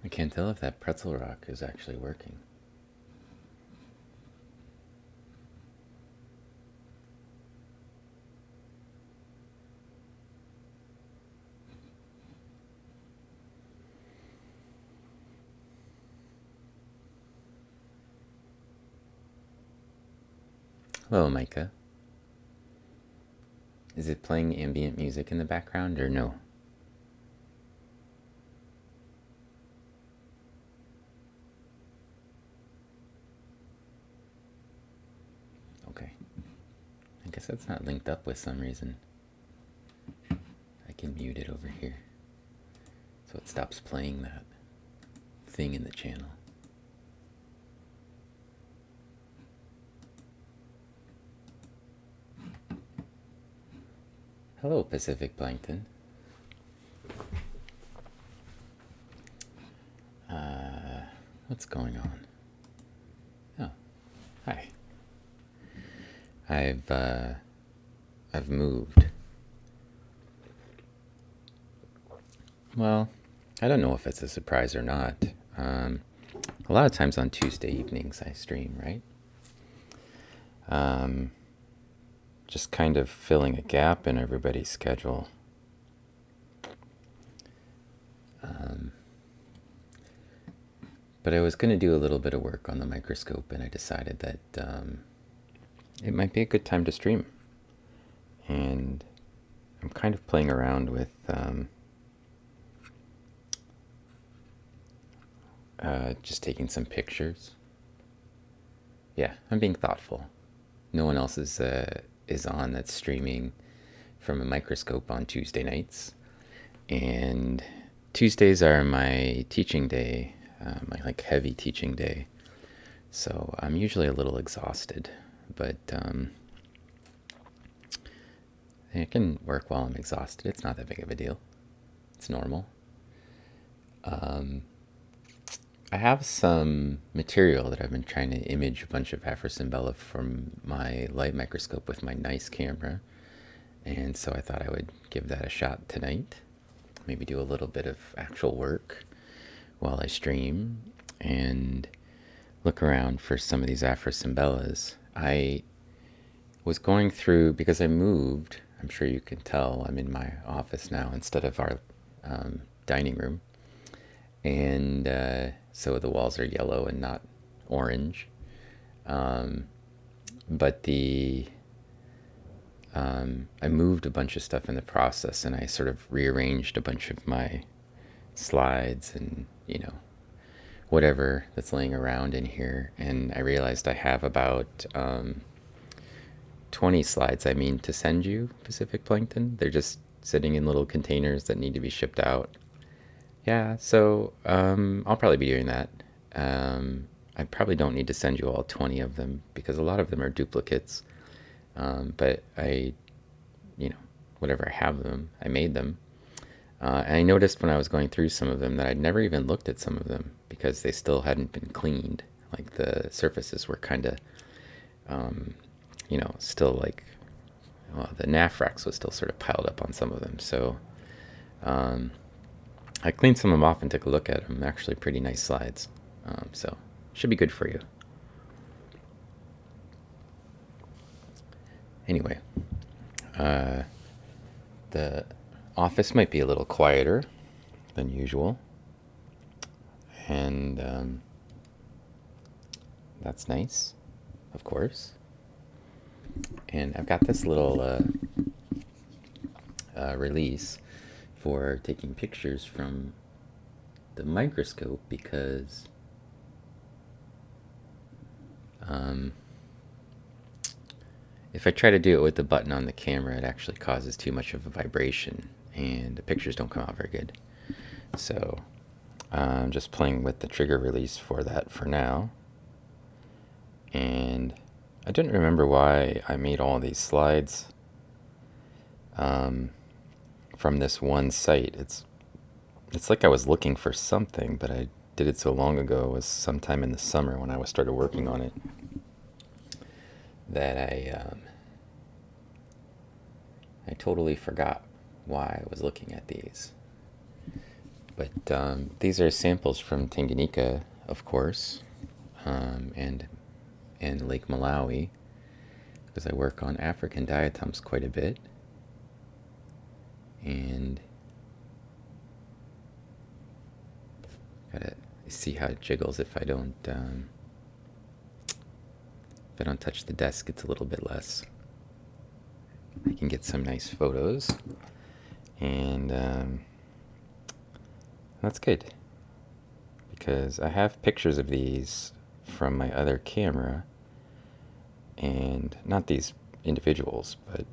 I can't tell if that pretzel rock is actually working. Hello, Micah. Is it playing ambient music in the background or no? Okay. I guess that's not linked up with some reason. I can mute it over here so it stops playing that thing in the channel. Hello, Pacific Plankton. What's going on? Oh, hi. I've moved. Well, I don't know if it's a surprise or not. A lot of times on Tuesday evenings I stream, right? Just kind of filling a gap in everybody's schedule. But I was going to do a little bit of work on the microscope, and I decided that it might be a good time to stream. And I'm kind of playing around with just taking some pictures. Yeah, I'm being thoughtful. No one else is on that's streaming from a microscope on Tuesday nights. And Tuesdays are my teaching day, my like heavy teaching day. So I'm usually a little exhausted, but I can work while I'm exhausted. It's not that big of a deal. It's normal. I have some material that I've been trying to image a bunch of Afrosimbella from my light microscope with my nice camera. And so I thought I would give that a shot tonight. Maybe do a little bit of actual work while I stream and look around for some of these Afrosimbellas. I was going through, because I moved, I'm sure you can tell, I'm in my office now instead of our dining room. And so the walls are yellow and not orange. But I moved a bunch of stuff in the process, and I sort of rearranged a bunch of my slides and, whatever that's laying around in here. And I realized I have about 20 slides I mean to send you, Pacific Plankton. They're just sitting in little containers that need to be shipped out. Yeah, so I'll probably be doing that. I probably don't need to send you all 20 of them because a lot of them are duplicates. But whatever I have them, I made them. And I noticed when I was going through some of them that I'd never even looked at some of them because they still hadn't been cleaned. Like the surfaces were kind of, still like, well, the Nafrax was still sort of piled up on some of them. So I cleaned some of them off and took a look at them. Actually, pretty nice slides. So should be good for you. Anyway, the office might be a little quieter than usual, and that's nice, of course. And I've got this little release for taking pictures from the microscope because if I try to do it with the button on the camera, it actually causes too much of a vibration and the pictures don't come out very good. So I'm just playing with the trigger release for that for now. And I didn't remember why I made all these slides from this one site. It's like I was looking for something, but I did it so long ago. It was sometime in the summer when I started working on it that I totally forgot why I was looking at these. But these are samples from Tanganyika, of course, and Lake Malawi, because I work on African diatoms quite a bit. And gotta see how it jiggles. If I don't touch the desk, it's a little bit less. I can get some nice photos, and that's good, because I have pictures of these from my other camera, and not these individuals, but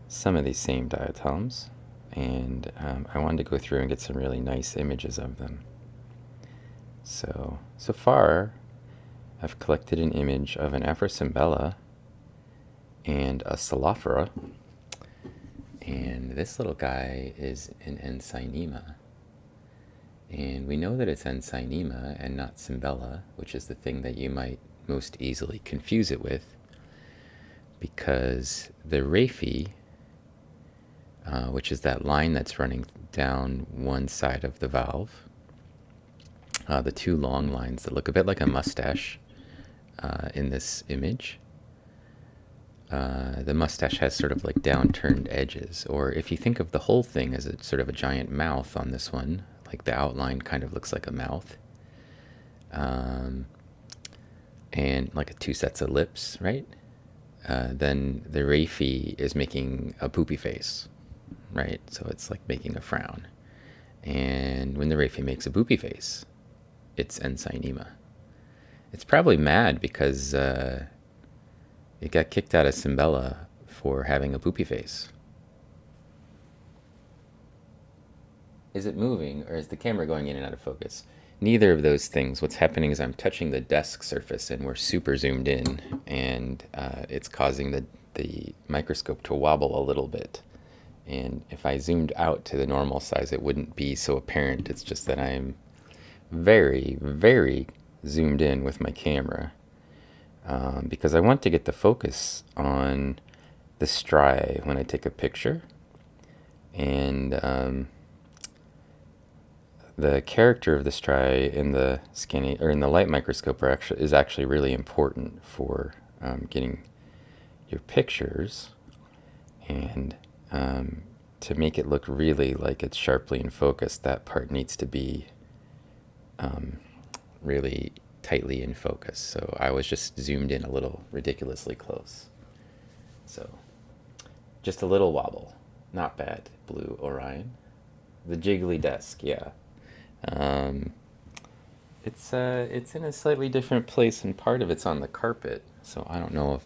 some of these same diatoms, and I wanted to go through and get some really nice images of them. So far, I've collected an image of an Afrosimbella and a Celophora, and this little guy is an Ensynema. And we know that it's Ensynema and not Simbella, which is the thing that you might most easily confuse it with, because the raphe, which is that line that's running down one side of the valve, the two long lines that look a bit like a mustache in this image. The mustache has sort of like downturned edges, or if you think of the whole thing as a sort of a giant mouth on this one, like the outline kind of looks like a mouth, and like two sets of lips, right? Then the raphe is making a poopy face, right? So it's like making a frown. And when the raphe makes a poopy face, it's Ensynema. It's probably mad because it got kicked out of Simbella for having a poopy face. Is it moving, or is the camera going in and out of focus? Neither of those things. What's happening is I'm touching the desk surface, and we're super zoomed in, and it's causing the microscope to wobble a little bit. And if I zoomed out to the normal size, it wouldn't be so apparent. It's just that I'm very, very zoomed in with my camera, because I want to get the focus on the striae when I take a picture. And the character of the striae in the scanning or in the light microscope is actually really important for getting your pictures, and to make it look really like it's sharply in focus, that part needs to be really tightly in focus. So I was just zoomed in a little ridiculously close. So just a little wobble. Not bad, Blue Orion. The jiggly desk, yeah. It's in a slightly different place, and part of it's on the carpet. So I don't know if,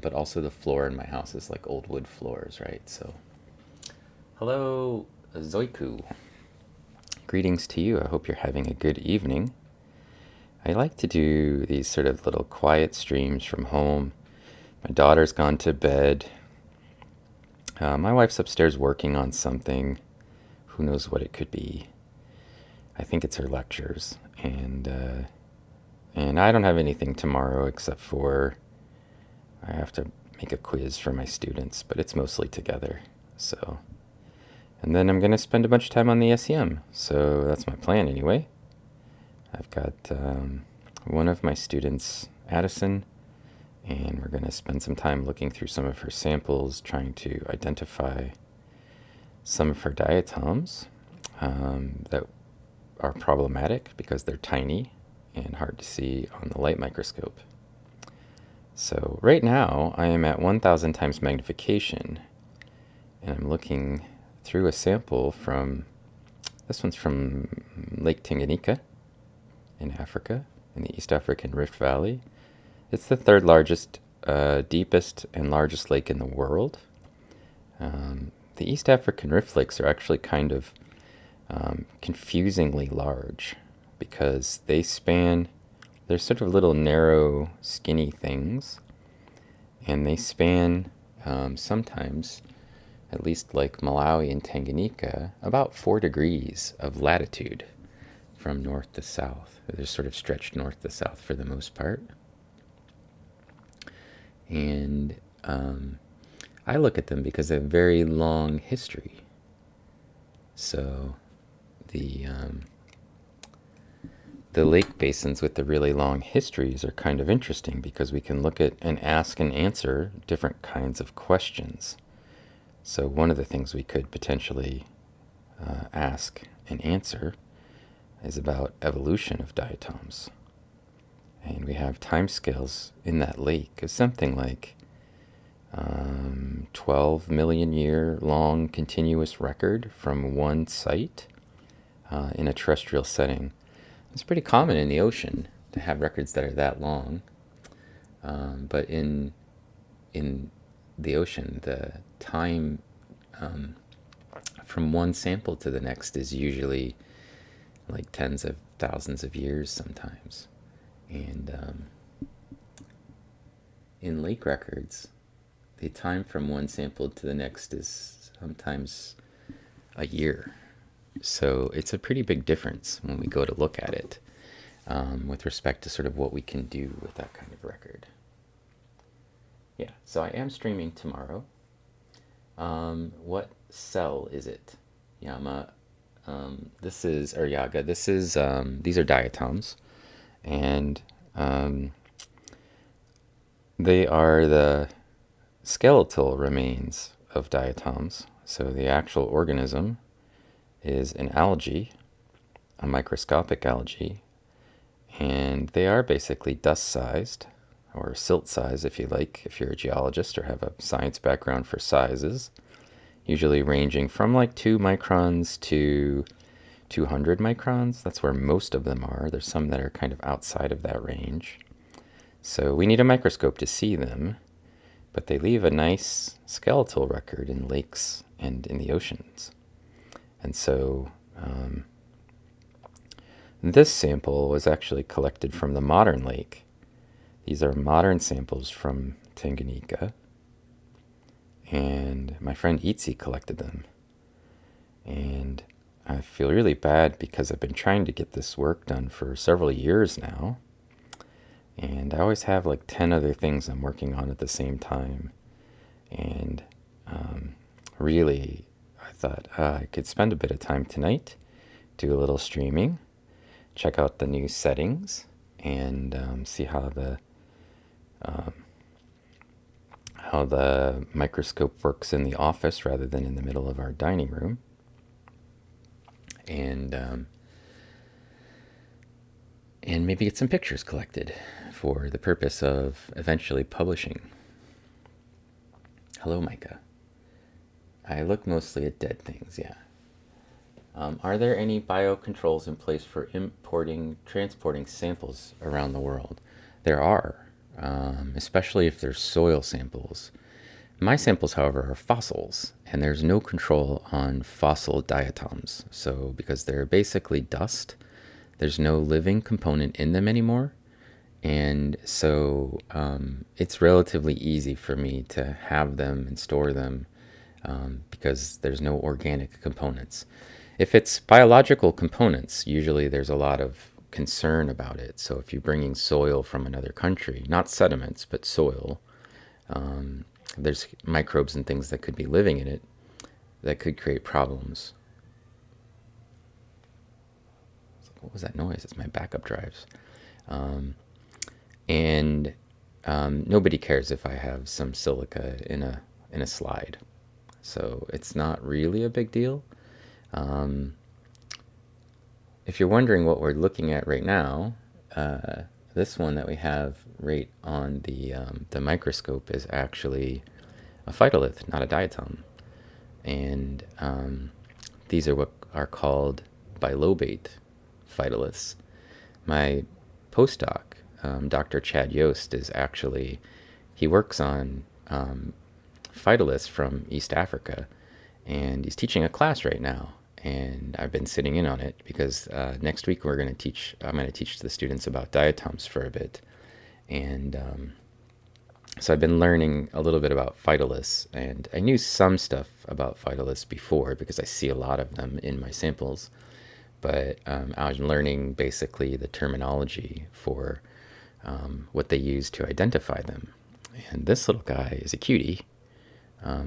but also the floor in my house is like old wood floors, right? So, hello, Zoiku. Greetings to you. I hope you're having a good evening. I like to do these sort of little quiet streams from home. My daughter's gone to bed. My wife's upstairs working on something. Who knows what it could be? I think it's her lectures. And I don't have anything tomorrow except for I have to make a quiz for my students, but it's mostly together. So, and then I'm going to spend a bunch of time on the SEM. So that's my plan anyway. I've got one of my students, Addison, and we're going to spend some time looking through some of her samples, trying to identify some of her diatoms that are problematic because they're tiny and hard to see on the light microscope. So right now I am at 1000 times magnification, and I'm looking through a sample from, this one's from Lake Tanganyika in Africa, in the East African Rift Valley. It's the third largest, deepest, and largest lake in the world. The East African Rift Lakes are actually kind of confusingly large because they span, they're sort of little narrow, skinny things, and they span sometimes, at least like Malawi and Tanganyika, about 4 degrees of latitude from north to south. They're sort of stretched north to south for the most part. And I look at them because they have a very long history. So the lake basins with the really long histories are kind of interesting because we can look at and ask and answer different kinds of questions. So one of the things we could potentially ask and answer is about evolution of diatoms. And we have timescales in that lake of something like 12 million year long continuous record from one site in a terrestrial setting. It's pretty common in the ocean to have records that are that long, but in the ocean, the time from one sample to the next is usually like tens of thousands of years sometimes. And in lake records, the time from one sample to the next is sometimes a year. So it's a pretty big difference when we go to look at it with respect to sort of what we can do with that kind of record. Yeah, so I am streaming tomorrow. What cell is it? Yama. This is, or Yaga, this is, these are diatoms. And they are the skeletal remains of diatoms. So the actual organism is an algae, a microscopic algae, and they are basically dust-sized, or silt-sized if you like, if you're a geologist or have a science background for sizes, usually ranging from like 2 microns to 200 microns. That's where most of them are. There's some that are kind of outside of that range. So we need a microscope to see them, but they leave a nice skeletal record in lakes and in the oceans. And so this sample was actually collected from the modern lake. These are modern samples from Tanganyika, and my friend Itzi collected them. And I feel really bad because I've been trying to get this work done for several years now. And I always have like 10 other things I'm working on at the same time. And really, I thought I could spend a bit of time tonight, do a little streaming, check out the new settings, and see how the microscope works in the office rather than in the middle of our dining room. And maybe get some pictures collected for the purpose of eventually publishing. Hello, Micah. I look mostly at dead things, yeah. Are there any biocontrols in place for transporting samples around the world? There are, especially if there's soil samples. My samples, however, are fossils, and there's no control on fossil diatoms. So because they're basically dust, there's no living component in them anymore. And so it's relatively easy for me to have them and store them because there's no organic components. If it's biological components, usually there's a lot of concern about it. So if you're bringing soil from another country, not sediments, but soil, there's microbes and things that could be living in it that could create problems. What was that noise? It's my backup drives. And nobody cares if I have some silica in a slide. So it's not really a big deal. If you're wondering what we're looking at right now, this one that we have right on the microscope is actually a phytolith, not a diatom. And these are what are called bilobate phytoliths. My postdoc, Dr. Chad Yost, he works on phytoliths from East Africa, and he's teaching a class right now. And I've been sitting in on it because next week I'm going to teach the students about diatoms for a bit. And so I've been learning a little bit about phytoliths, and I knew some stuff about phytoliths before because I see a lot of them in my samples. But I was learning basically the terminology for what they use to identify them. And this little guy is a cutie.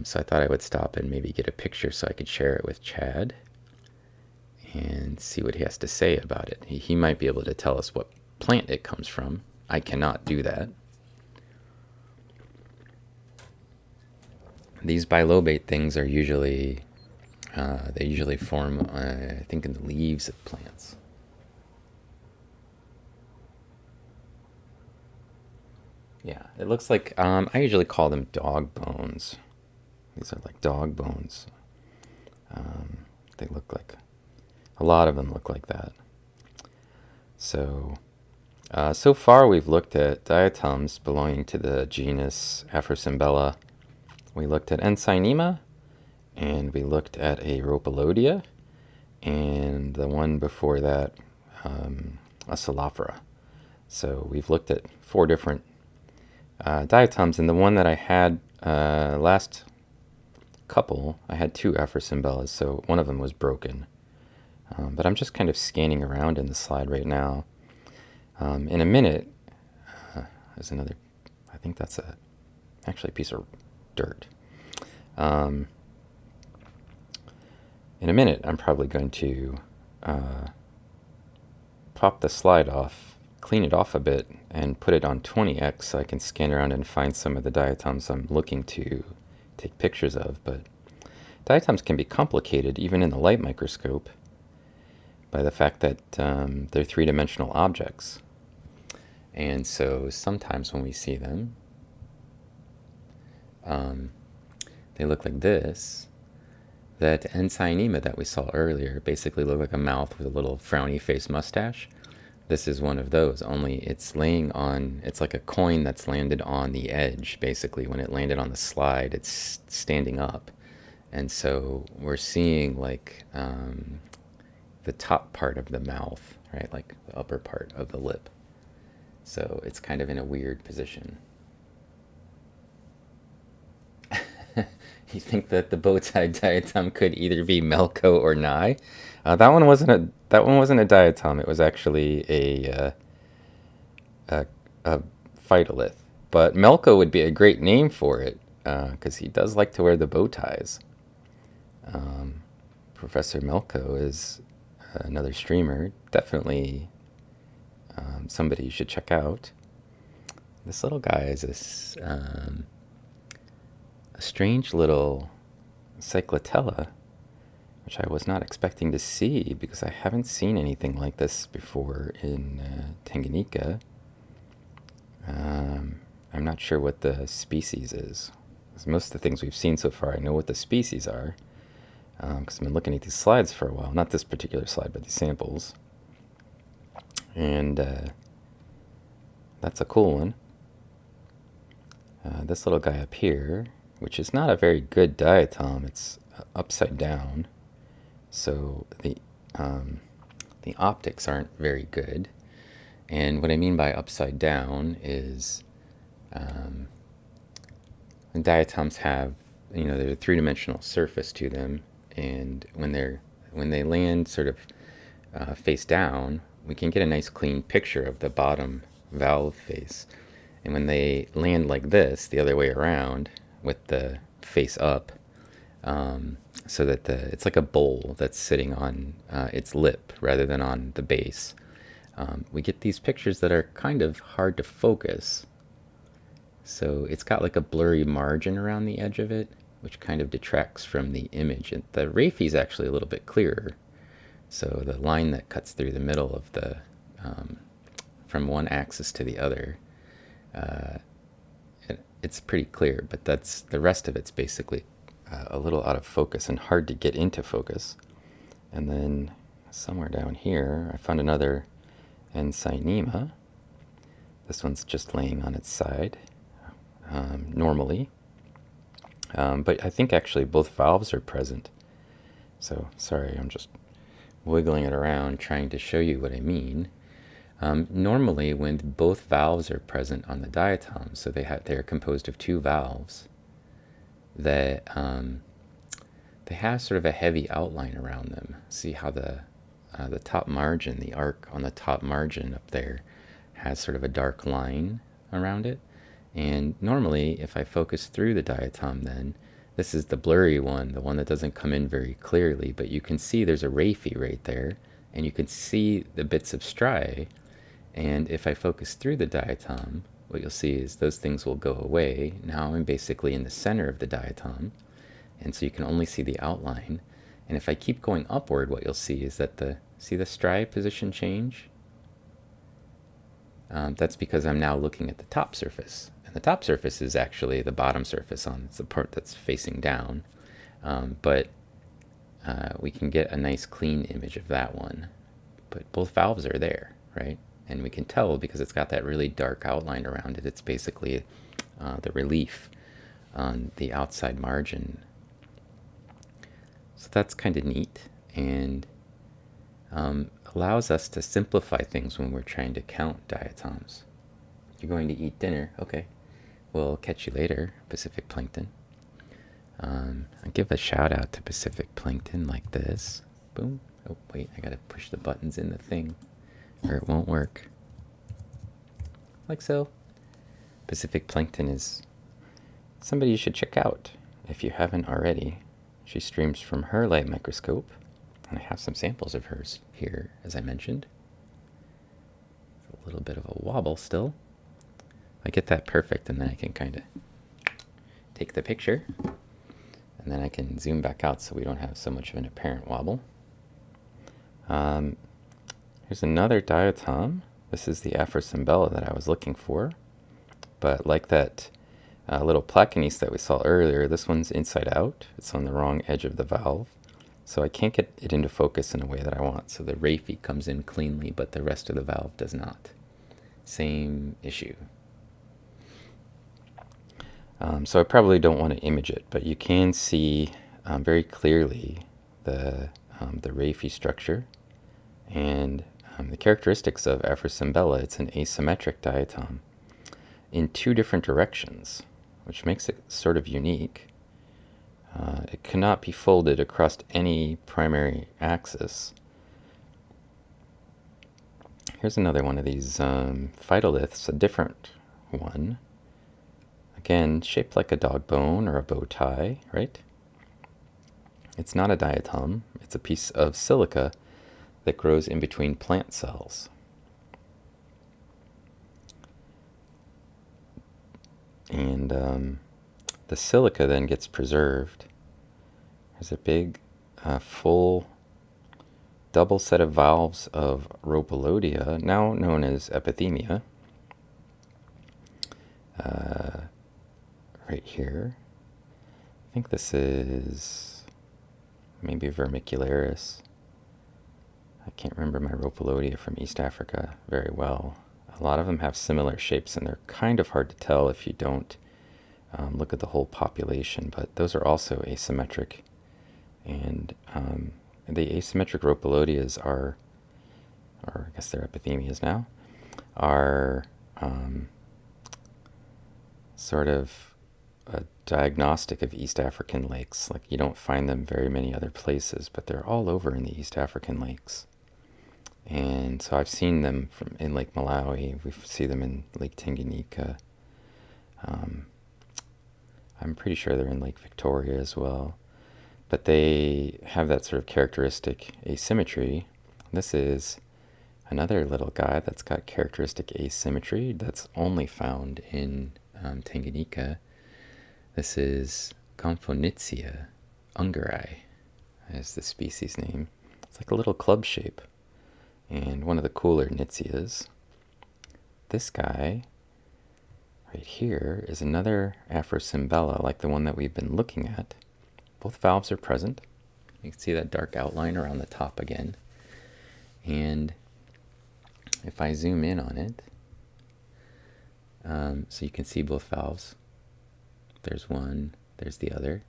So I thought I would stop and maybe get a picture so I could share it with Chad. And and see what he has to say about it. He might be able to tell us what plant it comes from. I cannot do that. These bilobate things are usually, they usually form, I think, in the leaves of plants. Yeah, it looks like, I usually call them dog bones. These are like dog bones. They look like, a lot of them look like that. So, so far we've looked at diatoms belonging to the genus Afrosimbella. We looked at Ensynema, and we looked at a Rhopalodia, and the one before that, a Celophora. So we've looked at 4 different diatoms, and the one that I had last couple, I had 2 Afrosimbellas, so one of them was broken. But I'm just kind of scanning around in the slide right now. In a minute, there's another, I think that's actually a piece of dirt. In a minute, I'm probably going to pop the slide off, clean it off a bit, and put it on 20x so I can scan around and find some of the diatoms I'm looking to take pictures of. But diatoms can be complicated even in the light microscope by the fact that they're 3-dimensional objects. And so sometimes when we see them, they look like this. That Ensynema that we saw earlier basically looked like a mouth with a little frowny face mustache. This is one of those, only it's laying on, it's like a coin that's landed on the edge, basically. When it landed on the slide, it's standing up. And so we're seeing like the top part of the mouth, right? Like the upper part of the lip. So it's kind of in a weird position. You think that the bow-tie diatom could either be Melco or Nye? That one wasn't a diatom. It was actually a Phytolith. But Melco would be a great name for it because he does like to wear the bow ties. Professor Melco is another streamer, definitely somebody you should check out. This little guy is this a strange little Cyclotella, which I was not expecting to see because I haven't seen anything like this before in Tanganyika. I'm not sure what the species is. Most of the things we've seen so far, I know what the species are because I've been looking at these slides for a while. Not this particular slide, but these samples. And that's a cool one. This little guy up here, which is not a very good diatom, it's upside down. So the optics aren't very good. And what I mean by upside down is diatoms have, there's a 3-dimensional surface to them, and when they land sort of face down, we can get a nice clean picture of the bottom valve face. And when they land like this, the other way around, with the face up, so that it's like a bowl that's sitting on its lip rather than on the base, we get these pictures that are kind of hard to focus. So it's got like a blurry margin around the edge of it, which kind of detracts from the image. And the Raphi is actually a little bit clearer. So the line that cuts through the middle of the, from one axis to the other, it's pretty clear, but the rest of it's basically a little out of focus and hard to get into focus. And then somewhere down here, I found another Ensynema. This one's just laying on its side normally. But I think actually both valves are present. So sorry, I'm just wiggling it around trying to show you what I mean. Normally when both valves are present on the diatom, so they're composed of 2 valves, that they have sort of a heavy outline around them. See how the top margin, the arc on the top margin up there, has sort of a dark line around it. And normally, if I focus through the diatom, then this is the blurry one, the one that doesn't come in very clearly, but you can see there's a Raphi right there, and you can see the bits of striae. And if I focus through the diatom, what you'll see is those things will go away. Now I'm basically in the center of the diatom, and so you can only see the outline. And if I keep going upward, what you'll see is that see the striae position change? That's because I'm now looking at the top surface. And the top surface is actually the bottom surface it's the part that's facing down. But we can get a nice clean image of that one. But both valves are there, right? And we can tell because it's got that really dark outline around it. It's basically the relief on the outside margin. So that's kind of neat, and allows us to simplify things when we're trying to count diatoms. You're going to eat dinner? Okay. We'll catch you later, Pacific Plankton. I'll give a shout out to Pacific Plankton like this. Boom. Oh, wait, I gotta push the buttons in the thing, or it won't work. Like so. Pacific Plankton is somebody you should check out if you haven't already. She streams from her light microscope, and I have some samples of hers here, as I mentioned. It's a little bit of a wobble still. I get that perfect, and then I can kind of take the picture, and then I can zoom back out so we don't have so much of an apparent wobble. Here's another diatom. This is the Afrosymbella that I was looking for, but like that little Placanese that we saw earlier, this one's inside out. It's on the wrong edge of the valve, so I can't get it into focus in a way that I want. So the raphe comes in cleanly, but the rest of the valve does not. Same issue. So I probably don't want to image it, but you can see very clearly the raphe structure and the characteristics of Afrosymbella. It's an asymmetric diatom in two different directions, which makes it sort of unique. It cannot be folded across any primary axis. Here's another one of these Phytoliths, a different one. Again, shaped like a dog bone or a bow tie, right? It's not a diatom. It's a piece of silica that grows in between plant cells. And the silica then gets preserved. There's a big, full double set of valves of Rhopalodia, now known as epithemia, right here. I think this is maybe Vermicularis. I can't remember my Rhopalodia from East Africa very well. A lot of them have similar shapes, and they're kind of hard to tell if you don't look at the whole population, but those are also asymmetric. And the asymmetric Rhopalodias are, or I guess they're epithemias now, are sort of a diagnostic of East African lakes. Like, you don't find them very many other places, but they're all over in the East African lakes. And so I've seen them in Lake Malawi. We see them in Lake Tanganyika. I'm pretty sure they're in Lake Victoria as well. But they have that sort of characteristic asymmetry. This is another little guy that's got characteristic asymmetry that's only found in Tanganyika. This is Confonizia ungari, is the species name. It's like a little club shape, and one of the cooler Nitzias. This guy right here is another Afrosymbella, like the one that we've been looking at. Both valves are present. You can see that dark outline around the top again. And if I zoom in on it, so you can see both valves. There's one, there's the other.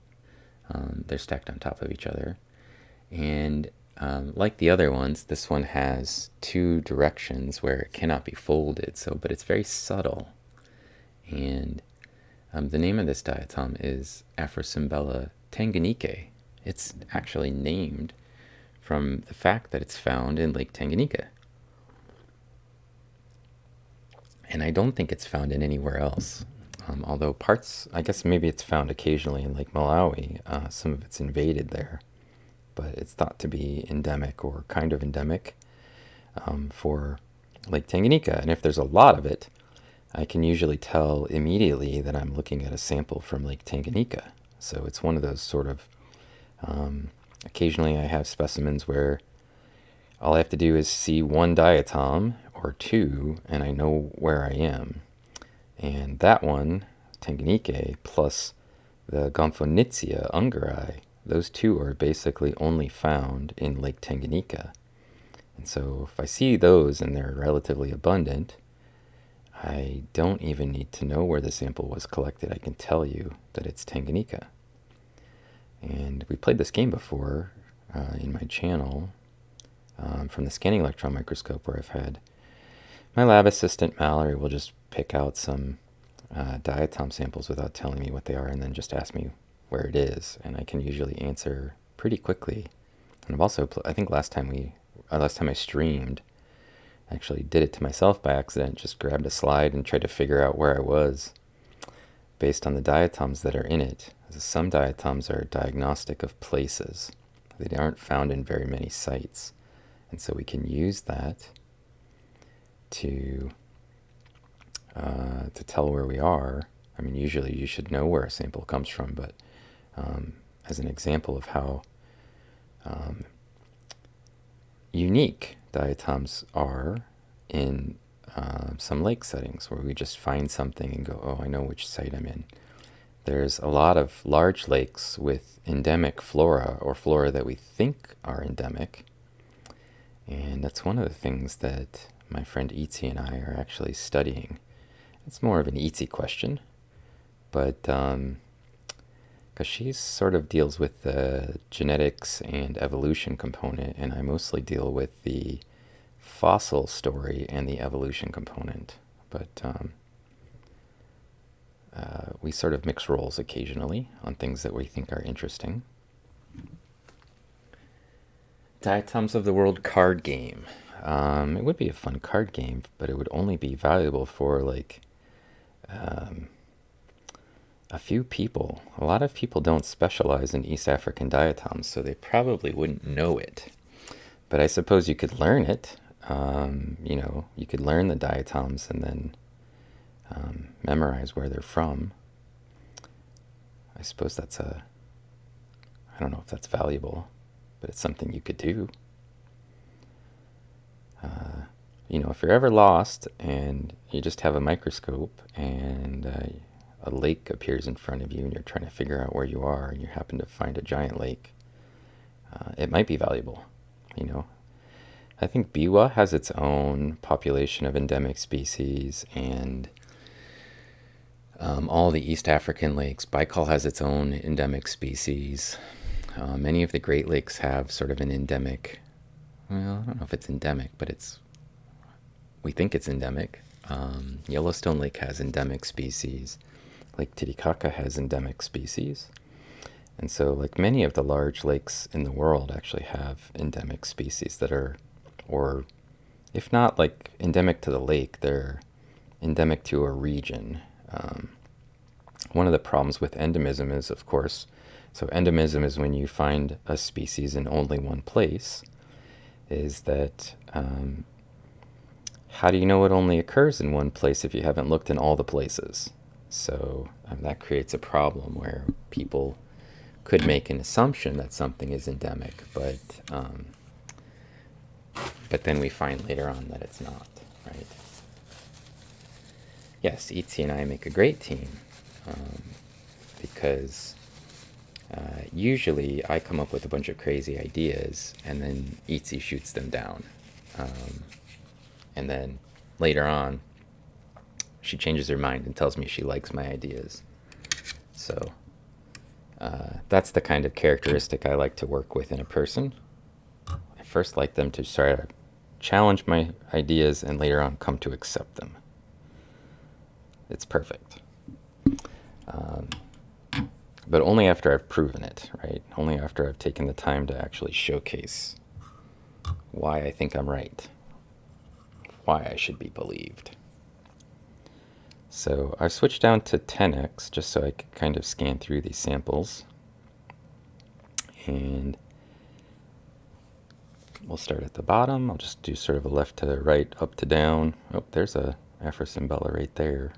They're stacked on top of each other. And like the other ones, this one has two directions where it cannot be folded. But it's very subtle. And the name of this diatom is Afrosymbella Tanganyikae. It's actually named from the fact that it's found in Lake Tanganyika. And I don't think it's found in anywhere else. Although parts, I guess maybe it's found occasionally in Lake Malawi. Some of it's invaded there. but it's thought to be endemic or kind of endemic for Lake Tanganyika. And if there's a lot of it, I can usually tell immediately that I'm looking at a sample from Lake Tanganyika. So it's one of those sort of, occasionally I have specimens where all I have to do is see one diatom or two, and I know where I am. And that one, Tanganyika, plus the Confonizia ungari, those two are basically only found in Lake Tanganyika. And so if I see those and they're relatively abundant, I don't even need to know where the sample was collected. I can tell you that it's Tanganyika. And we played this game before in my channel from the scanning electron microscope, where I've had my lab assistant Mallory will just pick out some diatom samples without telling me what they are, and then just ask me where it is, and I can usually answer pretty quickly. And I've also, I think last time I streamed, I actually did it to myself by accident, just grabbed a slide and tried to figure out where I was based on the diatoms that are in it. Some diatoms are diagnostic of places. They aren't found in very many sites. And so we can use that to tell where we are. I mean, usually you should know where a sample comes from, but as an example of how unique diatoms are in some lake settings, where we just find something and go, oh, I know which site I'm in. There's a lot of large lakes with endemic flora, or flora that we think are endemic. And that's one of the things that my friend Itzi and I are actually studying. It's more of an Itzi question, but because she sort of deals with the genetics and evolution component, and I mostly deal with the fossil story and the evolution component. But we sort of mix roles occasionally on things that we think are interesting. Diatoms of the World card game. It would be a fun card game, but it would only be valuable for like a few people. A lot of people don't specialize in East African diatoms, so they probably wouldn't know it. But I suppose you could learn it. You could learn the diatoms and then memorize where they're from. I suppose I don't know if that's valuable, but it's something you could do. If you're ever lost and you just have a microscope and a lake appears in front of you and you're trying to figure out where you are and you happen to find a giant lake, it might be valuable. I think Biwa has its own population of endemic species, and all the East African lakes. Baikal has its own endemic species. Many of the Great Lakes have sort of an endemic, well, I don't know if it's endemic, but we think it's endemic. Yellowstone Lake has endemic species. Lake Titicaca has endemic species. And so, like, many of the large lakes in the world actually have endemic species that are, or if not like endemic to the lake, they're endemic to a region. One of the problems with endemism is, of course, so endemism is when you find a species in only one place, is that how do you know it only occurs in one place if you haven't looked in all the places? So that creates a problem where people could make an assumption that something is endemic, but then we find later on that it's not, right? Yes, Itzi and I make a great team because usually I come up with a bunch of crazy ideas and then Itzi shoots them down. And then later on, she changes her mind and tells me she likes my ideas. So that's the kind of characteristic I like to work with in a person. I first like them to try to challenge my ideas and later on come to accept them. It's perfect. But only after I've proven it, right? Only after I've taken the time to actually showcase why I think I'm right, why I should be believed. So I've switched down to 10x just so I can kind of scan through these samples. And we'll start at the bottom. I'll just do sort of a left to right, up to down. Oh, there's a Afrosimbella right there.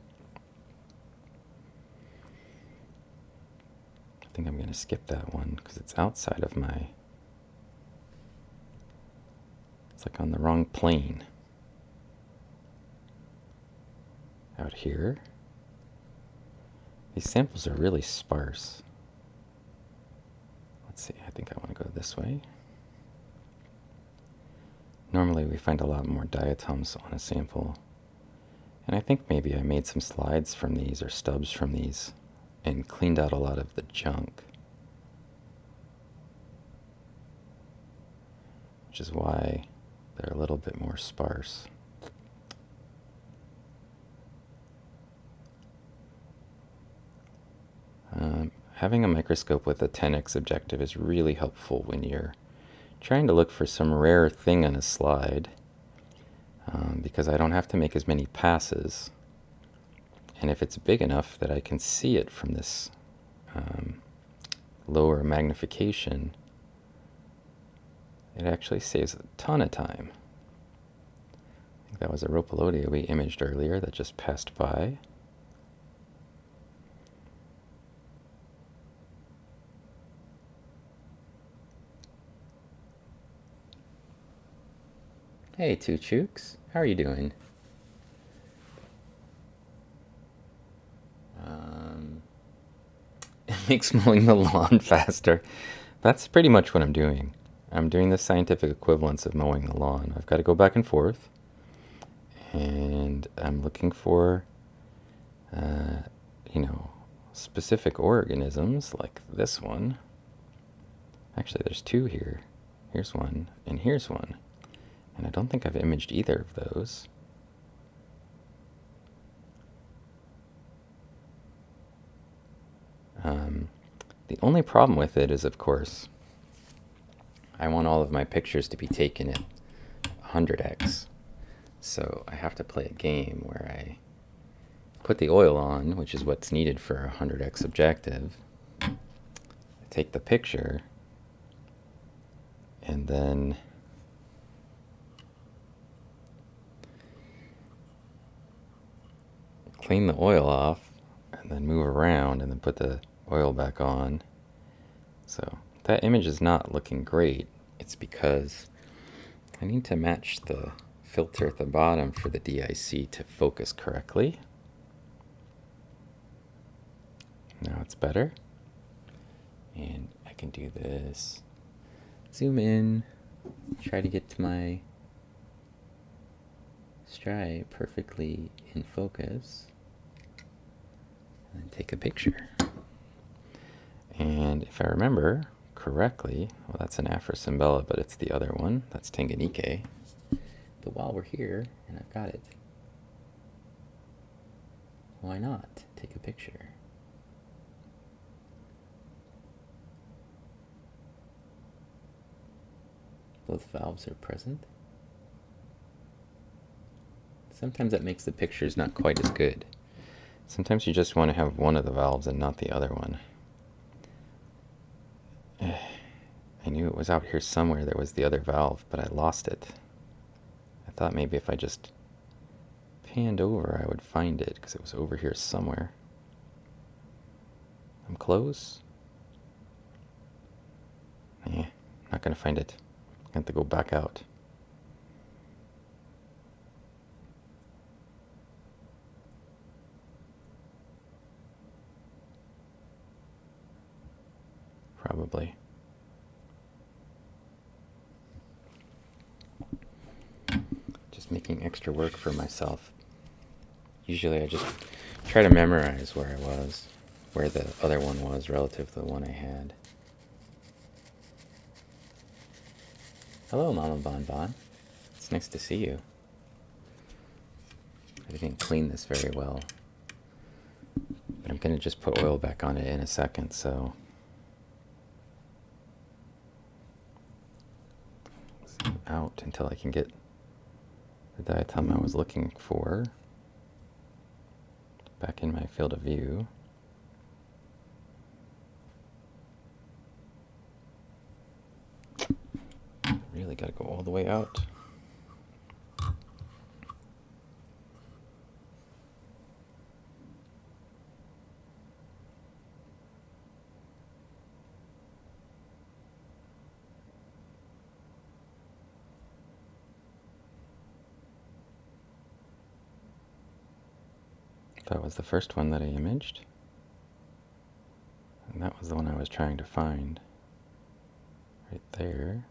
I think I'm going to skip that one because it's outside of my... It's like on the wrong plane. Out here. These samples are really sparse. Let's see, I think I want to go this way. Normally we find a lot more diatoms on a sample. And I think maybe I made some slides from these or stubs from these and cleaned out a lot of the junk. Which is why they're a little bit more sparse. Having a microscope with a 10x objective is really helpful when you're trying to look for some rare thing on a slide, because I don't have to make as many passes. And if it's big enough that I can see it from this lower magnification, it actually saves a ton of time. I think that was a Rhopalodia we imaged earlier that just passed by. Hey, Two Chooks, how are you doing? It makes mowing the lawn faster. That's pretty much what I'm doing. I'm doing the scientific equivalence of mowing the lawn. I've got to go back and forth, and I'm looking for, specific organisms like this one. Actually, there's two here. Here's one, and here's one. And I don't think I've imaged either of those. The only problem with it is, of course, I want all of my pictures to be taken at 100x. So I have to play a game where I put the oil on, which is what's needed for a 100x objective. I take the picture, and then clean the oil off, and then move around, and then put the oil back on. So that image is not looking great. It's because I need to match the filter at the bottom for the DIC to focus correctly. Now it's better. And I can do this. Zoom in, try to get to my stripe perfectly in focus, and take a picture. And if I remember correctly, well, that's an Afrosimbella, but it's the other one. That's Tanganike. But while we're here, and I've got it, why not take a picture? Both valves are present. Sometimes that makes the pictures not quite as good. Sometimes you just want to have one of the valves and not the other one. I knew it was out here somewhere. There was the other valve, but I lost it. I thought maybe if I just panned over, I would find it, because it was over here somewhere. I'm close. Not gonna find it. I have to go back out. Probably. Just making extra work for myself. Usually I just try to memorize where I was, where the other one was relative to the one I had. Hello, Mama Bon Bon. It's nice to see you. I didn't clean this very well, but I'm going to just put oil back on it in a second, so zoom out until I can get the diatom I was looking for back in my field of view. Really gotta go all the way out. That was the first one that I imaged. And that was the one I was trying to find. Right there.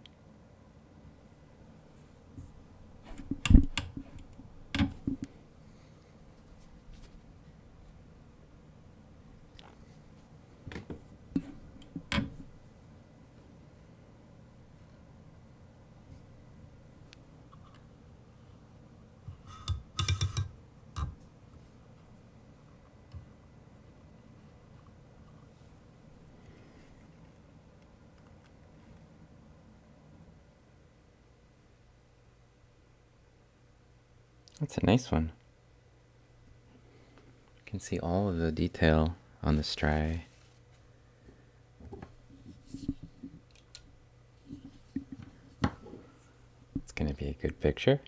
That's a nice one. You can see all of the detail on the striae. It's going to be a good picture.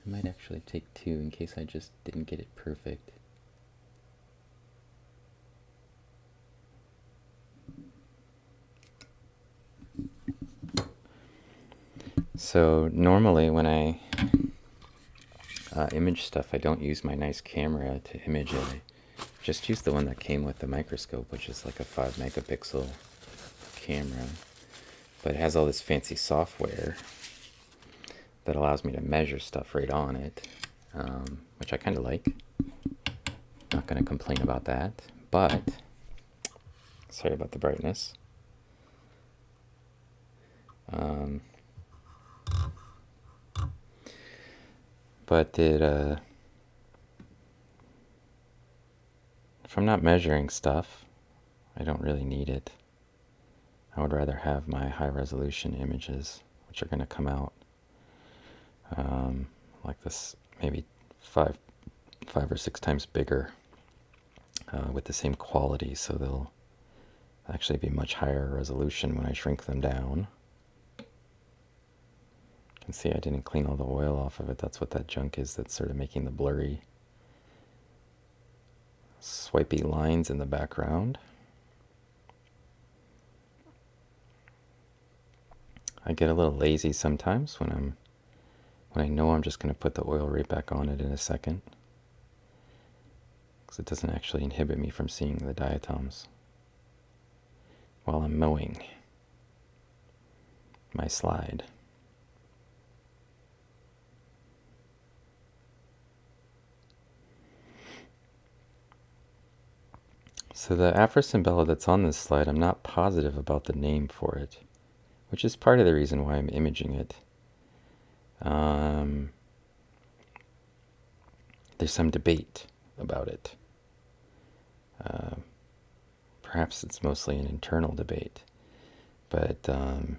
I might actually take two in case I just didn't get it perfect. So normally when I image stuff, I don't use my nice camera to image it. I just use the one that came with the microscope, which is like a 5 megapixel camera. But it has all this fancy software that allows me to measure stuff right on it, which I kind of like. Not going to complain about that, but sorry about the brightness. But if I'm not measuring stuff, I don't really need it. I would rather have my high resolution images, which are going to come out like this, maybe five or six times bigger with the same quality, so they'll actually be much higher resolution when I shrink them down. You can see I didn't clean all the oil off of it. That's what that junk is that's sort of making the blurry, swipey lines in the background. I get a little lazy sometimes when I know I'm just going to put the oil right back on it in a second, because it doesn't actually inhibit me from seeing the diatoms while I'm mowing my slide. So the Afrosimbella that's on this slide, I'm not positive about the name for it, which is part of the reason why I'm imaging it. There's some debate about it. Perhaps it's mostly an internal debate, but I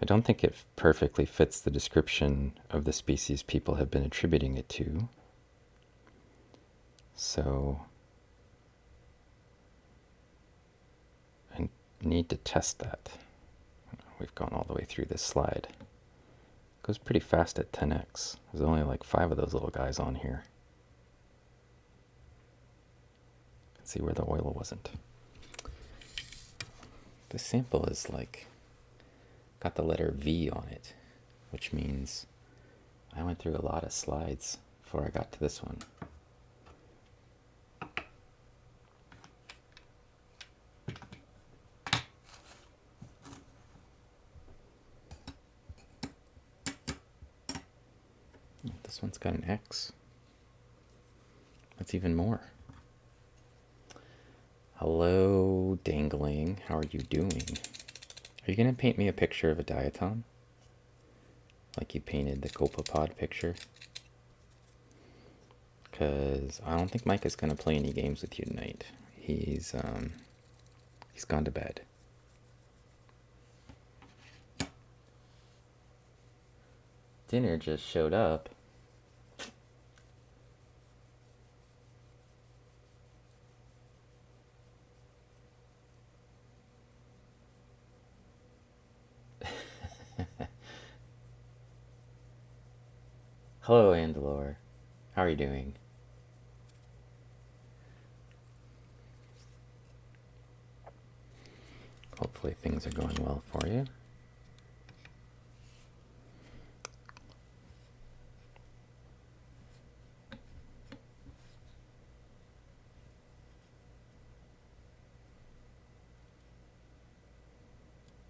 don't think it perfectly fits the description of the species people have been attributing it to. So I need to test that. We've gone all the way through this slide. It goes pretty fast at 10x. There's only like 5 of those little guys on here. You can see where the oil wasn't. This sample is like, got the letter V on it, which means I went through a lot of slides before I got to this one. This one's got an X. That's even more. Hello, Dangling. How are you doing? Are you going to paint me a picture of a diatom? Like you painted the copepod picture? Because I don't think Mike is going to play any games with you tonight. He's gone to bed. Dinner just showed up. Hello, Andalore. How are you doing? Hopefully things are going well for you.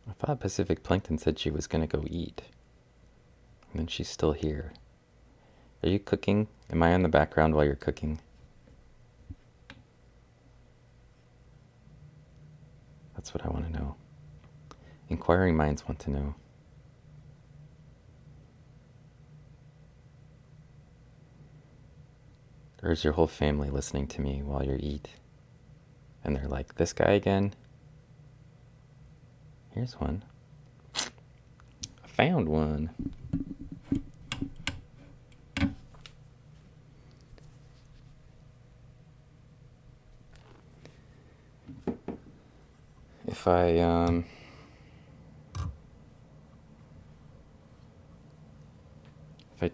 I thought Pacific Plankton said she was going to go eat. And then she's still here. Are you cooking? Am I on the background while you're cooking? That's what I want to know. Inquiring minds want to know. Or is your whole family listening to me while you eat? And they're like, this guy again? Here's one. I found one. If I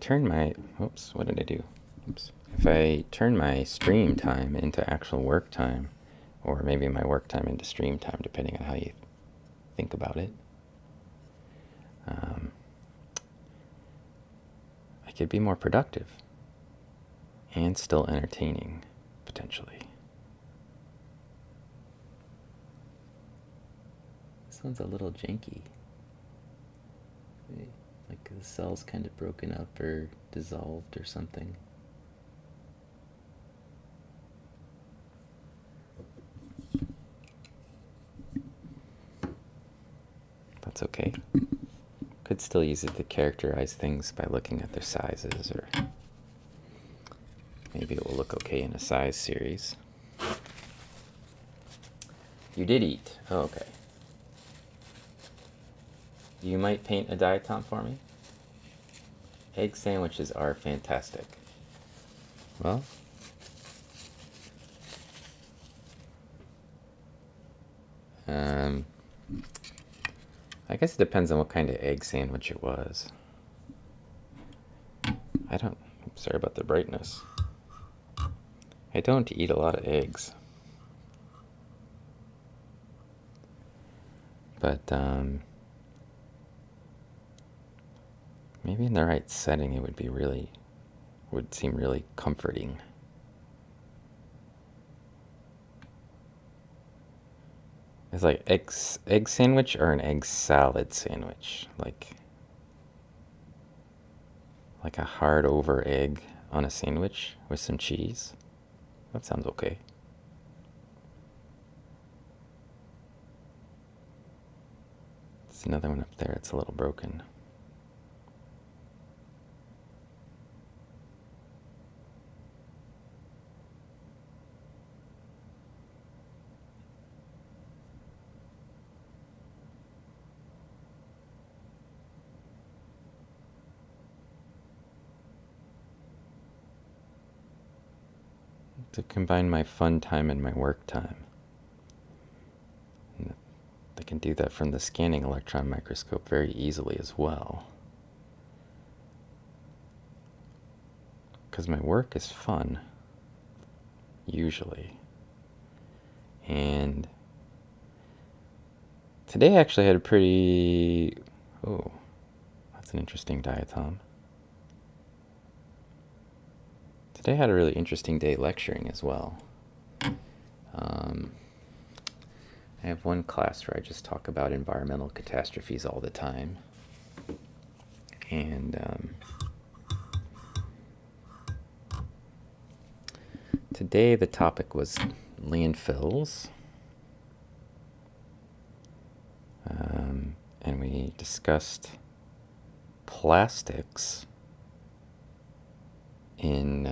turn my, oops, what did I do? Oops. If I turn my stream time into actual work time, or maybe my work time into stream time, depending on how you think about it, I could be more productive and still entertaining, potentially. This one's a little janky. Like the cell's kind of broken up or dissolved or something. That's okay. Could still use it to characterize things by looking at their sizes, or maybe it will look okay in a size series. You did eat. Oh, okay. You might paint a diatom for me? Egg sandwiches are fantastic. Well, I guess it depends on what kind of egg sandwich it was. Sorry about the brightness. I don't eat a lot of eggs. But, maybe in the right setting it would seem really comforting. It's like egg sandwich or an egg salad sandwich, like a hard over egg on a sandwich with some cheese. That sounds okay. There's another one up there. It's a little broken. To combine my fun time and my work time. And I can do that from the scanning electron microscope very easily as well. Because my work is fun, usually. And today I actually had a pretty... Oh, that's an interesting diatom. Today I had a really interesting day lecturing as well. I have one class where I just talk about environmental catastrophes all the time. And today the topic was landfills. And we discussed plastics in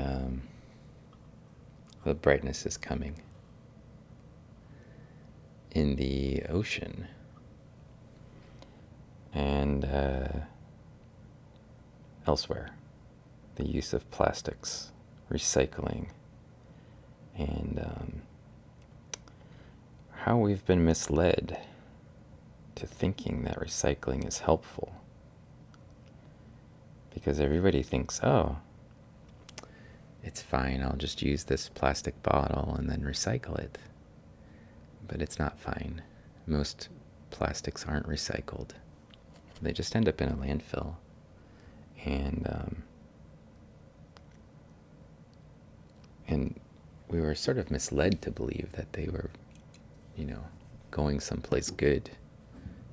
the brightness is coming in the ocean, and elsewhere, the use of plastics, recycling, and how we've been misled to thinking that recycling is helpful. because everybody thinks, oh, it's fine, I'll just use this plastic bottle and then recycle it. But it's not fine. Most plastics aren't recycled. They just end up in a landfill. And we were sort of misled to believe that they were, going someplace good,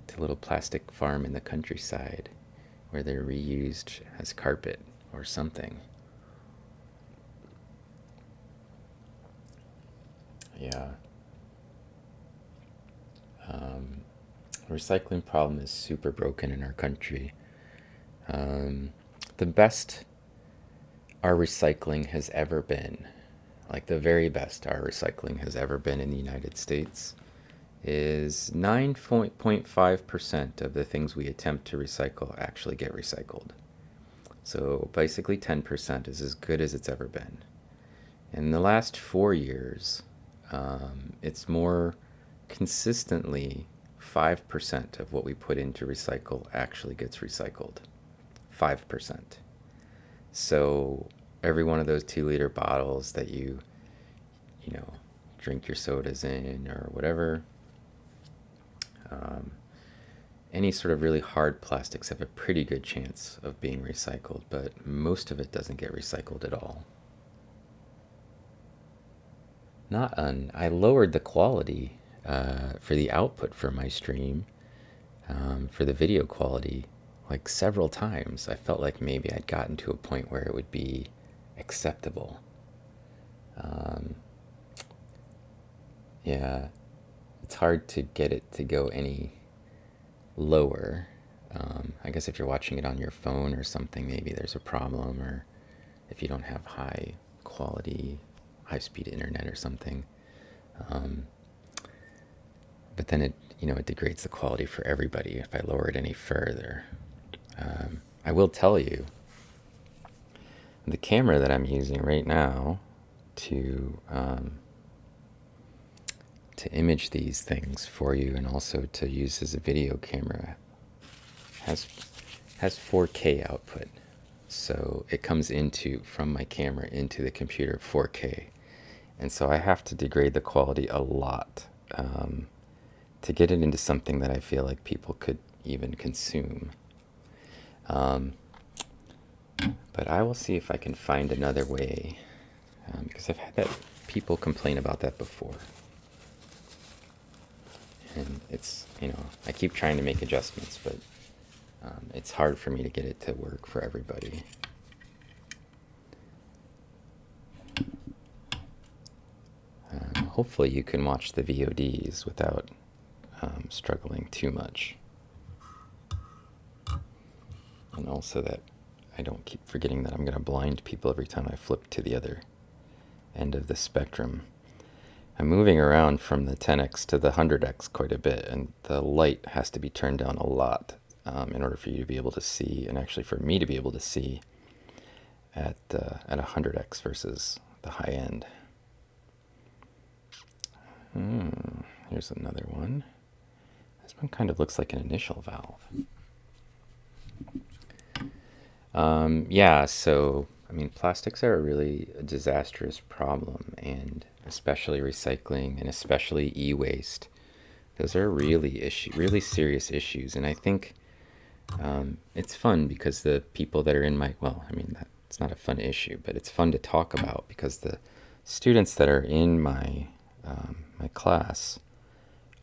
to a little plastic farm in the countryside where they're reused as carpet or something. Yeah. Recycling problem is super broken in our country. The best our recycling has ever been, like the very best our recycling has ever been in the United States, is 9.5% of the things we attempt to recycle actually get recycled. So basically 10% is as good as it's ever been. In the last 4 years, it's more consistently 5% of what we put into recycle actually gets recycled. 5%. So every one of those 2-liter bottles that you drink your sodas in or whatever, any sort of really hard plastics have a pretty good chance of being recycled, but most of it doesn't get recycled at all. I lowered the quality for the output for my stream, for the video quality, like several times. I felt like maybe I'd gotten to a point where it would be acceptable. Yeah, it's hard to get it to go any lower. I guess if you're watching it on your phone or something, maybe there's a problem, or if you don't have high quality, high speed internet or something. But then it degrades the quality for everybody if I lower it any further. I will tell you, the camera that I'm using right now to image these things for you, and also to use as a video camera, has 4K output. So it comes from my camera into the computer 4K. And so I have to degrade the quality a lot to get it into something that I feel like people could even consume. But I will see if I can find another way, because I've had people complain about that before. And it's, I keep trying to make adjustments, but it's hard for me to get it to work for everybody. Hopefully you can watch the VODs without struggling too much. And also that I don't keep forgetting that I'm going to blind people every time I flip to the other end of the spectrum. I'm moving around from the 10x to the 100x quite a bit, and the light has to be turned down a lot in order for you to be able to see, and actually for me to be able to see at 100x versus the high end. Here's another one. This one kind of looks like an initial valve. Yeah, so, plastics are a really disastrous problem, and especially recycling, and especially e-waste. Those are really serious issues, and I think it's fun because the people that are in it's not a fun issue, but it's fun to talk about because the students that are in my class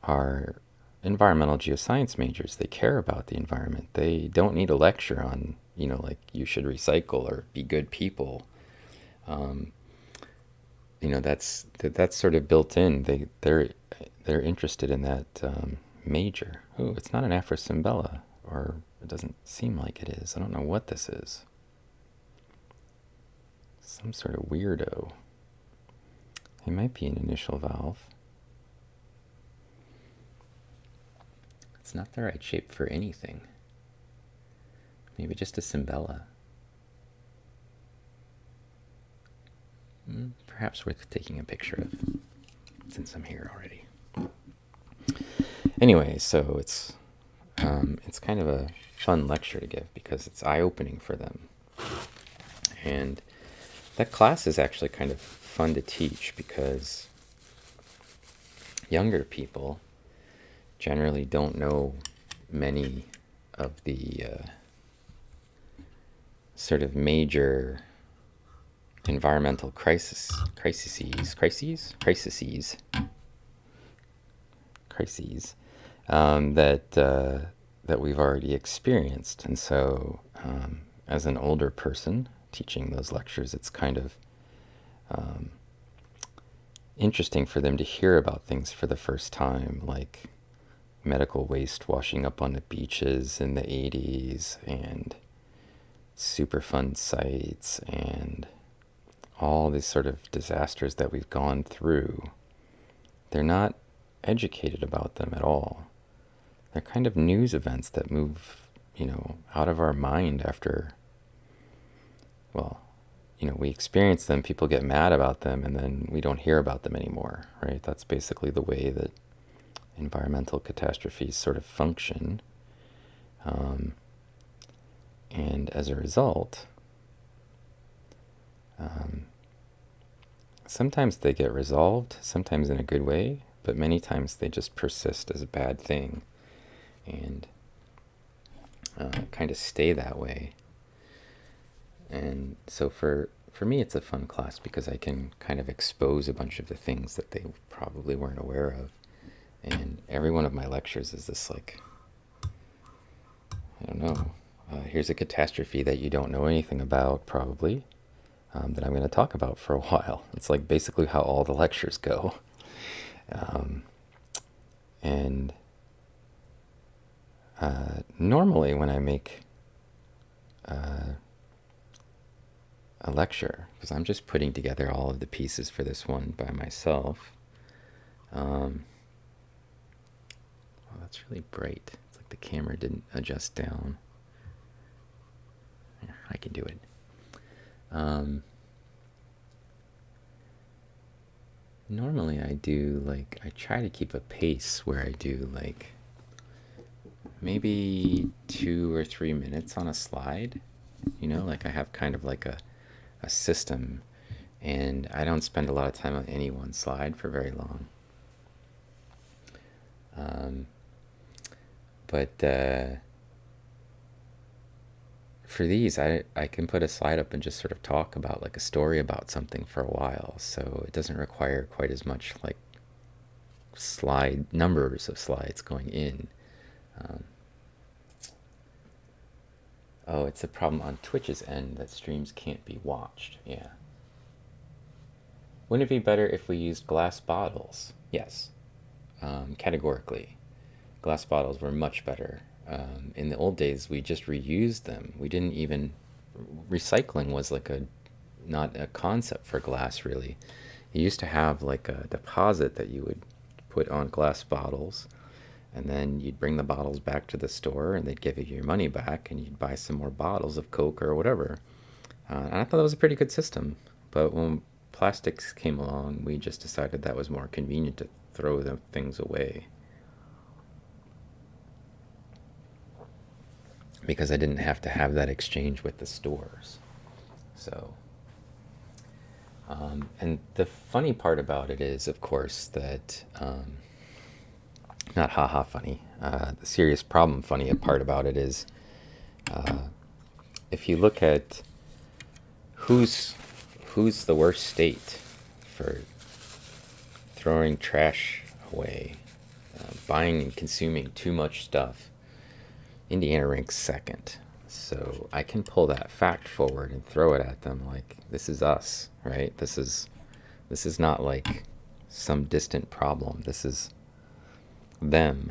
are environmental geoscience majors. They care about the environment. They don't need a lecture on, like you should recycle or be good people. That's sort of built in. They're interested in that major. Oh, it's not an Afrosimbella, or it doesn't seem like it is. I don't know what this is. Some sort of weirdo. It might be an initial valve. It's not the right shape for anything. Maybe just a Simbella. Perhaps worth taking a picture of, since I'm here already. Anyway, so it's kind of a fun lecture to give because it's eye-opening for them. And that class is actually kind of fun to teach because younger people generally don't know many of the sort of major environmental crises that we've already experienced. And so, as an older person teaching those lectures, it's kind of interesting for them to hear about things for the first time, like medical waste washing up on the beaches in the 80s, and Superfund sites, and all these sort of disasters that we've gone through. They're not educated about them at all. They're kind of news events that move, out of our mind after, well, we experience them, people get mad about them, and then we don't hear about them anymore, right? That's basically the way that environmental catastrophes sort of function. And as a result, sometimes they get resolved, sometimes in a good way, but many times they just persist as a bad thing and kind of stay that way. And so for me, it's a fun class because I can kind of expose a bunch of the things that they probably weren't aware of. And every one of my lectures is this, like, I don't know, here's a catastrophe that you don't know anything about, probably, that I'm going to talk about for a while. It's like basically how all the lectures go. And normally when I make a lecture, because I'm just putting together all of the pieces for this one by myself. Oh, that's really bright. It's like the camera didn't adjust down. Yeah, I can do it. Normally I try to keep a pace where I do like maybe 2 or 3 minutes on a slide. Like I have kind of like a system, and I don't spend a lot of time on any one slide for very long. But for these, I can put a slide up and just sort of talk about like a story about something for a while, so it doesn't require quite as much like numbers of slides going in. Oh, it's a problem on Twitch's end that streams can't be watched. Yeah. Wouldn't it be better if we used glass bottles? Yes. Categorically. Glass bottles were much better. In the old days, we just reused them. We didn't even... Recycling was like not a concept for glass, really. You used to have like a deposit that you would put on glass bottles, and then you'd bring the bottles back to the store and they'd give you your money back and you'd buy some more bottles of Coke or whatever. And I thought that was a pretty good system. But when plastics came along, we just decided that was more convenient to throw the things away. Because I didn't have to have that exchange with the stores. So, and the funny part about it is, of course, that... not haha funny. The serious problem funny part about it is, if you look at who's the worst state for throwing trash away, buying and consuming too much stuff, Indiana ranks second. So I can pull that fact forward and throw it at them like, this is us, right? This is not like some distant problem. This is them,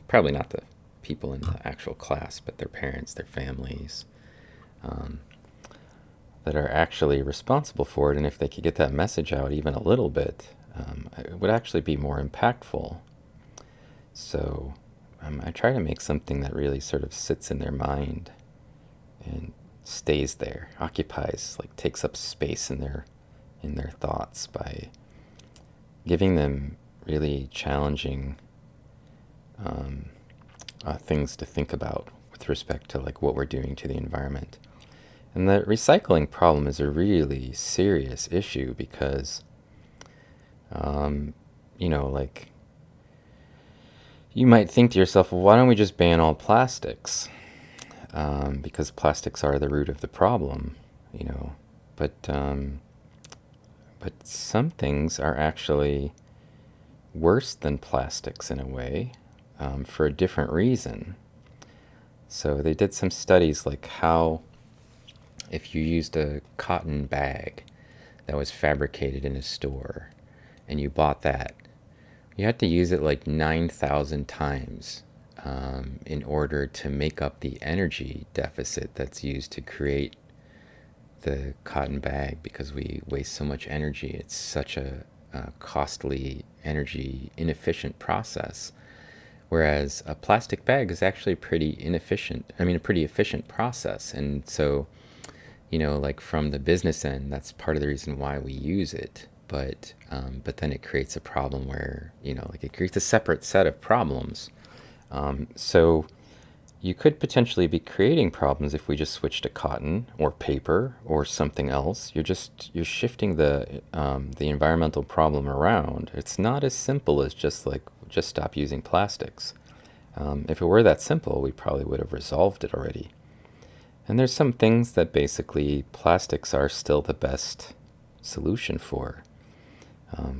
probably not the people in the actual class, but their parents, their families, that are actually responsible for it. And if they could get that message out even a little bit, it would actually be more impactful. So I try to make something that really sort of sits in their mind and stays there, occupies, like takes up space in their thoughts by giving them really challenging things to think about with respect to like what we're doing to the environment. And the recycling problem is a really serious issue because, um, like, you might think to yourself, well, why don't we just ban all plastics? Because plastics are the root of the problem, you know. But but some things are actually worse than plastics in a way, for a different reason. So they did some studies like how if you used a cotton bag that was fabricated in a store and you bought that, you had to use it like 9,000 times in order to make up the energy deficit that's used to create the cotton bag because we waste so much energy. It's such a costly, energy inefficient process. Whereas a plastic bag is actually pretty inefficient. I mean, a pretty efficient process. And so, like from the business end, that's part of the reason why we use it. But then it creates a problem where, like it creates a separate set of problems. So you could potentially be creating problems if we just switch to cotton or paper or something else. You're shifting the environmental problem around. It's not as simple as just stop using plastics. If it were that simple, we probably would have resolved it already. And there's some things that basically plastics are still the best solution for.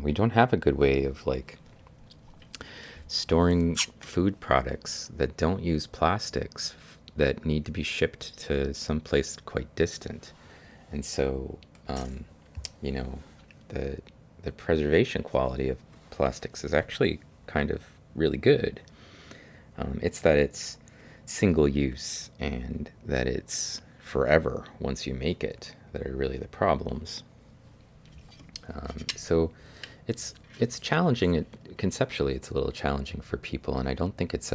We don't have a good way of like storing food products that don't use plastics that need to be shipped to some place quite distant. And so, you know, the the preservation quality of plastics is actually kind of really good. It's that it's single use and that it's forever once you make it that are really the problems. So it's challenging. Conceptually, it's a little challenging for people, and I don't think it's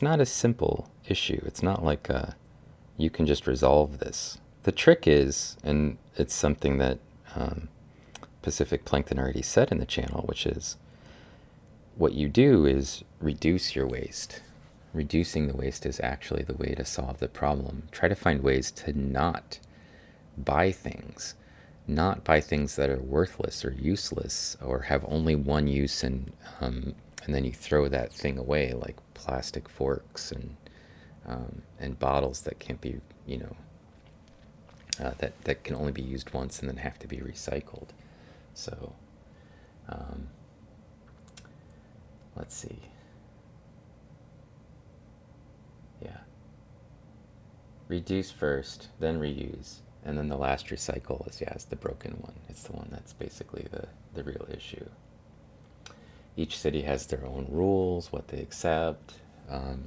not a simple issue. It's not like you can just resolve this. The trick is, and it's something that Pacific Plankton already said in the channel, which is what you do is reduce your waste. Reducing the waste is actually the way to solve the problem. Try to find ways to not buy things, not buy things that are worthless or useless or have only one use, and then you throw that thing away, like plastic forks and bottles that can't be, that can only be used once and then have to be recycled. So let's see. Yeah. Reduce first, then reuse. And then the last recycle is the broken one. It's the one that's basically the real issue. Each city has their own rules, what they accept.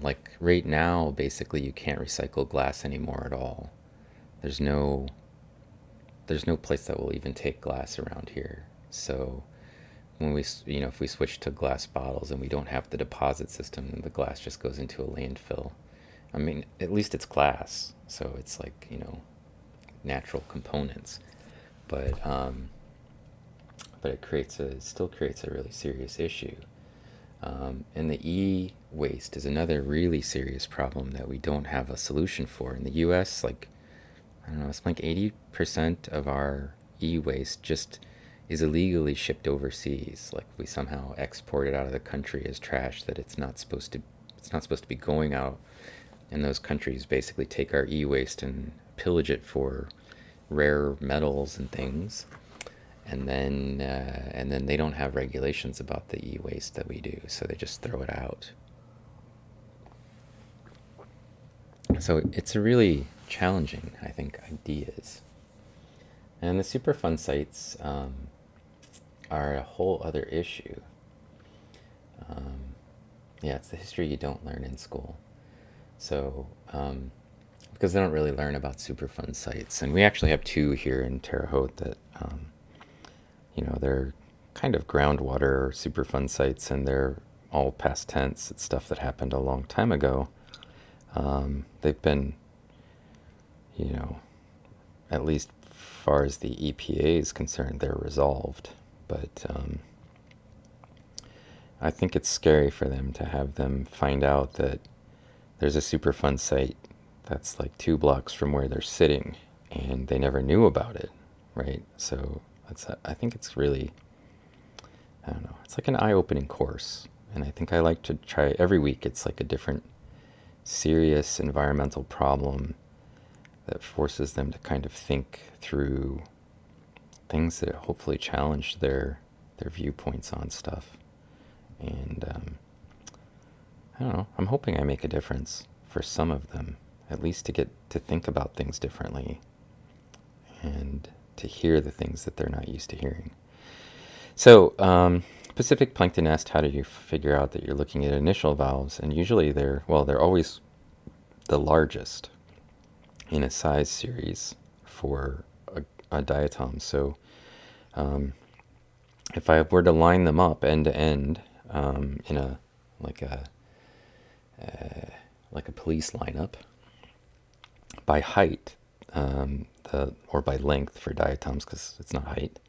Like right now, basically you can't recycle glass anymore at all. There's no there's no place that will even take glass around here. So when if we switch to glass bottles and we don't have the deposit system, then the glass just goes into a landfill. I mean, at least it's glass, so it's like, natural components, but it still creates a really serious issue. And the e-waste is another really serious problem that we don't have a solution for. In the U.S., like, I don't know, it's like 80% of our e-waste just is illegally shipped overseas. Like we somehow export it out of the country as trash that it's not supposed to be going out. And those countries basically take our e-waste and pillage it for rare metals and things, and then they don't have regulations about the e-waste that we do, so they just throw it out. So it's a really challenging, I think, ideas. And the Superfund sites are a whole other issue. Yeah, it's the history you don't learn in school. So, because they don't really learn about Superfund sites. And we actually have two here in Terre Haute that, they're kind of groundwater Superfund sites, and they're all past tense. It's stuff that happened a long time ago. They've been, at least far as the EPA is concerned, they're resolved. But I think it's scary for them to have them find out that there's a Superfund site that's like 2 blocks from where they're sitting, and they never knew about it, right? So I think it's really, I don't know, it's like an eye-opening course. And I think I like to try every week. It's like a different serious environmental problem that forces them to kind of think through things that hopefully challenge their viewpoints on stuff. And I don't know, I'm hoping I make a difference for some of them, at least to get to think about things differently and to hear the things that they're not used to hearing. So, Pacific plankton nest, how do you figure out that you're looking at initial valves? And usually they're always the largest in a size series for a diatom. So if I were to line them up end to end in a like a police lineup by height, or by length for diatoms, because it's not height,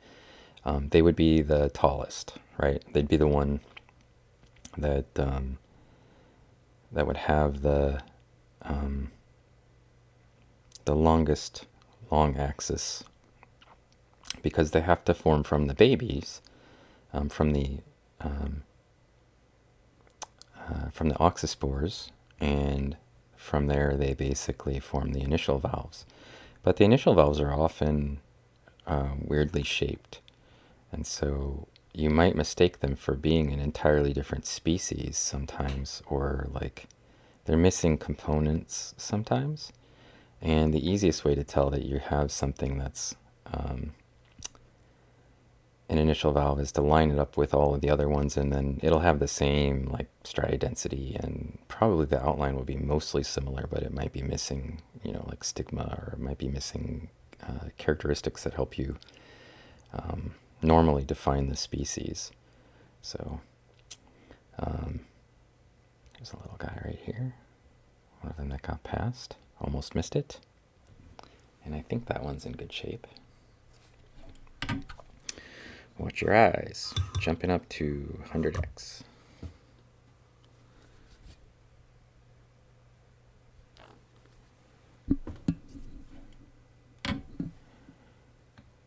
they would be the tallest, right? They'd be the one that that would have the longest long axis, because they have to form from the babies, from the oxyspores, and from there they basically form the initial valves. But the initial valves are often weirdly shaped, and so you might mistake them for being an entirely different species sometimes, or like they're missing components sometimes. And the easiest way to tell that you have something that's an initial valve is to line it up with all of the other ones, and then it'll have the same like striated density, and probably the outline will be mostly similar, but it might be missing, like stigma, or it might be missing characteristics that help you normally define the species. So there's a little guy right here, one of them that got past, almost missed it, and I think that one's in good shape. Watch your eyes, jumping up to 100x.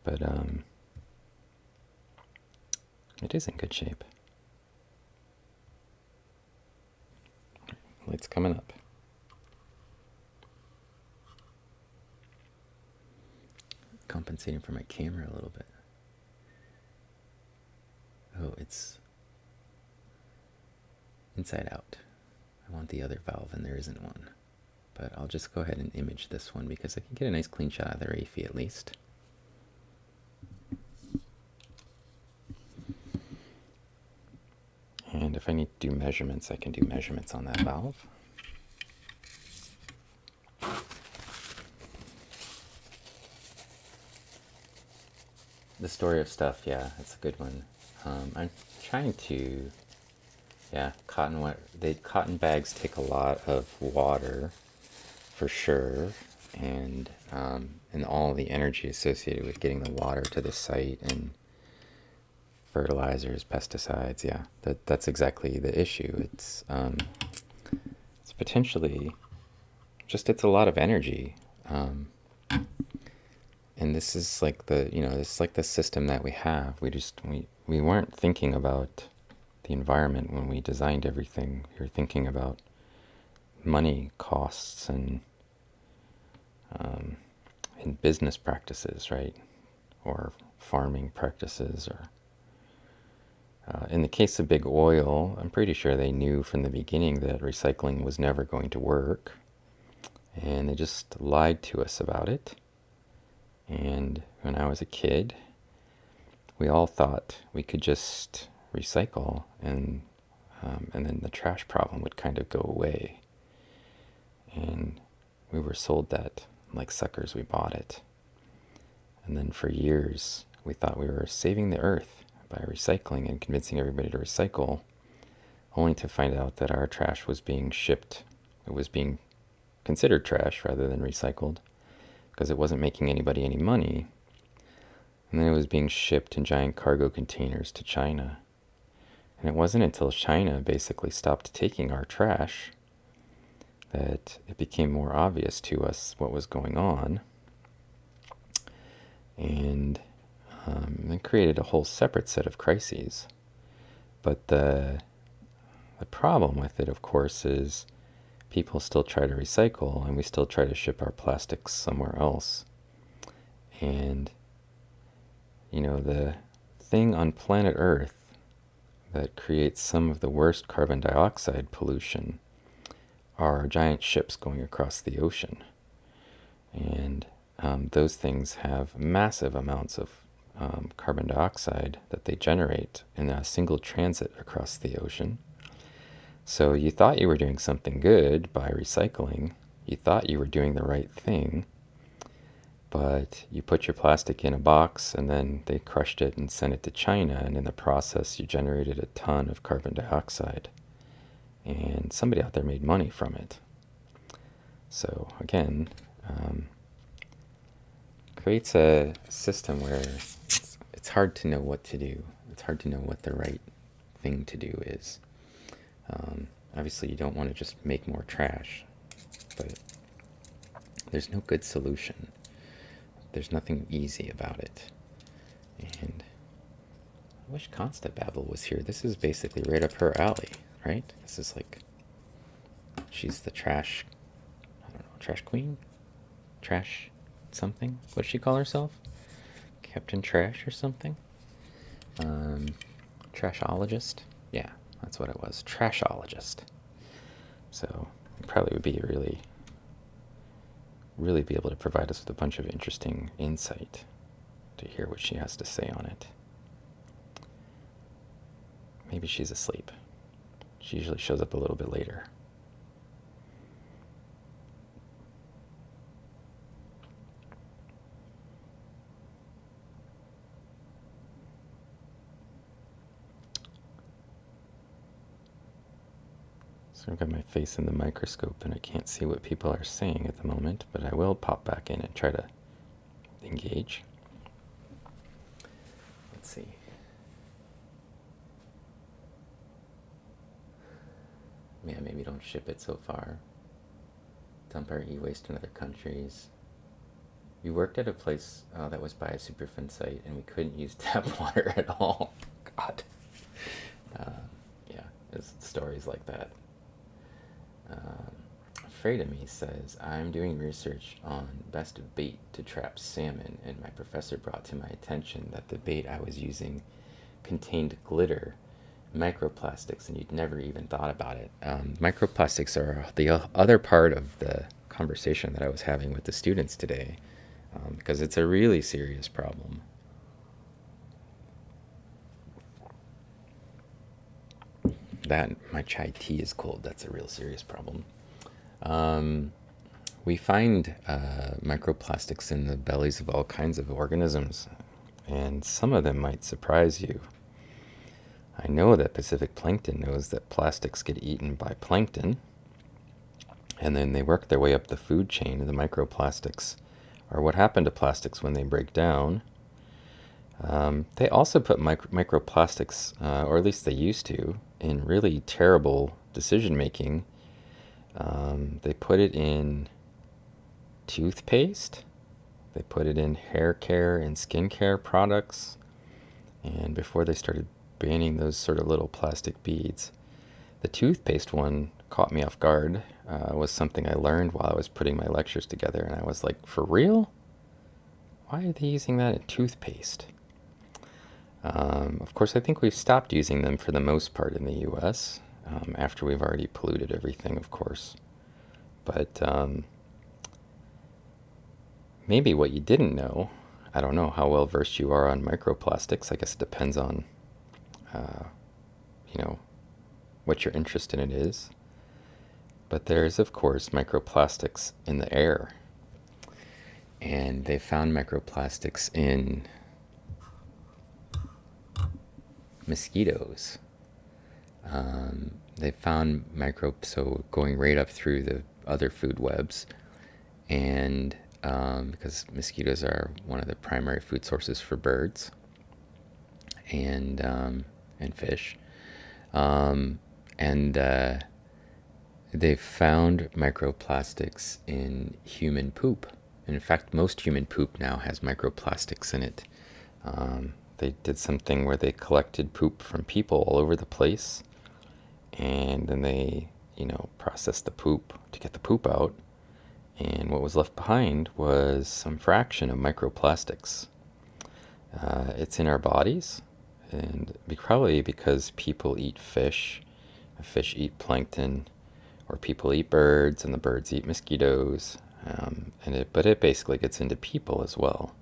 But it is in good shape. Light's coming up. Compensating for my camera a little bit. Oh, it's inside out. I want the other valve, and there isn't one. But I'll just go ahead and image this one because I can get a nice clean shot of the raphe at least. And if I need to do measurements, I can do measurements on that valve. The story of stuff, yeah, that's a good one. I'm trying to, cotton bags take a lot of water, for sure, and all the energy associated with getting the water to the site, and fertilizers, pesticides, yeah, that's exactly the issue. It's potentially just, it's a lot of energy. And this is like the system that we have. We weren't thinking about the environment when we designed everything. We were thinking about money costs and business practices, right? Or farming practices, or in the case of big oil, I'm pretty sure they knew from the beginning that recycling was never going to work, and they just lied to us about it. And when I was a kid, we all thought we could just recycle, and then the trash problem would kind of go away. And we were sold that like suckers. We bought it. And then for years, we thought we were saving the earth by recycling and convincing everybody to recycle, only to find out that our trash was being shipped. It was being considered trash rather than recycled, because it wasn't making anybody any money. And then it was being shipped in giant cargo containers to China. And it wasn't until China basically stopped taking our trash that it became more obvious to us what was going on, and it created a whole separate set of crises. But the problem with it, of course, is people still try to recycle, and we still try to ship our plastics somewhere else. And, the thing on planet Earth that creates some of the worst carbon dioxide pollution are giant ships going across the ocean. And those things have massive amounts of carbon dioxide that they generate in a single transit across the ocean. So you thought you were doing something good by recycling. You thought you were doing the right thing. But you put your plastic in a box, and then they crushed it and sent it to China, and in the process you generated a ton of carbon dioxide. And somebody out there made money from it. So again, creates a system where it's hard to know what to do. It's hard to know what the right thing to do is. Obviously you don't want to just make more trash, but there's no good solution. There's nothing easy about it. And I wish Constable was here. This is basically right up her alley, right? This is like, she's the trash, I don't know, trash queen? Trash something? What does she call herself? Captain Trash or something? Trashologist? Yeah, that's what it was. Trashologist. So it probably would be really be able to provide us with a bunch of interesting insight to hear what she has to say on it. Maybe she's asleep. She usually shows up a little bit later. So I've got my face in the microscope and I can't see what people are saying at the moment, but I will pop back in and try to engage. Let's see. Yeah, maybe don't ship it so far. Dump our e-waste in other countries. We worked at a place that was by a Superfund site, and we couldn't use tap water at all. God. Yeah, there's stories like that. Afraid of Me says, I'm doing research on best bait to trap salmon, and my professor brought to my attention that the bait I was using contained glitter, microplastics, and you'd never even thought about it. Microplastics are the other part of the conversation that I was having with the students today, because it's a really serious problem. That, my chai tea is cold. That's a real serious problem. We find microplastics in the bellies of all kinds of organisms, and some of them might surprise you. I know that Pacific plankton knows that plastics get eaten by plankton, and then they work their way up the food chain. The microplastics are what happen to plastics when they break down. They also put microplastics, or at least they used to, in really terrible decision making. They put it in toothpaste, they put it in hair care and skincare products, and before they started banning those sort of little plastic beads. The toothpaste one caught me off guard. Was something I learned while I was putting my lectures together, and I was like, for real? Why are they using that in toothpaste? Of course, I think we've stopped using them for the most part in the US, after we've already polluted everything, of course. But maybe what you didn't know, I don't know how well versed you are on microplastics. I guess it depends on, what your interest in it is. But there's, of course, microplastics in the air. And they found microplastics in mosquitoes. They found so going right up through the other food webs, and because mosquitoes are one of the primary food sources for birds and fish, and They've found microplastics in human poop. In fact, most human poop now has microplastics in it. They did something where they collected poop from people all over the place, and then they, processed the poop to get the poop out. And what was left behind was some fraction of microplastics. It's in our bodies, and probably because people eat fish eat plankton, or people eat birds and the birds eat mosquitoes, but it basically gets into people as well.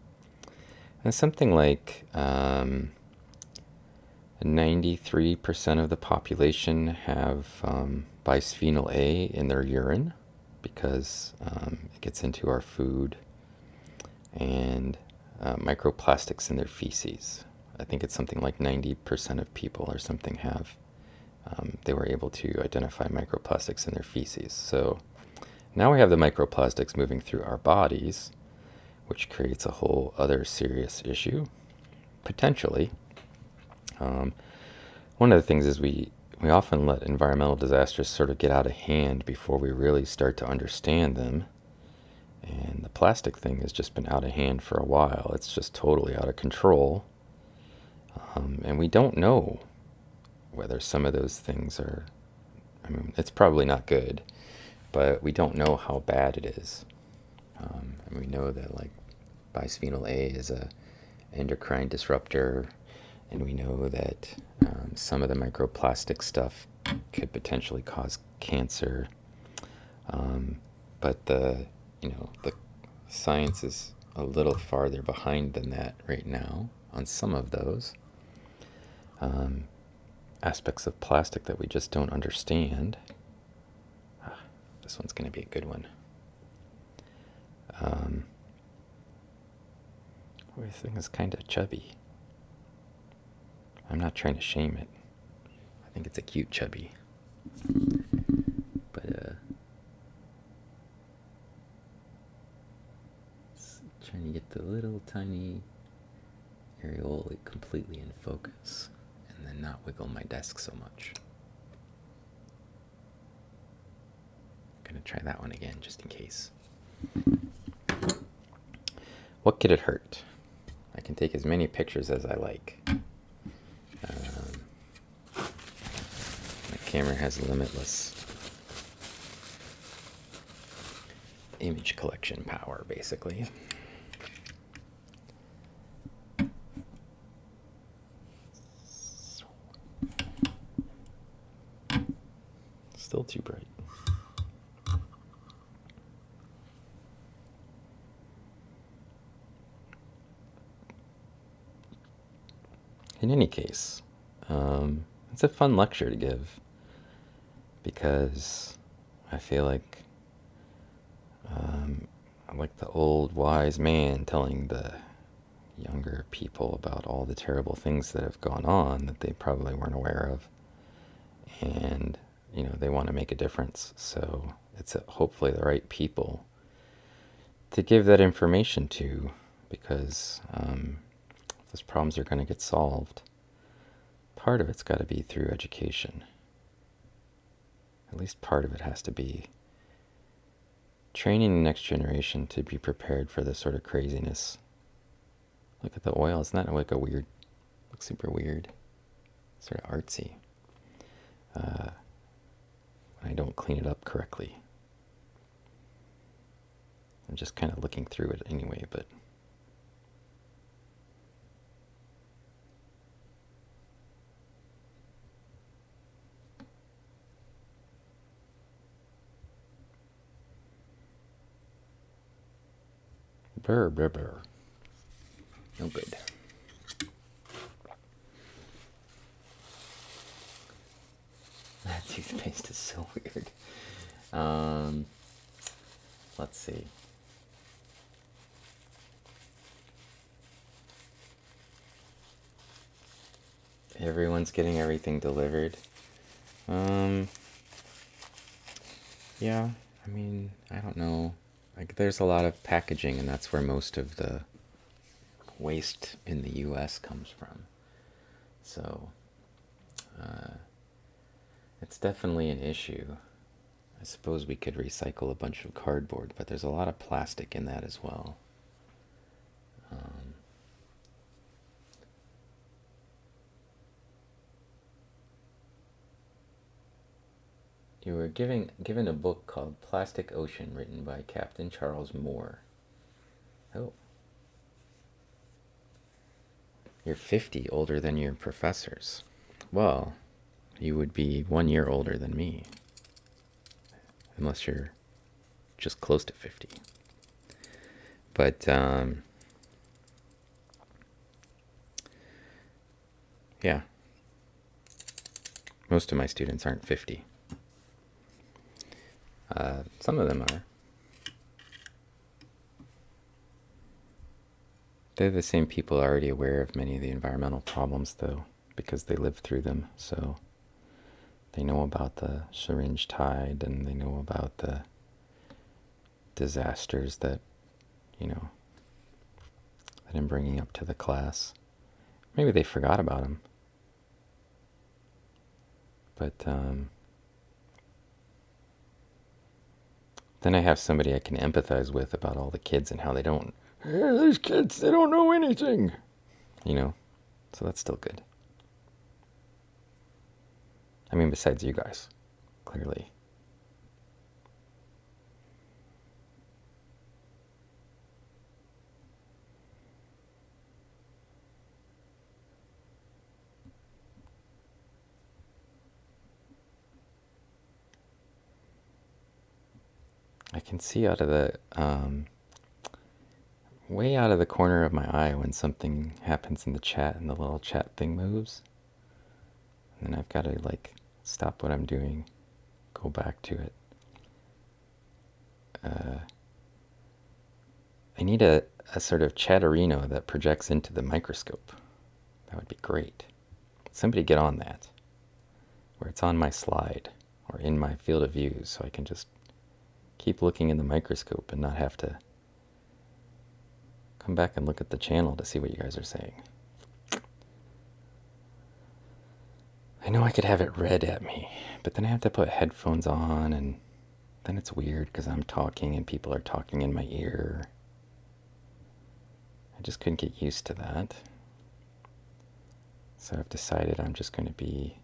And something like 93% of the population have bisphenol A in their urine because it gets into our food, and microplastics in their feces. I think it's something like 90% of people or something have. They were able to identify microplastics in their feces. So now we have the microplastics moving through our bodies, which creates a whole other serious issue, potentially. One of the things is we often let environmental disasters sort of get out of hand before we really start to understand them. And the plastic thing has just been out of hand for a while. It's just totally out of control. And we don't know whether some of those things are, it's probably not good, but we don't know how bad it is. And we know that like bisphenol A is a endocrine disruptor, and we know that some of the microplastic stuff could potentially cause cancer. But the science is a little farther behind than that right now on some of those aspects of plastic that we just don't understand. This one's going to be a good one. This thing is kind of chubby. I'm not trying to shame it. I think it's a cute chubby. But trying to get the little tiny areola completely in focus and then not wiggle my desk so much. I'm going to try that one again just in case. What could it hurt? I can take as many pictures as I like. My camera has limitless image collection power, basically. Still too bright. In any case, it's a fun lecture to give because I feel like I'm like the old wise man telling the younger people about all the terrible things that have gone on that they probably weren't aware of, and they want to make a difference. So it's hopefully the right people to give that information to, because those problems are going to get solved. Part of it's got to be through education. At least part of it has to be training the next generation to be prepared for this sort of craziness. Look at the oil. Isn't that like looks super weird, sort of artsy. I don't clean it up correctly. I'm just kind of looking through it anyway, but brr. No good. That toothpaste is so weird. Let's see. Everyone's getting everything delivered. Yeah, I don't know. Like, there's a lot of packaging, and that's where most of the waste in the U.S. comes from. So, it's definitely an issue. I suppose we could recycle a bunch of cardboard, but there's a lot of plastic in that as well. You were given a book called Plastic Ocean, written by Captain Charles Moore. Oh. You're 50, older than your professors. Well, you would be 1 year older than me. Unless you're just close to 50. But, yeah. Most of my students aren't 50. Some of them are. They're the same people already aware of many of the environmental problems, though, because they lived through them. So they know about the syringe tide, and they know about the disasters that, that I'm bringing up to the class. Maybe they forgot about them. But then I have somebody I can empathize with about all the kids and how they don't. Hey, these kids, they don't know anything. So that's still good. I mean, besides you guys, clearly. I can see out of the way out of the corner of my eye when something happens in the chat and the little chat thing moves. And then I've got to stop what I'm doing, go back to it. I need a sort of chatterino that projects into the microscope. That would be great. Somebody get on that, where it's on my slide or in my field of view, so I can just keep looking in the microscope and not have to come back and look at the channel to see what you guys are saying. I know I could have it read at me, but then I have to put headphones on, and then it's weird because I'm talking and people are talking in my ear. I just couldn't get used to that. So I've decided I'm just going to be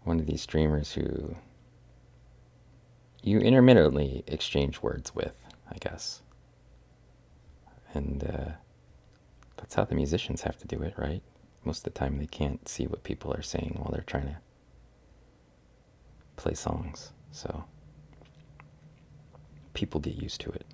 one of these streamers who you intermittently exchange words with, I guess. And that's how the musicians have to do it, right? Most of the time they can't see what people are saying while they're trying to play songs. So people get used to it.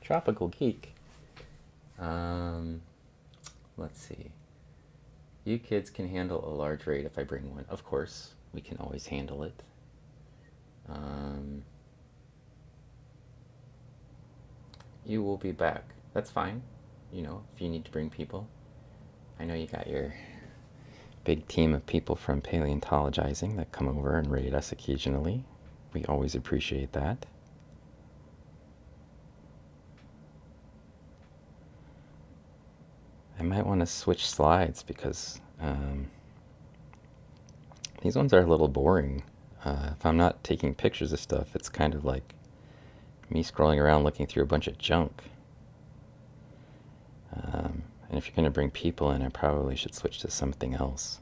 Tropical Geek. Let's see. You kids can handle a large raid if I bring one. Of course, we can always handle it. You will be back. That's fine. If you need to bring people. I know you got your big team of people from paleontologizing that come over and raid us occasionally. We always appreciate that. I might want to switch slides because these ones are a little boring. If I'm not taking pictures of stuff, it's kind of like me scrolling around looking through a bunch of junk. And if you're going to bring people in, I probably should switch to something else.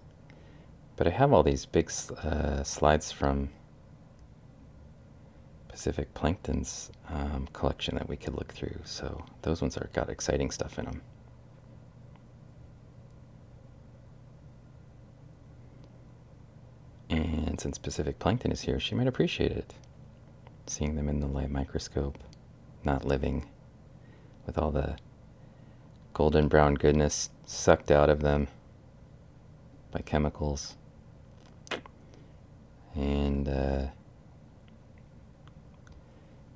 But I have all these big slides from Pacific Plankton's collection that we could look through. So those ones are got exciting stuff in them. And since Pacific Plankton is here, she might appreciate it. Seeing them in the light microscope, not living, with all the golden brown goodness sucked out of them by chemicals. And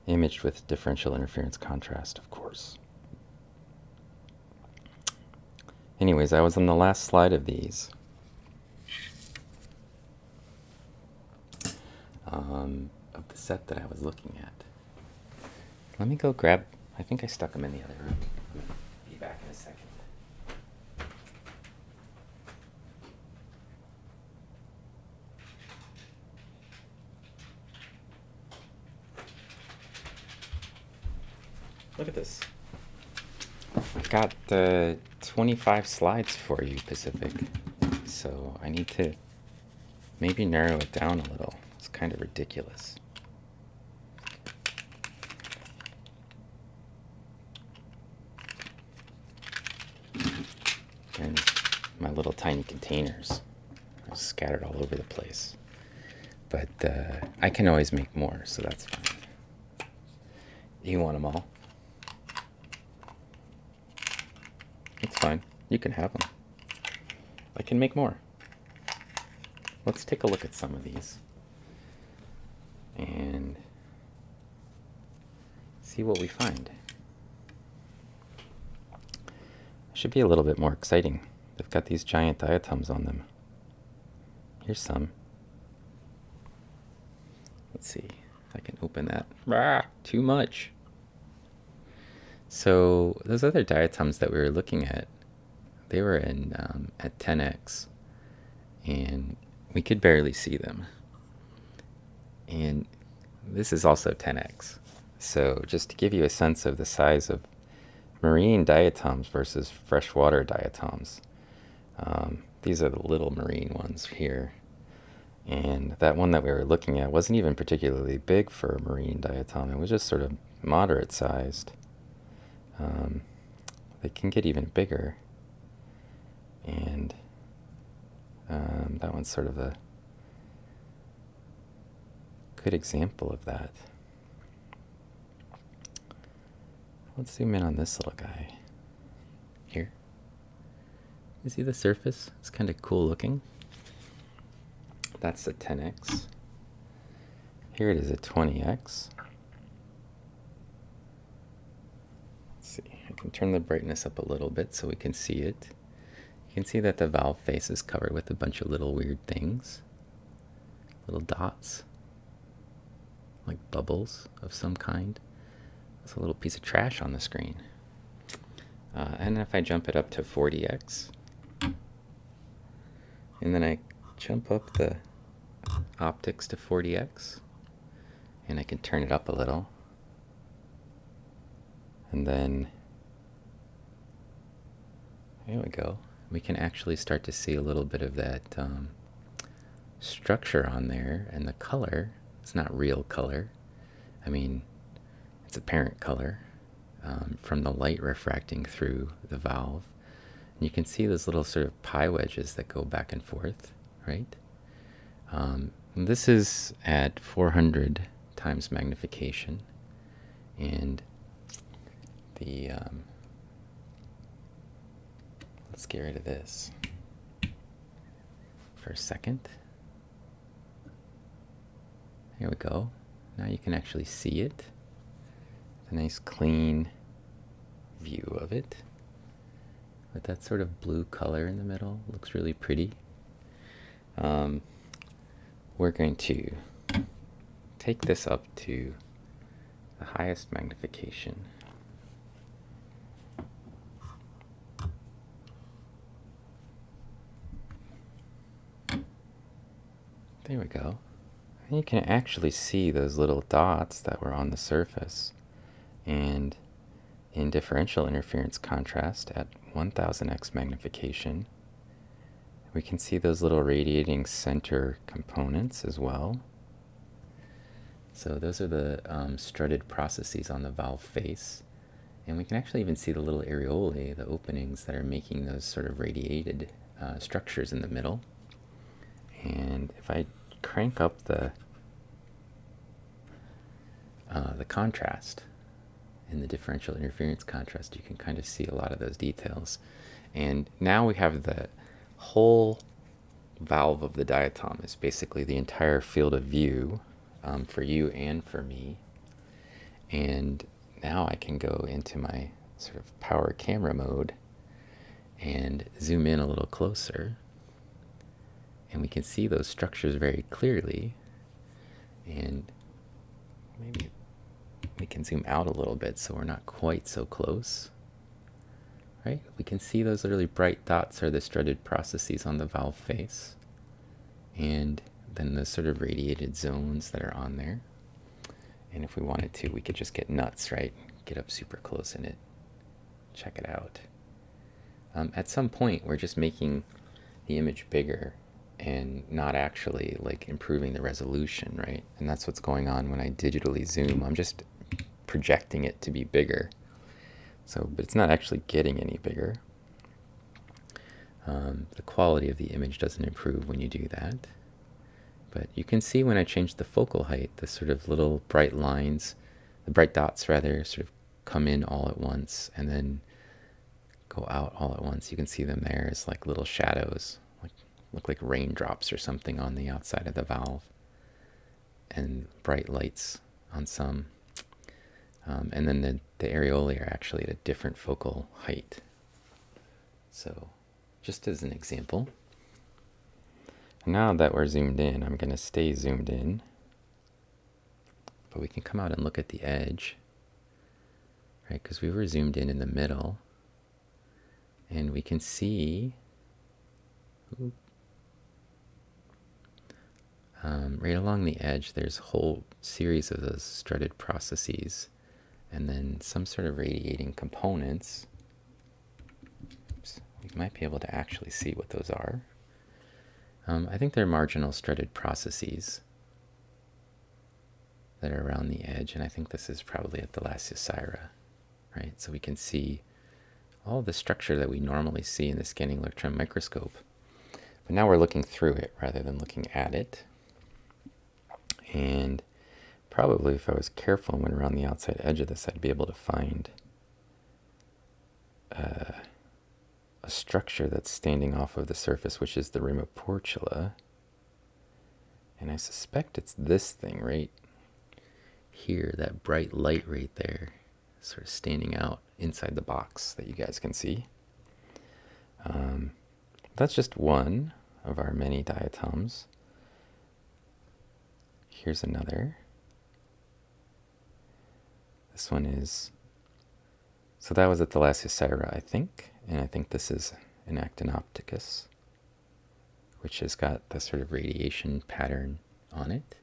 imaged with differential interference contrast, of course. Anyways, I was on the last slide of these. of the set that I was looking at. Let me go grab, I think I stuck them in the other room. Be back in a second. Look at this. I've got 25 slides for you, Pacific. So I need to maybe narrow it down a little. It's kind of ridiculous. And my little tiny containers are scattered all over the place. But I can always make more, so that's fine. You want them all? It's fine. You can have them. I can make more. Let's take a look at some of these and see what we find. Should be a little bit more exciting. They've got these giant diatoms on them. Here's some. Let's see if I can open that. Ah, too much. So those other diatoms that we were looking at, they were in at 10x, and we could barely see them. And this is also 10x. So just to give you a sense of the size of marine diatoms versus freshwater diatoms, these are the little marine ones here. And that one that we were looking at wasn't even particularly big for a marine diatom. It was just sort of moderate sized. They can get even bigger. And that one's sort of a good example of that. Let's zoom in on this little guy. Here. You see the surface? It's kind of cool looking. That's a 10x. Here it is a 20x. Let's see, I can turn the brightness up a little bit so we can see it. You can see that the valve face is covered with a bunch of little weird things. Little dots. Like bubbles of some kind. There's a little piece of trash on the screen. And if I jump it up to 40x, and then I jump up the optics to 40x, and I can turn it up a little, and then there we go. We can actually start to see a little bit of that structure on there, and the color. It's not real color. I mean, it's apparent color from the light refracting through the valve. And you can see those little sort of pie wedges that go back and forth, right? This is at 400 times magnification, and the let's get rid of this for a second. There we go. Now you can actually see it. A nice clean view of it with that sort of blue color in the middle. Looks really pretty. We're going to take this up to the highest magnification. There we go. And you can actually see those little dots that were on the surface. And in differential interference contrast at 1000x magnification, we can see those little radiating center components as well. So those are the strutted processes on the valve face. And we can actually even see the little areolae, the openings that are making those sort of radiated structures in the middle. And if I crank up the contrast in the differential interference contrast, you can kind of see a lot of those details. And now we have the whole valve of the diatom is basically the entire field of view for you and for me. And now I can go into my sort of power camera mode and zoom in a little closer, and we can see those structures very clearly. And maybe we can zoom out a little bit so we're not quite so close. Right? We can see those really bright dots are the strutted processes on the valve face. And then the sort of radiated zones that are on there. And if we wanted to, we could just get nuts, right? Get up super close in it. Check it out. At some point, we're just making the image bigger and not actually like improving the resolution, right? And that's what's going on when I digitally zoom. I'm just projecting it to be bigger. So, but it's not actually getting any bigger. The quality of the image doesn't improve when you do that. But you can see when I change the focal height, the sort of little bright lines, the bright dots rather, sort of come in all at once and then go out all at once. You can see them there as like little shadows, like look like raindrops or something on the outside of the valve, and bright lights on some. And then the areolae are actually at a different focal height. So just as an example. Now that we're zoomed in, I'm going to stay zoomed in. But we can come out and look at the edge, right? Because we were zoomed in the middle. And we can see right along the edge, there's a whole series of those strutted processes and then some sort of radiating components. Oops. We might be able to actually see what those are. I think they're marginal strutted processes that are around the edge, and I think this is probably at the Thalassiocira, right? So we can see all the structure that we normally see in the scanning electron microscope. But now we're looking through it rather than looking at it. And probably if I was careful and went around the outside edge of this, I'd be able to find a structure that's standing off of the surface, which is the rim of Portula. And I suspect it's this thing right here, that bright light right there, sort of standing out inside the box that you guys can see. That's just one of our many diatoms. Here's another. This one is, so that was at the Thalassiocira, I think, and I think this is an Actin Opticus, which has got the sort of radiation pattern on it.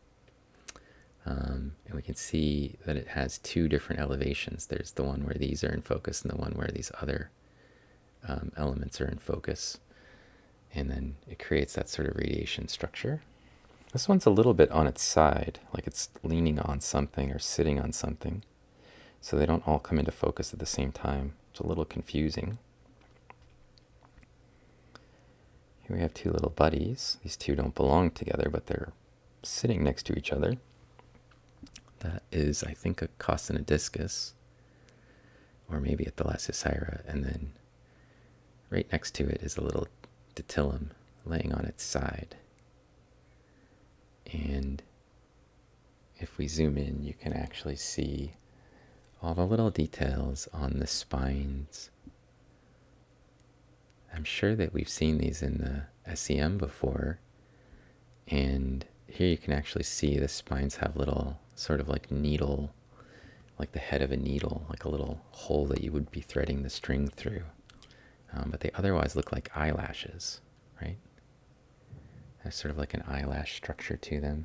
And we can see that it has two different elevations. There's the one where these are in focus and the one where these other elements are in focus. And then it creates that sort of radiation structure. This one's a little bit on its side, like it's leaning on something or sitting on something. So they don't all come into focus at the same time. It's a little confusing. Here we have two little buddies. These two don't belong together, but they're sitting next to each other. That is, I think, a Casanodiscus, or maybe a Thalassiocira, and then right next to it is a little Ditilum laying on its side. And if we zoom in, you can actually see all the little details on the spines. I'm sure that we've seen these in the SEM before, and here you can actually see the spines have little sort of like needle, like the head of a needle, like a little hole that you would be threading the string through. But they otherwise look like eyelashes, right? There's sort of like an eyelash structure to them,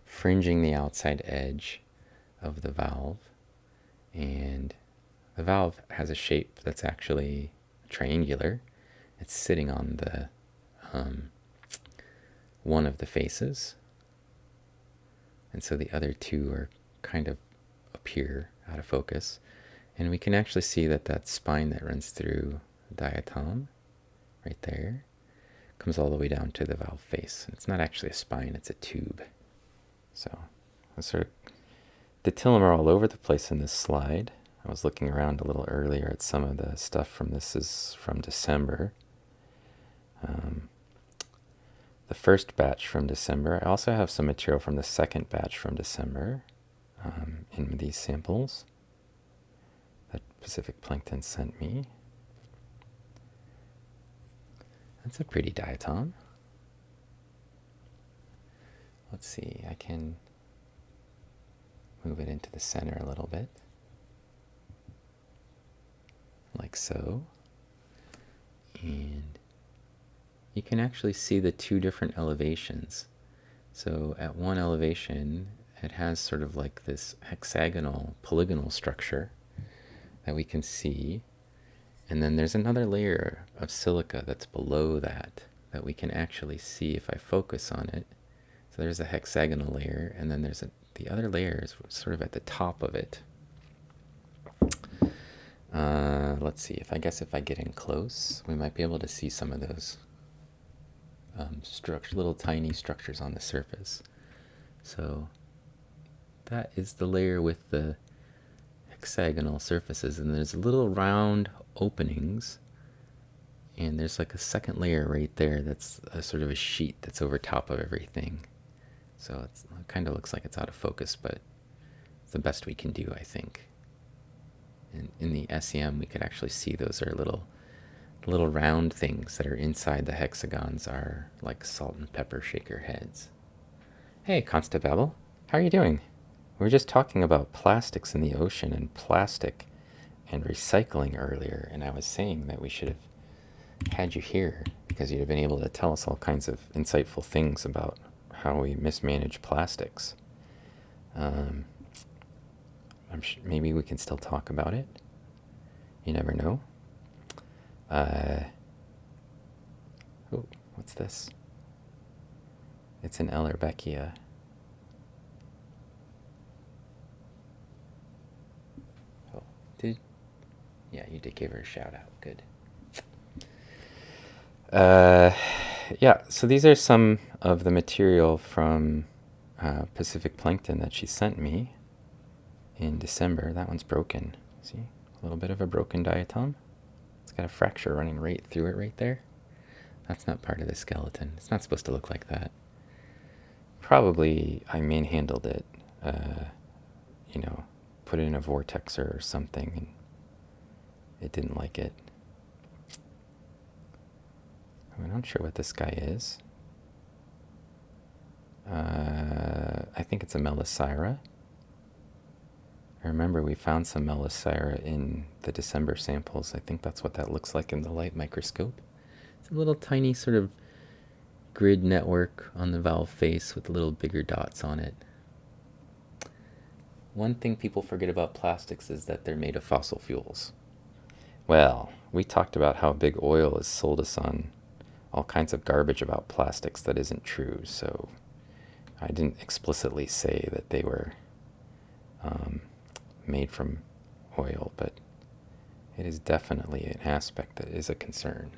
fringing the outside edge of the valve. And the valve has a shape that's actually triangular. It's sitting on the one of the faces. And so the other two are kind of appear out of focus. And we can actually see that that spine that runs through the diatom, right there, comes all the way down to the valve face. It's not actually a spine, it's a tube. So, sort of, Ditilum are all over the place in this slide. I was looking around a little earlier at some of the stuff from this is from December. The first batch from December. I also have some material from the second batch from December in these samples that Pacific Plankton sent me. That's a pretty diatom. Let's see, I can move it into the center a little bit, like so. And you can actually see the two different elevations. So at one elevation, it has sort of like this hexagonal, polygonal structure that we can see. And then there's another layer of silica that's below that we can actually see if I focus on it. So there's a hexagonal layer, and then there's the other layer is sort of at the top of it. Let's see, if I get in close, we might be able to see some of those little tiny structures on the surface. So that is the layer with the hexagonal surfaces, and there's little round openings, and there's like a second layer right there that's a sort of a sheet that's over top of everything. So it kind of looks like it's out of focus, but it's the best we can do, I think. And in the SEM, we could actually see those are little round things that are inside the hexagons are like salt and pepper shaker heads. Hey, Constable, how are you doing? We were just talking about plastics in the ocean and plastic and recycling earlier, and I was saying that we should have had you here because you'd have been able to tell us all kinds of insightful things about how we mismanage plastics. Maybe we can still talk about it. You never know. Oh, what's this? It's an Ellerbeckia. Oh, yeah, you did give her a shout out. Good. Yeah, so these are some of the material from Pacific Plankton that she sent me in December. That one's broken. See? A little bit of a broken diatom. It's got a fracture running right through it right there. That's not part of the skeleton. It's not supposed to look like that. Probably I manhandled it, put it in a vortexer or something, and it didn't like it. I'm not sure what this guy is. I think it's a Melisira. I remember we found some Melisira in the December samples. I think that's what that looks like in the light microscope. It's a little tiny sort of grid network on the valve face with little bigger dots on it. One thing people forget about plastics is that they're made of fossil fuels. Well, we talked about how big oil has sold us on all kinds of garbage about plastics that isn't true, so I didn't explicitly say that they were made from oil, but it is definitely an aspect that is a concern.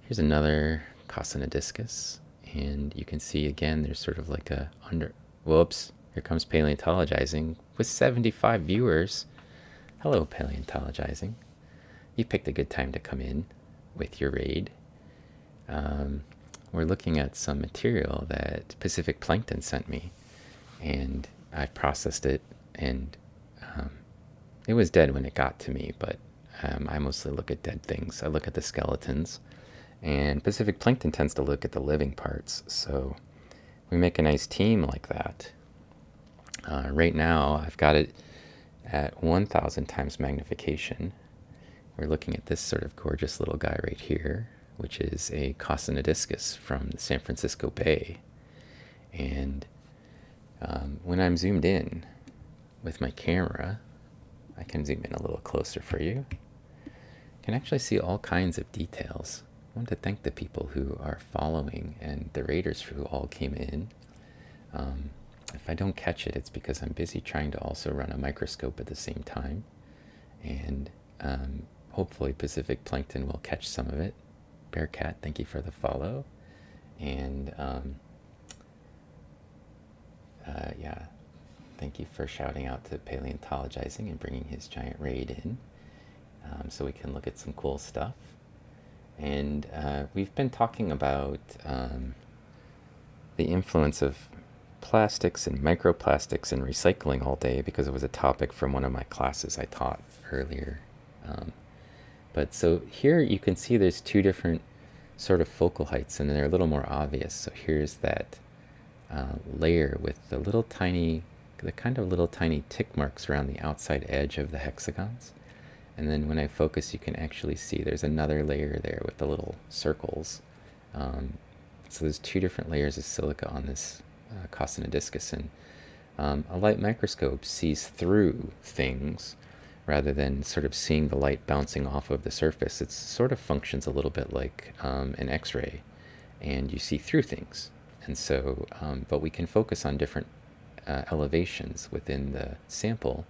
Here's another Casanodiscus, and you can see again there's sort of like a whoops, here comes Paleontologizing with 75 viewers. Hello, Paleontologizing. You picked a good time to come in with your raid. We're looking at some material that Pacific Plankton sent me, and I processed it, and it was dead when it got to me, but I mostly look at dead things. I look at the skeletons, and Pacific Plankton tends to look at the living parts, so we make a nice team like that. Right now, I've got it at 1,000 times magnification. We're looking at this sort of gorgeous little guy right here, which is a Casanodiscus from the San Francisco Bay. And when I'm zoomed in with my camera, I can zoom in a little closer for you. You can actually see all kinds of details. I want to thank the people who are following and the raiders who all came in. If I don't catch it, it's because I'm busy trying to also run a microscope at the same time. And hopefully Pacific Plankton will catch some of it. Bearcat, thank you for the follow. And yeah, thank you for shouting out to Paleontologizing and bringing his giant raid in, so we can look at some cool stuff. And we've been talking about the influence of plastics and microplastics and recycling all day because it was a topic from one of my classes I taught earlier. But so here you can see there's two different sort of focal heights, and they're a little more obvious. So here's that layer with the little tiny the kind of little tiny tick marks around the outside edge of the hexagons. And then when I focus, you can actually see there's another layer there with the little circles. So there's two different layers of silica on this Casanodiscus, and a light microscope sees through things rather than sort of seeing the light bouncing off of the surface. It sort of functions a little bit like an X-ray, and you see through things. And so, but we can focus on different elevations within the sample,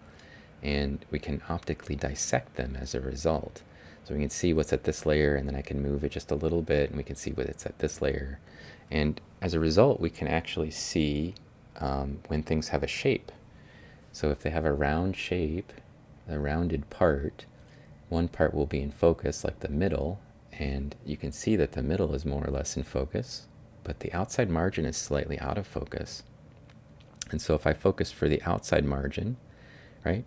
and we can optically dissect them as a result. So we can see what's at this layer, and then I can move it just a little bit, and we can see what's at this layer. And as a result, we can actually see when things have a shape. So if they have a round shape, a rounded part, one part will be in focus, like the middle, and you can see that the middle is more or less in focus, but the outside margin is slightly out of focus. And so if I focus for the outside margin, right,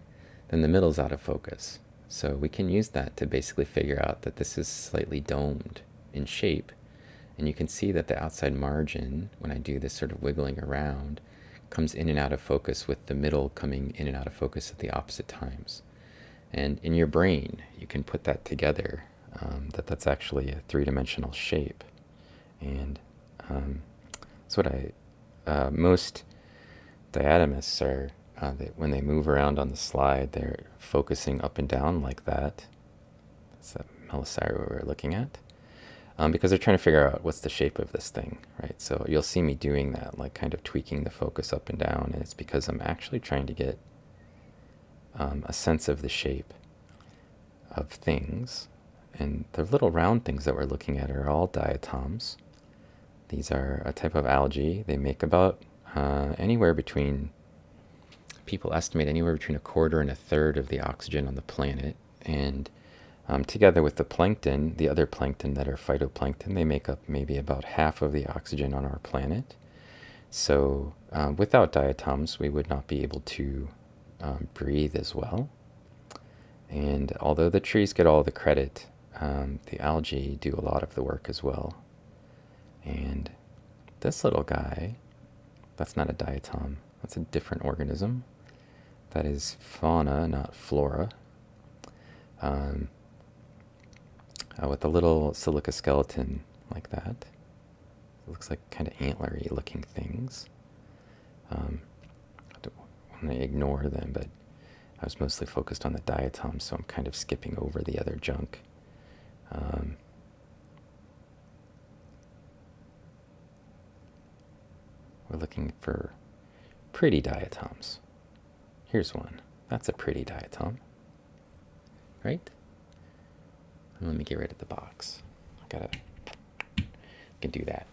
then the middle's out of focus. So we can use that to basically figure out that this is slightly domed in shape. And you can see that the outside margin, when I do this sort of wiggling around, comes in and out of focus, with the middle coming in and out of focus at the opposite times. And in your brain, you can put that together, that's actually a three-dimensional shape. And that's what most diatomists are, when they move around on the slide, they're focusing up and down like that. That's that Melissaria we're looking at. Because they're trying to figure out what's the shape of this thing, right? So you'll see me doing that, like kind of tweaking the focus up and down, and it's because I'm actually trying to get a sense of the shape of things. And the little round things that we're looking at are all diatoms. These are a type of algae. They make about anywhere between, people estimate anywhere between a quarter and a third of the oxygen on the planet. And together with the plankton, the other plankton that are phytoplankton, they make up maybe about half of the oxygen on our planet. So without diatoms, we would not be able to breathe as well. And although the trees get all the credit, the algae do a lot of the work as well. And this little guy, that's not a diatom, that's a different organism. That is fauna, not flora. With a little silica skeleton like that. It looks like kind of antlery looking things. I don't want to ignore them, but I was mostly focused on the diatoms, so I'm kind of skipping over the other junk. We're looking for pretty diatoms. Here's one. That's a pretty diatom, right? Let me get rid of the box. I can do that.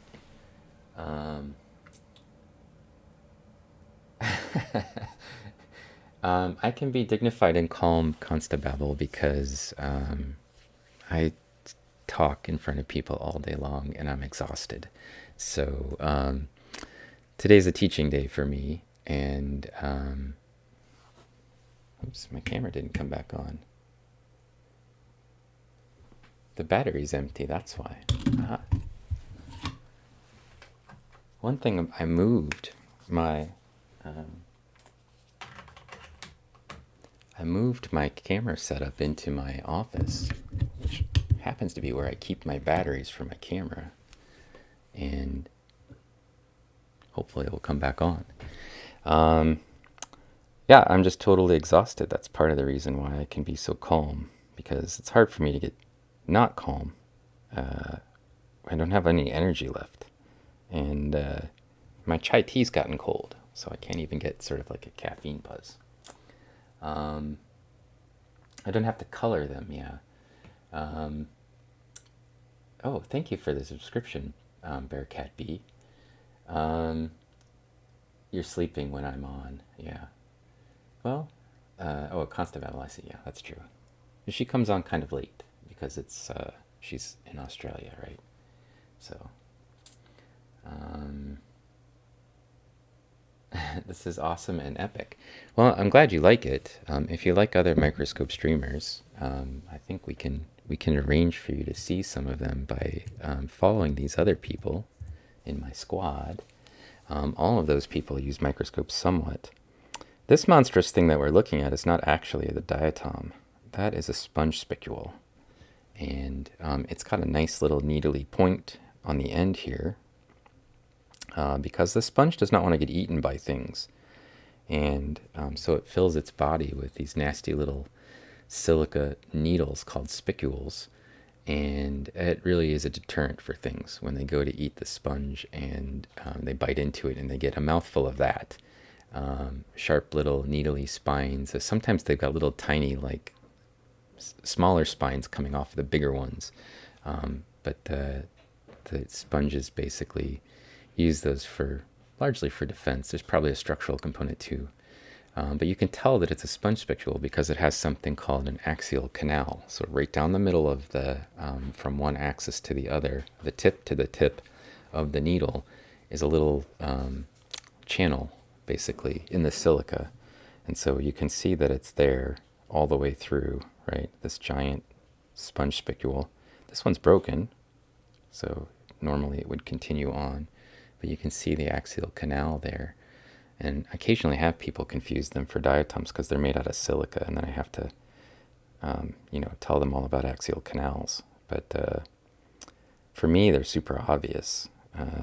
I can be dignified and calm, constababble, because I talk in front of people all day long and I'm exhausted. So today's a teaching day for me, and oops, my camera didn't come back on. The battery's empty, that's why. Ah. One thing, I moved my camera setup into my office, which happens to be where I keep my batteries for my camera, and hopefully it will come back on. Yeah, I'm just totally exhausted. That's part of the reason why I can be so calm, because it's hard for me to get not calm. I don't have any energy left, and my chai tea's gotten cold, so I can't even get sort of like a caffeine buzz. I don't have to color them, yeah. Oh, thank you for the subscription, Bearcat B. You're sleeping when I'm on, yeah. Well, oh, Constantine, I see, yeah, that's true. She comes on kind of late, because it's she's in Australia, right? So this is awesome and epic. Well, I'm glad you like it. If you like other microscope streamers, I think we can arrange for you to see some of them by following these other people in my squad. All of those people use microscopes somewhat. This monstrous thing that we're looking at is not actually the diatom. That is a sponge spicule. And it's got a nice little needly point on the end here because the sponge does not want to get eaten by things. And so it fills its body with these nasty little silica needles called spicules. And it really is a deterrent for things when they go to eat the sponge and they bite into it and they get a mouthful of that. Sharp little needly spines. Sometimes they've got little tiny, like smaller spines coming off the bigger ones. But the sponges basically use those for largely for defense. There's probably a structural component too. But you can tell that it's a sponge spicule because it has something called an axial canal. So right down the middle of the, from one axis to the other, the tip to the tip of the needle is a little channel, basically, in the silica. And so you can see that it's there all the way through, right? This giant sponge spicule. This one's broken, so normally it would continue on. But you can see the axial canal there. And occasionally have people confuse them for diatoms because they're made out of silica, and then I have to, tell them all about axial canals. But for me, they're super obvious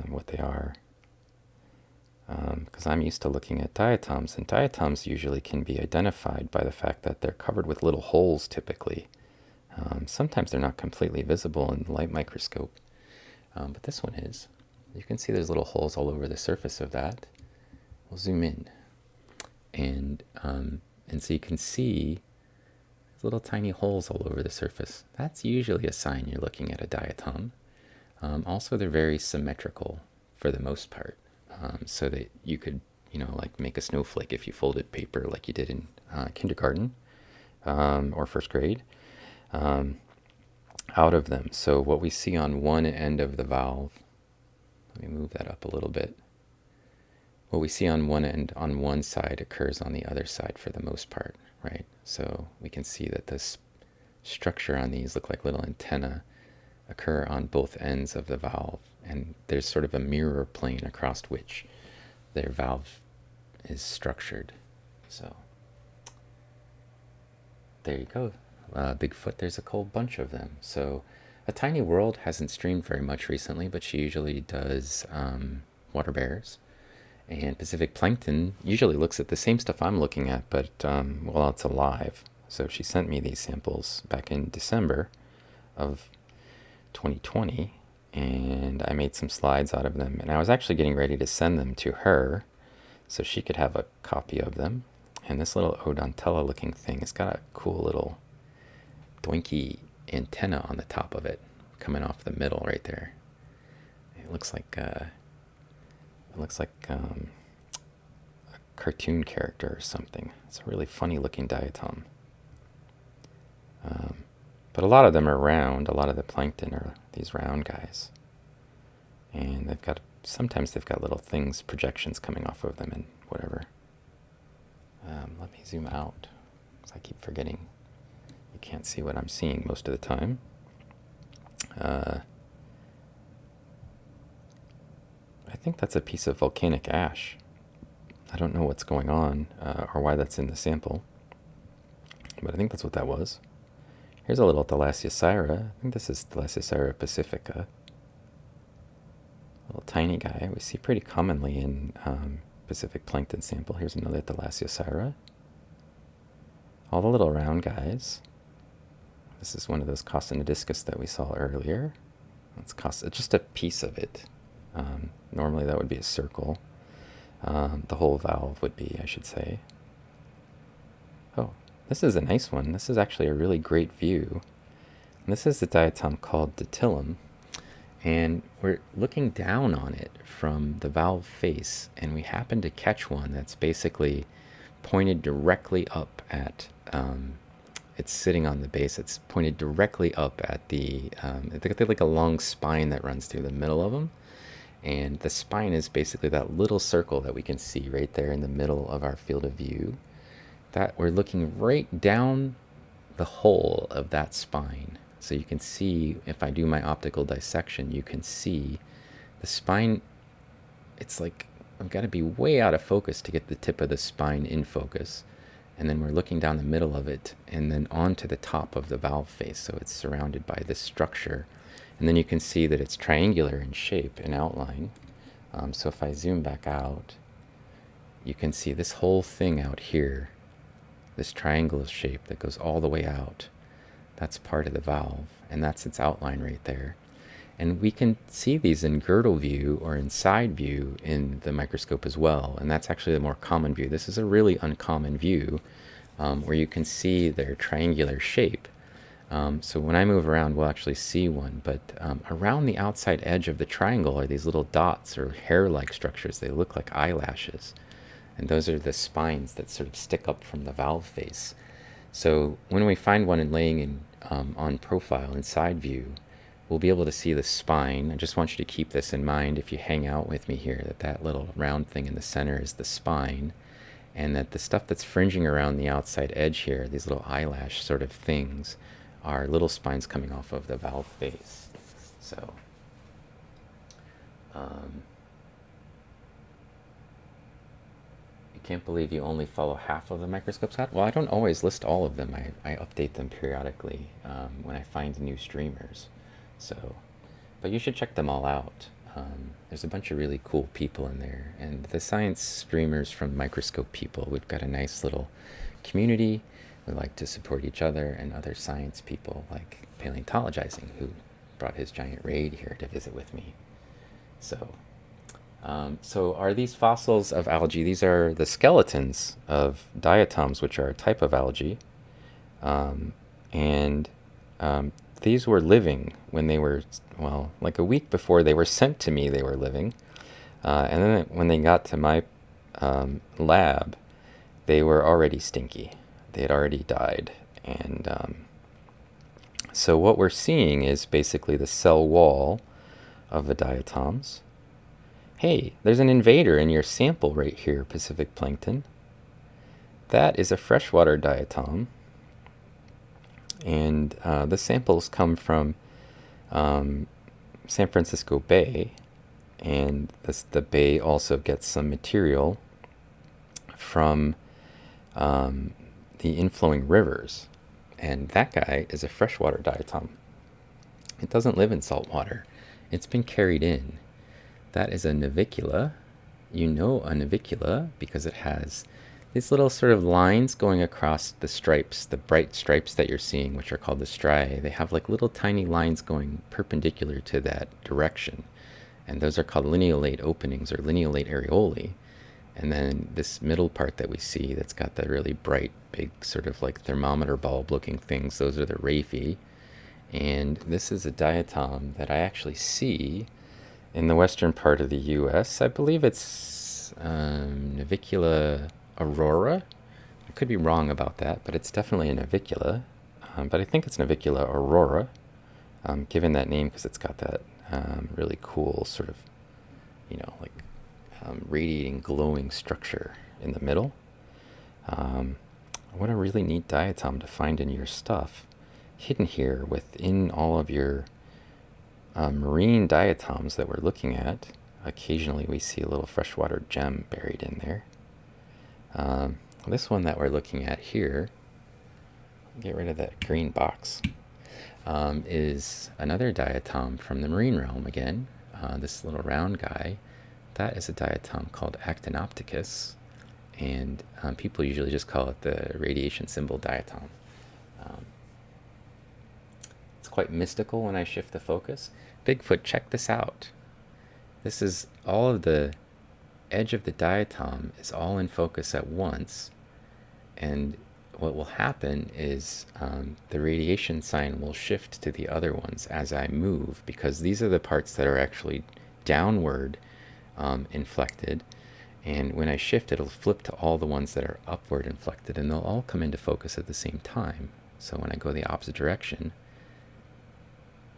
what they are, because I'm used to looking at diatoms, and diatoms usually can be identified by the fact that they're covered with little holes typically. Sometimes they're not completely visible in the light microscope, but this one is. You can see there's little holes all over the surface of that. We'll zoom in, and so you can see little tiny holes all over the surface. That's usually a sign you're looking at a diatom. Also, they're very symmetrical for the most part, so that you could, like make a snowflake if you folded paper like you did in kindergarten or first grade out of them. So what we see on one end of the valve, let me move that up a little bit. What we see on one end, on one side, occurs on the other side for the most part, right? So we can see that this structure on these look like little antennae occur on both ends of the valve, and there's sort of a mirror plane across which their valve is structured. So there you go. Bigfoot, there's a whole bunch of them. So A Tiny World hasn't streamed very much recently, but she usually does water bears. And Pacific Plankton usually looks at the same stuff I'm looking at, but while it's alive. So she sent me these samples back in December of 2020, and I made some slides out of them. And I was actually getting ready to send them to her so she could have a copy of them. And this little Odontella looking thing has got a cool little doinky antenna on the top of it coming off the middle right there. It looks like a cartoon character or something. It's a really funny looking diatom. But a lot of them are round. A lot of the plankton are these round guys. And sometimes they've got little things, projections coming off of them and whatever. Let me zoom out, because I keep forgetting. You can't see what I'm seeing most of the time. I think that's a piece of volcanic ash. I don't know what's going on or why that's in the sample, but I think that's what that was. Here's a little Thalassiosira. I think this is Thalassiosira pacifica. A little tiny guy we see pretty commonly in Pacific plankton sample. Here's another Thalassiosira. All the little round guys. This is one of those Casanodiscus that we saw earlier. It's just a piece of it. Normally that would be a circle. The whole valve would be, I should say. Oh, this is a nice one. This is actually a really great view. And this is the diatom called Dactylum. And we're looking down on it from the valve face, and we happen to catch one that's basically pointed directly up at, it's sitting on the base, it's pointed directly up at the, they're like a long spine that runs through the middle of them. And the spine is basically that little circle that we can see right there in the middle of our field of view. That we're looking right down the hole of that spine. So you can see, if I do my optical dissection, you can see the spine, it's like I've got to be way out of focus to get the tip of the spine in focus. And then we're looking down the middle of it and then onto the top of the valve face. So it's surrounded by this structure. And then you can see that it's triangular in shape and outline. So if I zoom back out, you can see this whole thing out here, this triangular shape that goes all the way out. That's part of the valve, and that's its outline right there. And we can see these in girdle view or in side view in the microscope as well, and that's actually the more common view. This is a really uncommon view where you can see their triangular shape. So when I move around, we'll actually see one, but around the outside edge of the triangle are these little dots or hair-like structures. They look like eyelashes, and those are the spines that sort of stick up from the valve face. So when we find one and laying in on profile in side view, we'll be able to see the spine. I just want you to keep this in mind if you hang out with me here, that that little round thing in the center is the spine, and that the stuff that's fringing around the outside edge here, these little eyelash sort of things, are little spines coming off of the valve face. So can't believe you only follow half of the microscope's hat. Well, I don't always list all of them. I update them periodically when I find new streamers. So, but you should check them all out. There's a bunch of really cool people in there. And the science streamers from Microscope people, we've got a nice little community. We like to support each other and other science people like Paleontologizing, who brought his giant raid here to visit with me. So are these fossils of algae? These are the skeletons of diatoms, which are a type of algae. And these were living when they were, well, like a week before they were sent to me, they were living. And then when they got to my lab, they were already stinky. They had already died. And so what we're seeing is basically the cell wall of the diatoms. Hey, there's an invader in your sample right here, Pacific Plankton. That is a freshwater diatom. And the samples come from San Francisco Bay. And the bay also gets some material from the inflowing rivers. And that guy is a freshwater diatom. It doesn't live in salt water. It's been carried in. That is a navicula. You know a navicula because it has these little sort of lines going across the stripes, the bright stripes that you're seeing, which are called the striae. They have like little tiny lines going perpendicular to that direction. And those are called lineolate openings or lineolate areolae. And then this middle part that we see that's got the really bright, big sort of like thermometer bulb looking things, those are the raphe. And this is a diatom that I actually see in the western part of the U.S. I believe it's Navicula aurora. I could be wrong about that, but it's definitely a Navicula. But I think it's Navicula aurora, given that name because it's got that really cool sort of, like radiating, glowing structure in the middle. What a really neat diatom to find in your stuff, hidden here within all of your marine diatoms that we're looking at. Occasionally we see a little freshwater gem buried in there. This one that we're looking at here, get rid of that green box, is another diatom from the marine realm again. This little round guy, that is a diatom called Actin Opticus, and people usually just call it the radiation symbol diatom. It's quite mystical when I shift the focus. Bigfoot, check this out. This is all of the edge of the diatom is all in focus at once, and what will happen is the radiation sign will shift to the other ones as I move, because these are the parts that are actually downward inflected, and when I shift it'll flip to all the ones that are upward inflected, and they'll all come into focus at the same time. So when I go the opposite direction,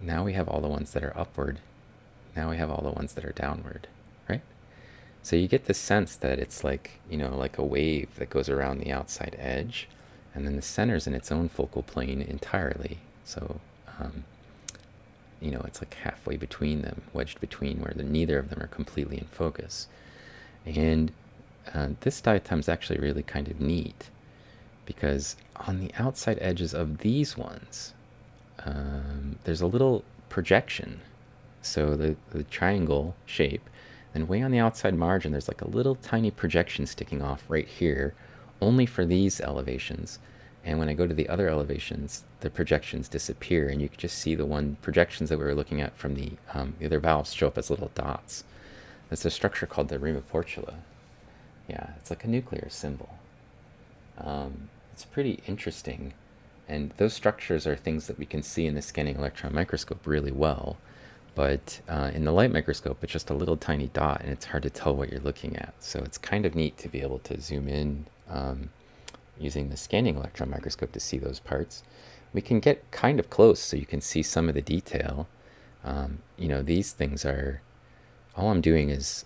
now we have all the ones that are upward, now we have all the ones that are downward, right? So you get this sense that it's like, like a wave that goes around the outside edge, and then the center's in its own focal plane entirely. So, it's like halfway between them, wedged between, where neither of them are completely in focus. And this diatom is actually really kind of neat because on the outside edges of these ones, there's a little projection. So the triangle shape, and way on the outside margin, there's like a little tiny projection sticking off right here, only for these elevations. And when I go to the other elevations, the projections disappear, and you can just see the one projections that we were looking at from the other valves show up as little dots. That's a structure called the rim of Portula. Yeah, it's like a nuclear symbol. It's pretty interesting. And those structures are things that we can see in the scanning electron microscope really well. But in the light microscope, it's just a little tiny dot, and it's hard to tell what you're looking at. So it's kind of neat to be able to zoom in using the scanning electron microscope to see those parts. We can get kind of close so you can see some of the detail. These things are, all I'm doing is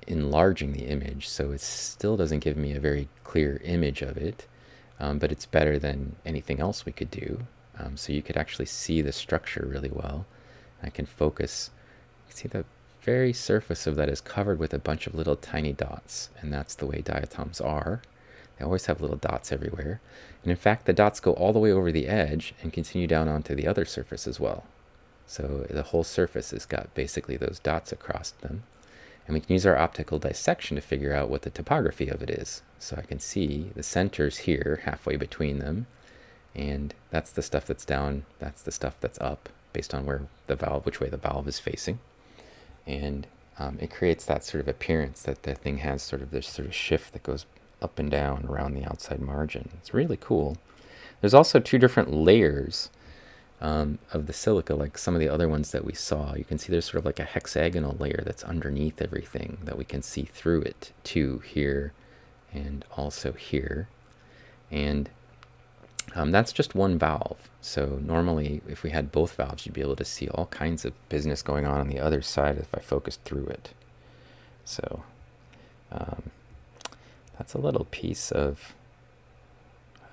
enlarging the image, so it still doesn't give me a very clear image of it, but it's better than anything else we could do. So you could actually see the structure really well. I can focus. You can see the very surface of that is covered with a bunch of little tiny dots, and that's the way diatoms are. They always have little dots everywhere. And in fact, the dots go all the way over the edge and continue down onto the other surface as well. So the whole surface has got basically those dots across them. And we can use our optical dissection to figure out what the topography of it is. So I can see the centers here, halfway between them, and that's the stuff that's down, that's the stuff that's up, based on where the valve, which way the valve is facing. And it creates that sort of appearance that the thing has sort of this sort of shift that goes up and down around the outside margin. It's really cool. There's also two different layers of the silica, like some of the other ones that we saw. You can see there's sort of like a hexagonal layer that's underneath everything that we can see through it too, here and also here. And that's just one valve. So normally, if we had both valves, you'd be able to see all kinds of business going on the other side if I focused through it. So that's a little piece of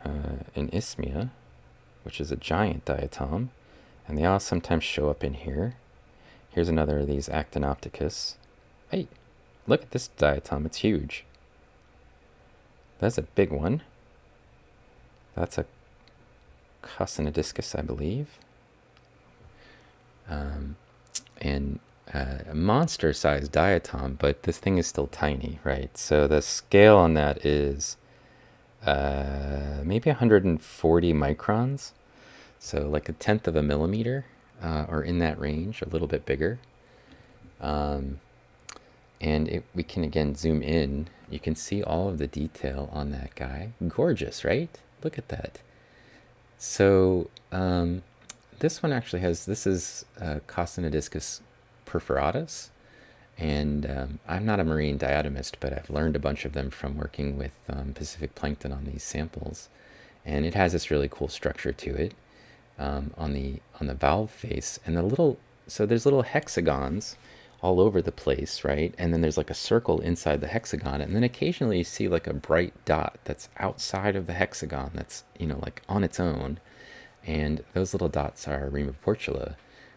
an isthmia, which is a giant diatom, and they all sometimes show up in here. Here's another of these Actin Opticus. Hey, look at this diatom, it's huge. That's a big one. That's a Casanodiscus, I believe. And a monster-sized diatom, but this thing is still tiny, right? So the scale on that is maybe 140 microns. So like 1/10 of a millimeter, or in that range, a little bit bigger. And we can again zoom in. You can see all of the detail on that guy. Gorgeous, right? Look at that. So this one actually has, this is Casanodiscus Perferatus. And I'm not a marine diatomist, but I've learned a bunch of them from working with Pacific plankton on these samples. And it has this really cool structure to it on the valve face. And so there's little hexagons all over the place, right? And then there's like a circle inside the hexagon. And then occasionally you see like a bright dot that's outside of the hexagon that's, like on its own. And those little dots are Rim of Portula,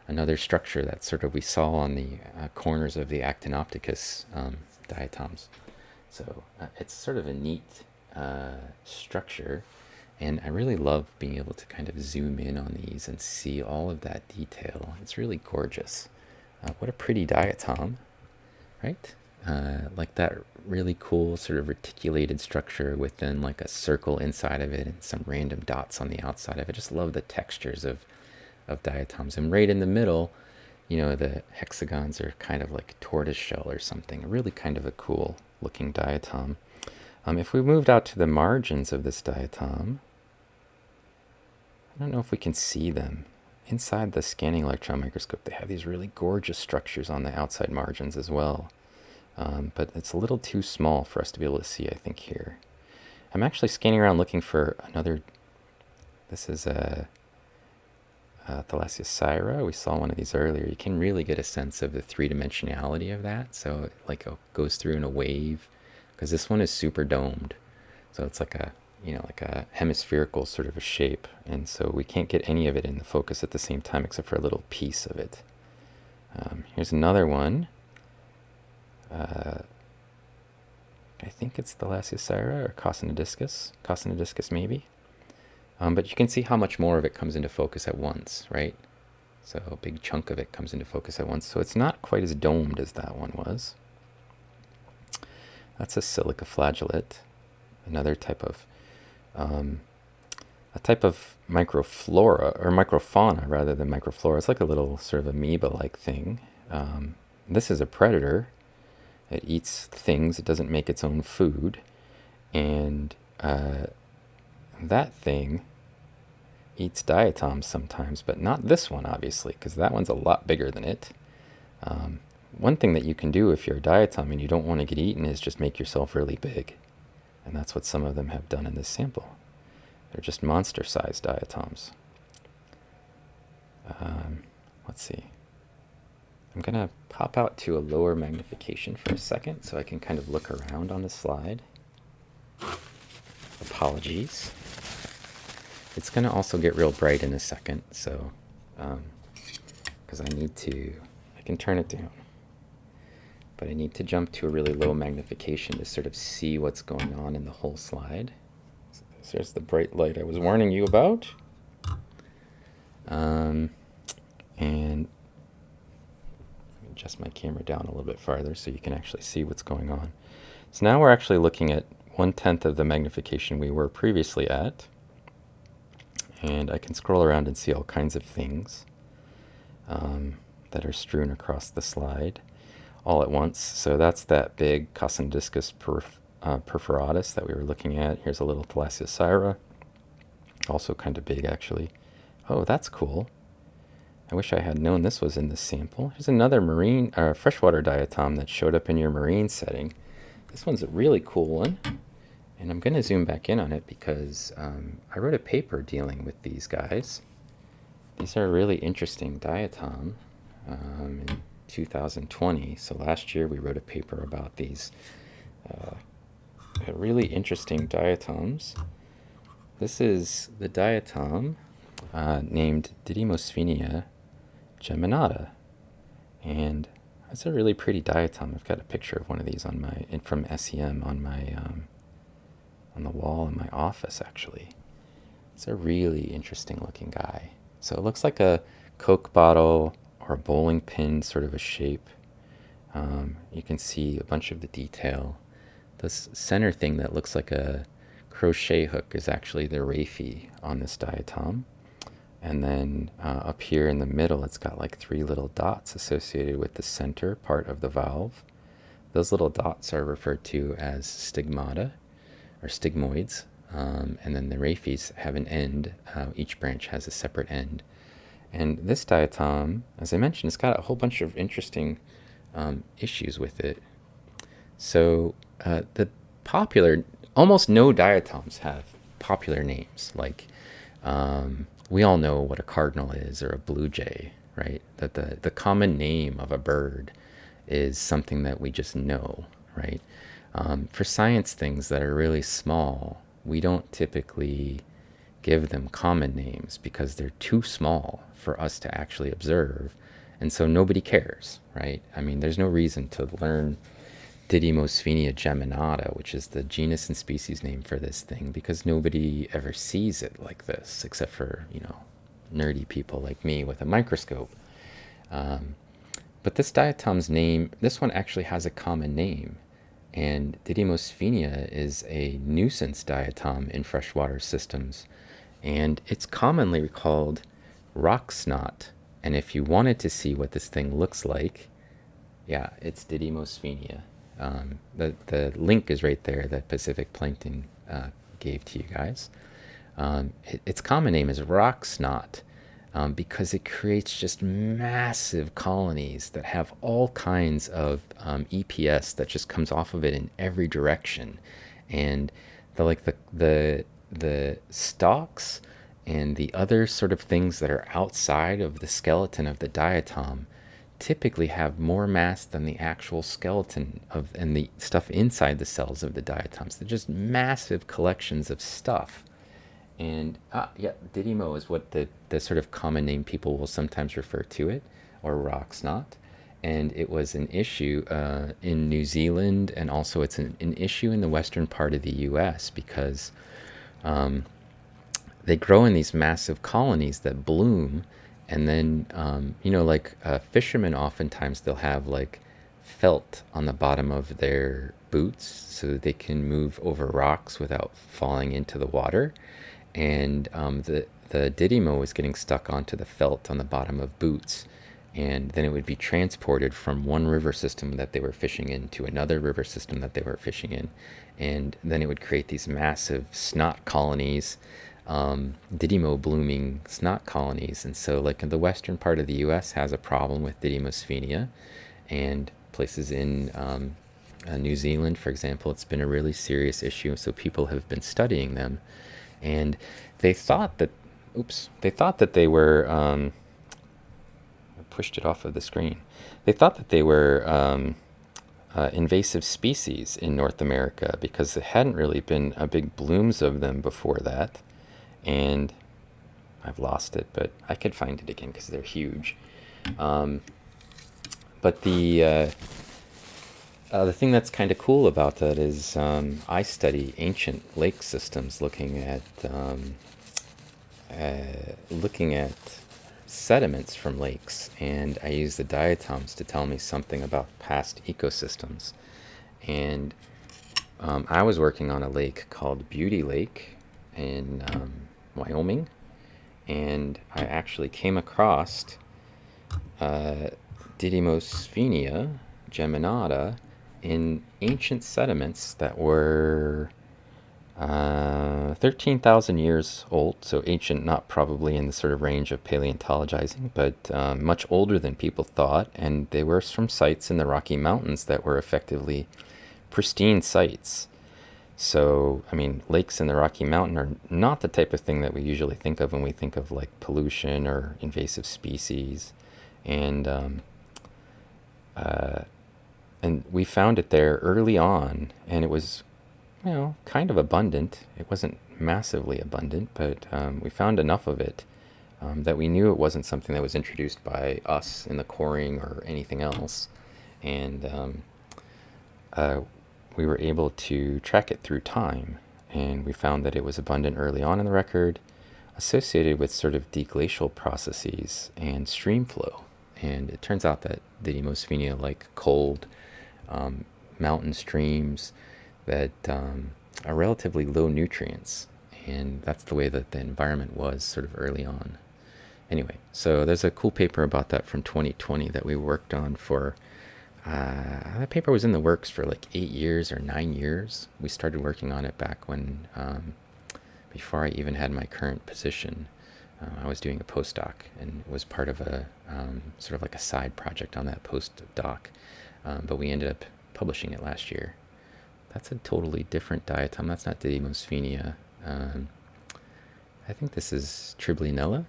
another structure that sort of we saw on the corners of the Actin Opticus diatoms. So it's sort of a neat structure, and I really love being able to kind of zoom in on these and see all of that detail. It's really gorgeous. What a pretty diatom, right? Like that really cool sort of reticulated structure within like a circle inside of it and some random dots on the outside of it. I just love the textures of diatoms. And right in the middle, the hexagons are kind of like tortoise shell or something. Really kind of a cool looking diatom. If we moved out to the margins of this diatom, I don't know if we can see them. Inside the scanning electron microscope, they have these really gorgeous structures on the outside margins as well. But it's a little too small for us to be able to see, I think, here. I'm actually scanning around looking for another. This is a Thalassiocyra. We saw one of these earlier. You can really get a sense of the three-dimensionality of that. So it like goes through in a wave, because this one is super domed. So it's like a hemispherical sort of a shape. And so we can't get any of it in the focus at the same time except for a little piece of it. Here's another one. I think it's Thalassiocera or Casanodiscus maybe. But you can see how much more of it comes into focus at once, right? So a big chunk of it comes into focus at once. So it's not quite as domed as that one was. That's a silica flagellate, another type of microflora, or microfauna rather than microflora. It's like a little sort of amoeba-like thing. This is a predator. It eats things. It doesn't make its own food. And that thing eats diatoms sometimes, but not this one, obviously, because that one's a lot bigger than it. One thing that you can do if you're a diatom and you don't want to get eaten is just make yourself really big. And that's what some of them have done in this sample. They're just monster-sized diatoms. Let's see. I'm going to pop out to a lower magnification for a second so I can kind of look around on the slide. Apologies. It's going to also get real bright in a second, so because I can turn it down. But I need to jump to a really low magnification to sort of see what's going on in the whole slide. So there's the bright light I was warning you about. And adjust my camera down a little bit farther so you can actually see what's going on. So now we're actually looking at 1/10 of the magnification we were previously at. And I can scroll around and see all kinds of things that are strewn across the slide all at once. So that's that big Casanodiscus Perferatus that we were looking at. Here's a little Thalassiocera, also kind of big actually. Oh, that's cool. I wish I had known this was in this sample. Here's another freshwater diatom that showed up in your marine setting. This one's a really cool one. And I'm going to zoom back in on it because I wrote a paper dealing with these guys. These are a really interesting diatom in 2020. So last year we wrote a paper about these really interesting diatoms. This is the diatom named Didimosfenia geminata. And that's a really pretty diatom. I've got a picture of one of these from SEM on my on the wall in my office, actually. It's a really interesting looking guy. So it looks like a Coke bottle or a bowling pin sort of a shape. You can see a bunch of the detail. This center thing that looks like a crochet hook is actually the raphe on this diatom. And then up here in the middle, it's got like 3 little dots associated with the center part of the valve. Those little dots are referred to as stigmata, or stigmoids, and then the raphes have an end. Each branch has a separate end. And this diatom, as I mentioned, it's got a whole bunch of interesting issues with it. So almost no diatoms have popular names. Like, we all know what a cardinal is or a blue jay, right? That the common name of a bird is something that we just know, right? For science things that are really small, we don't typically give them common names because they're too small for us to actually observe. And so nobody cares, right? I mean, there's no reason to learn Didimosfenia geminata, which is the genus and species name for this thing, because nobody ever sees it like this, except for, nerdy people like me with a microscope. But this diatom's name, this one actually has a common name. And Didimosfenia is a nuisance diatom in freshwater systems. And it's commonly called rock snot. And if you wanted to see what this thing looks like, yeah, it's Didimosfenia. The link is right there that Pacific Plankton gave to you guys. Its common name is rock snot because it creates just massive colonies that have all kinds of EPS that just comes off of it in every direction. And the stalks and the other sort of things that are outside of the skeleton of the diatom typically have more mass than the actual skeleton and the stuff inside the cells of the diatoms. They're just massive collections of stuff. And yeah, Didimo is what the sort of common name people will sometimes refer to it, or rock snot. And it was an issue in New Zealand, and also it's an issue in the western part of the U.S. because they grow in these massive colonies that bloom, and then like fishermen, oftentimes they'll have like felt on the bottom of their boots so that they can move over rocks without falling into the water. And the Didimo was getting stuck onto the felt on the bottom of boots, and then it would be transported from one river system that they were fishing in to another river system that they were fishing in, and then it would create these massive snot colonies, Didimo blooming snot colonies. And so, like, in the western part of the U.S. has a problem with Didimosfenia, and places in New Zealand, for example, it's been a really serious issue. So people have been studying them, and they thought that, they thought that they were, I pushed it off of the screen. They thought that they were invasive species in North America because there hadn't really been a big blooms of them before that. And I've lost it, but I could find it again because they're huge. But the thing that's kind of cool about that is I study ancient lake systems, looking at sediments from lakes, and I use the diatoms to tell me something about past ecosystems. And I was working on a lake called Beauty Lake in Wyoming, and I actually came across Didimosfenia geminata in ancient sediments that were 13,000 years old. So ancient, not probably in the sort of range of paleontologizing, but much older than people thought. And they were from sites in the Rocky Mountains that were effectively pristine sites. So, I mean, lakes in the Rocky Mountain are not the type of thing that we usually think of when we think of like pollution or invasive species. And and we found it there early on, and it was, kind of abundant. It wasn't massively abundant, but we found enough of it that we knew it wasn't something that was introduced by us in the coring or anything else. And we were able to track it through time, and we found that it was abundant early on in the record, associated with sort of deglacial processes and stream flow. And it turns out that the Didimosfenia like cold mountain streams that are relatively low nutrients, and that's the way that the environment was sort of early on. Anyway, so there's a cool paper about that from 2020 that we worked on for, that paper was in the works for like 8 years or 9 years. We started working on it back when, before I even had my current position. I was doing a postdoc, and it was part of a sort of like a side project on that postdoc. But we ended up publishing it last year. That's a totally different diatom. That's not Didimosfenia. I think this is Triblinella,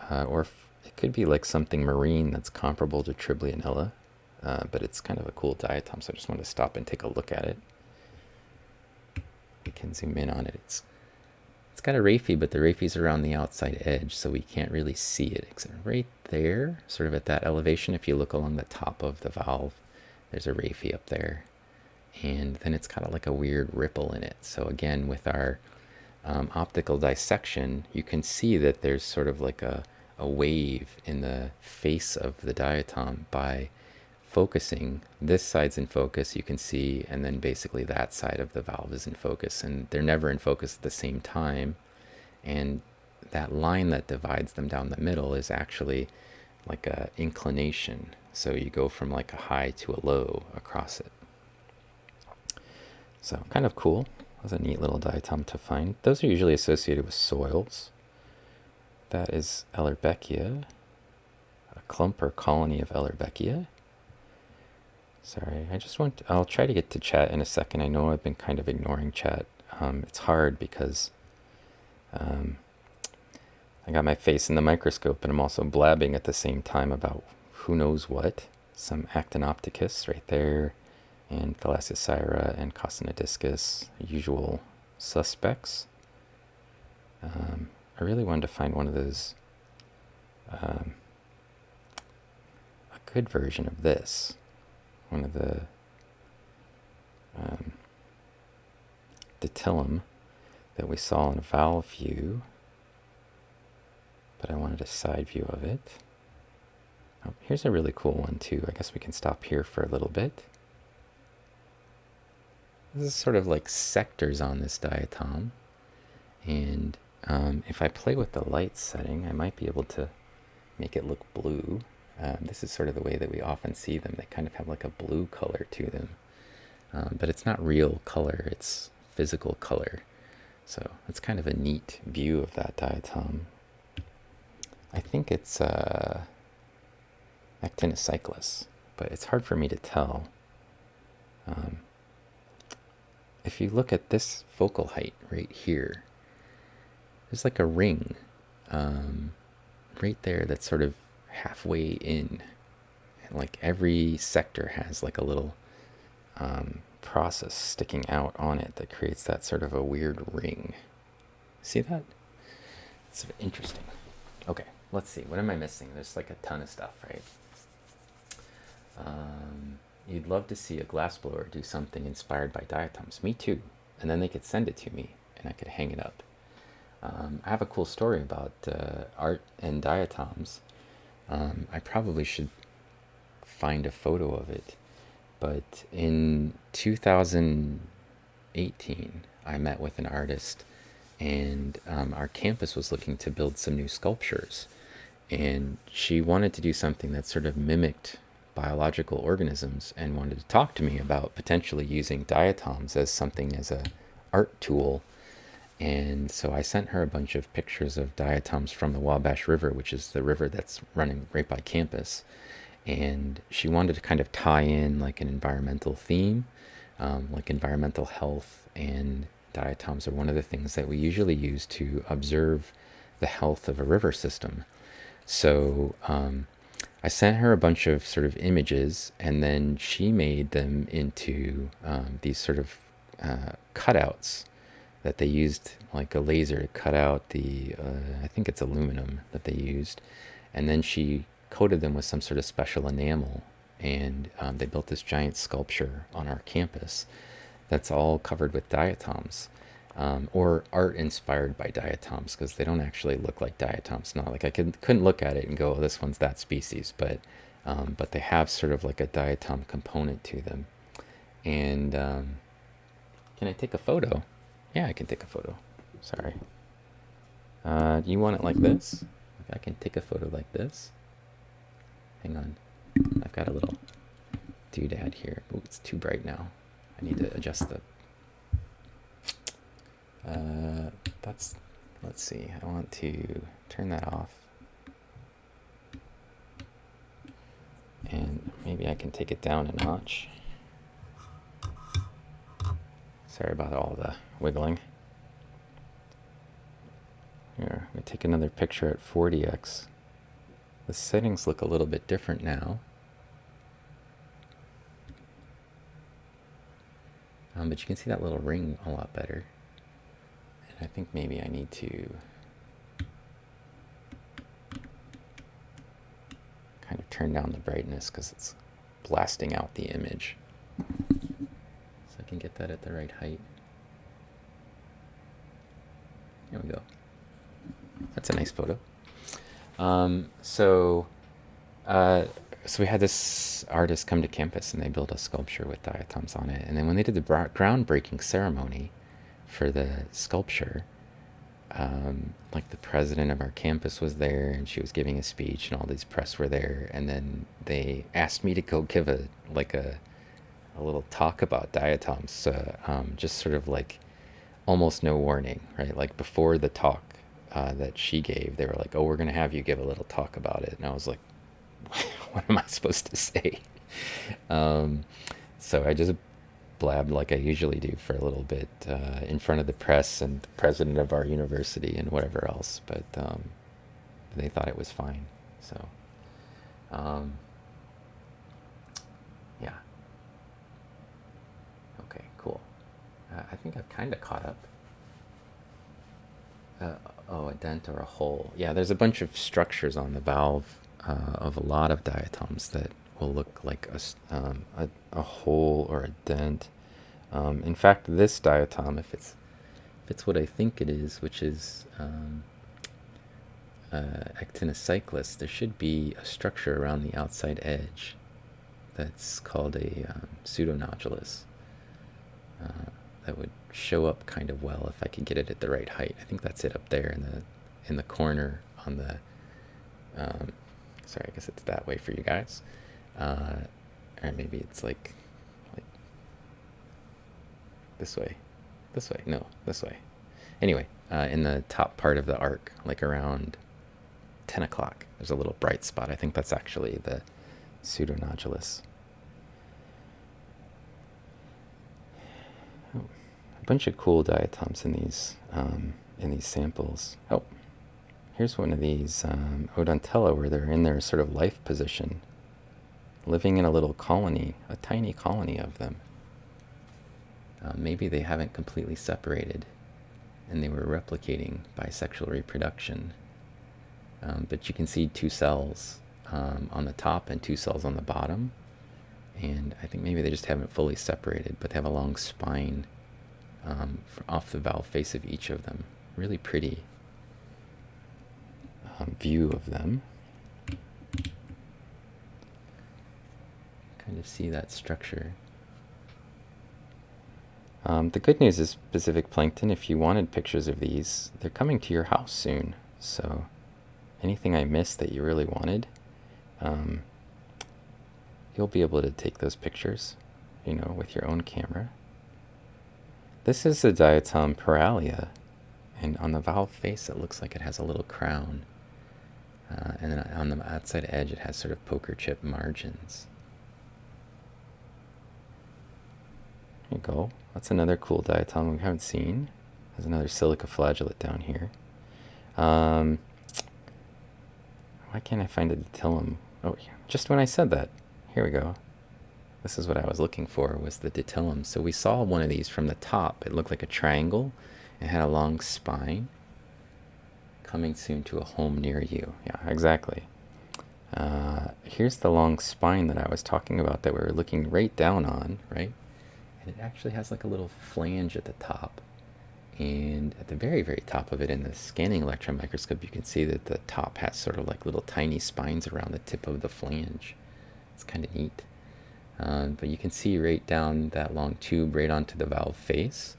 or it could be like something marine that's comparable to Triblinella, but it's kind of a cool diatom, so I just wanted to stop and take a look at it. We can zoom in on it. It's got a raphe, but the raphe's around the outside edge, so we can't really see it. Except right there, sort of at that elevation, if you look along the top of the valve, there's a raphe up there. And then it's got like a weird ripple in it. So again, with our optical dissection, you can see that there's sort of like a wave in the face of the diatom by focusing. This side's in focus, you can see, and then basically that side of the valve is in focus, and they're never in focus at the same time. And that line that divides them down the middle is actually like a inclination. So you go from like a high to a low across it. So kind of cool. That was a neat little diatom to find. Those are usually associated with soils. That is Ellerbeckia, a clump or colony of Ellerbeckia. Sorry, I'll try to get to chat in a second. I know I've been kind of ignoring chat. It's hard because I got my face in the microscope, and I'm also blabbing at the same time about who knows what. Some Actin Opticus right there, and Thalassocyra and Casanodiscus, usual suspects. I really wanted to find one of those, a good version of this. One of the Ditilum that we saw in a valve view, but I wanted a side view of it. Oh, here's a really cool one too. I guess we can stop here for a little bit. This is sort of like sectors on this diatom, and if I play with the light setting, I might be able to make it look blue. This is sort of the way that we often see them. They kind of have like a blue color to them, but it's not real color, it's physical color. So it's kind of a neat view of that diatom. I think it's Actinocyclus, but it's hard for me to tell. If you look at this focal height right here, there's like a ring right there that's sort of halfway in. And like every sector has like a little process sticking out on it that creates that sort of a weird ring. See that? It's interesting. Okay, let's see. What am I missing? There's like a ton of stuff, right? You'd love to see a glassblower do something inspired by diatoms. Me too. And then they could send it to me and I could hang it up. I have a cool story about art and diatoms. I probably should find a photo of it. But in 2018, I met with an artist, and our campus was looking to build some new sculptures. And she wanted to do something that sort of mimicked biological organisms and wanted to talk to me about potentially using diatoms as something as a art tool. And so I sent her a bunch of pictures of diatoms from the Wabash River, which is the river that's running right by campus. And she wanted to kind of tie in like an environmental theme, like environmental health, and diatoms are one of the things that we usually use to observe the health of a river system. So I sent her a bunch of sort of images, and then she made them into these sort of cutouts that they used, like a laser to cut out the, I think it's aluminum that they used, and then she coated them with some sort of special enamel, and they built this giant sculpture on our campus that's all covered with diatoms, or art inspired by diatoms, because they don't actually look like diatoms. Not like I couldn't look at it and go, oh, this one's that species, but they have sort of like a diatom component to them. And can I take a photo? Yeah, I can take a photo. Sorry. Do you want it like this? I can take a photo like this. Hang on. I've got a little doodad here. Oh, it's too bright now. I need to adjust the... let's see. I want to turn that off. And maybe I can take it down a notch. Sorry about all the wiggling. Here, I'm going to take another picture at 40x. The settings look a little bit different now. But you can see that little ring a lot better. And I think maybe I need to kind of turn down the brightness because it's blasting out the image. So I can get that at the right height. There we go. That's a nice photo. So we had this artist come to campus and they built a sculpture with diatoms on it. And then when they did the groundbreaking ceremony for the sculpture, like the president of our campus was there and she was giving a speech and all these press were there. And then they asked me to go give a little talk about diatoms, just sort of like almost no warning, right? Like before the talk that she gave, they were like, oh, we're going to have you give a little talk about it. And I was like, what am I supposed to say? So I just blabbed like I usually do for a little bit in front of the press and the president of our university and whatever else. But they thought it was fine. So, yeah. Okay, cool. I think I've kind of caught up. Oh, a dent or a hole. Yeah, there's a bunch of structures on the valve of a lot of diatoms that will look like a hole or a dent. In fact, this diatom, if it's what I think it is, which is Actinocyclus, there should be a structure around the outside edge that's called a pseudonodulus that would show up kind of well if I could get it at the right height. I think that's it up there in the corner on the sorry, I guess it's that way for you guys, or maybe it's like this way, no, this way. Anyway, in the top part of the arc, like around 10 o'clock, there's a little bright spot. I think that's actually the pseudonodulus. Oh, a bunch of cool diatoms in these samples. Oh, here's one of these Odontella where they're in their sort of life position, living in a little colony, a tiny colony of them. Maybe they haven't completely separated and they were replicating by sexual reproduction. But you can see 2 cells on the top and 2 cells on the bottom. And I think maybe they just haven't fully separated, but they have a long spine off the valve face of each of them. Really pretty view of them. Kind of see that structure. The good news is specific plankton, if you wanted pictures of these, they're coming to your house soon. So anything I missed that you really wanted, you'll be able to take those pictures, with your own camera. This is the diatom Paralia, and on the valve face it looks like it has a little crown. And then on the outside edge it has sort of poker chip margins. There you go. That's another cool diatom we haven't seen. There's another silica flagellate down here. Why can't I find a Ditilum? Oh, just when I said that. Here we go. This is what I was looking for, was the Ditilum. So we saw one of these from the top. It looked like a triangle. It had a long spine. Coming soon to a home near you. Yeah, exactly. Here's the long spine that I was talking about that we were looking right down on, right? And it actually has like a little flange at the top. And at the very, very top of it in the scanning electron microscope, you can see that the top has sort of like little tiny spines around the tip of the flange. It's kind of neat. But you can see right down that long tube right onto the valve face.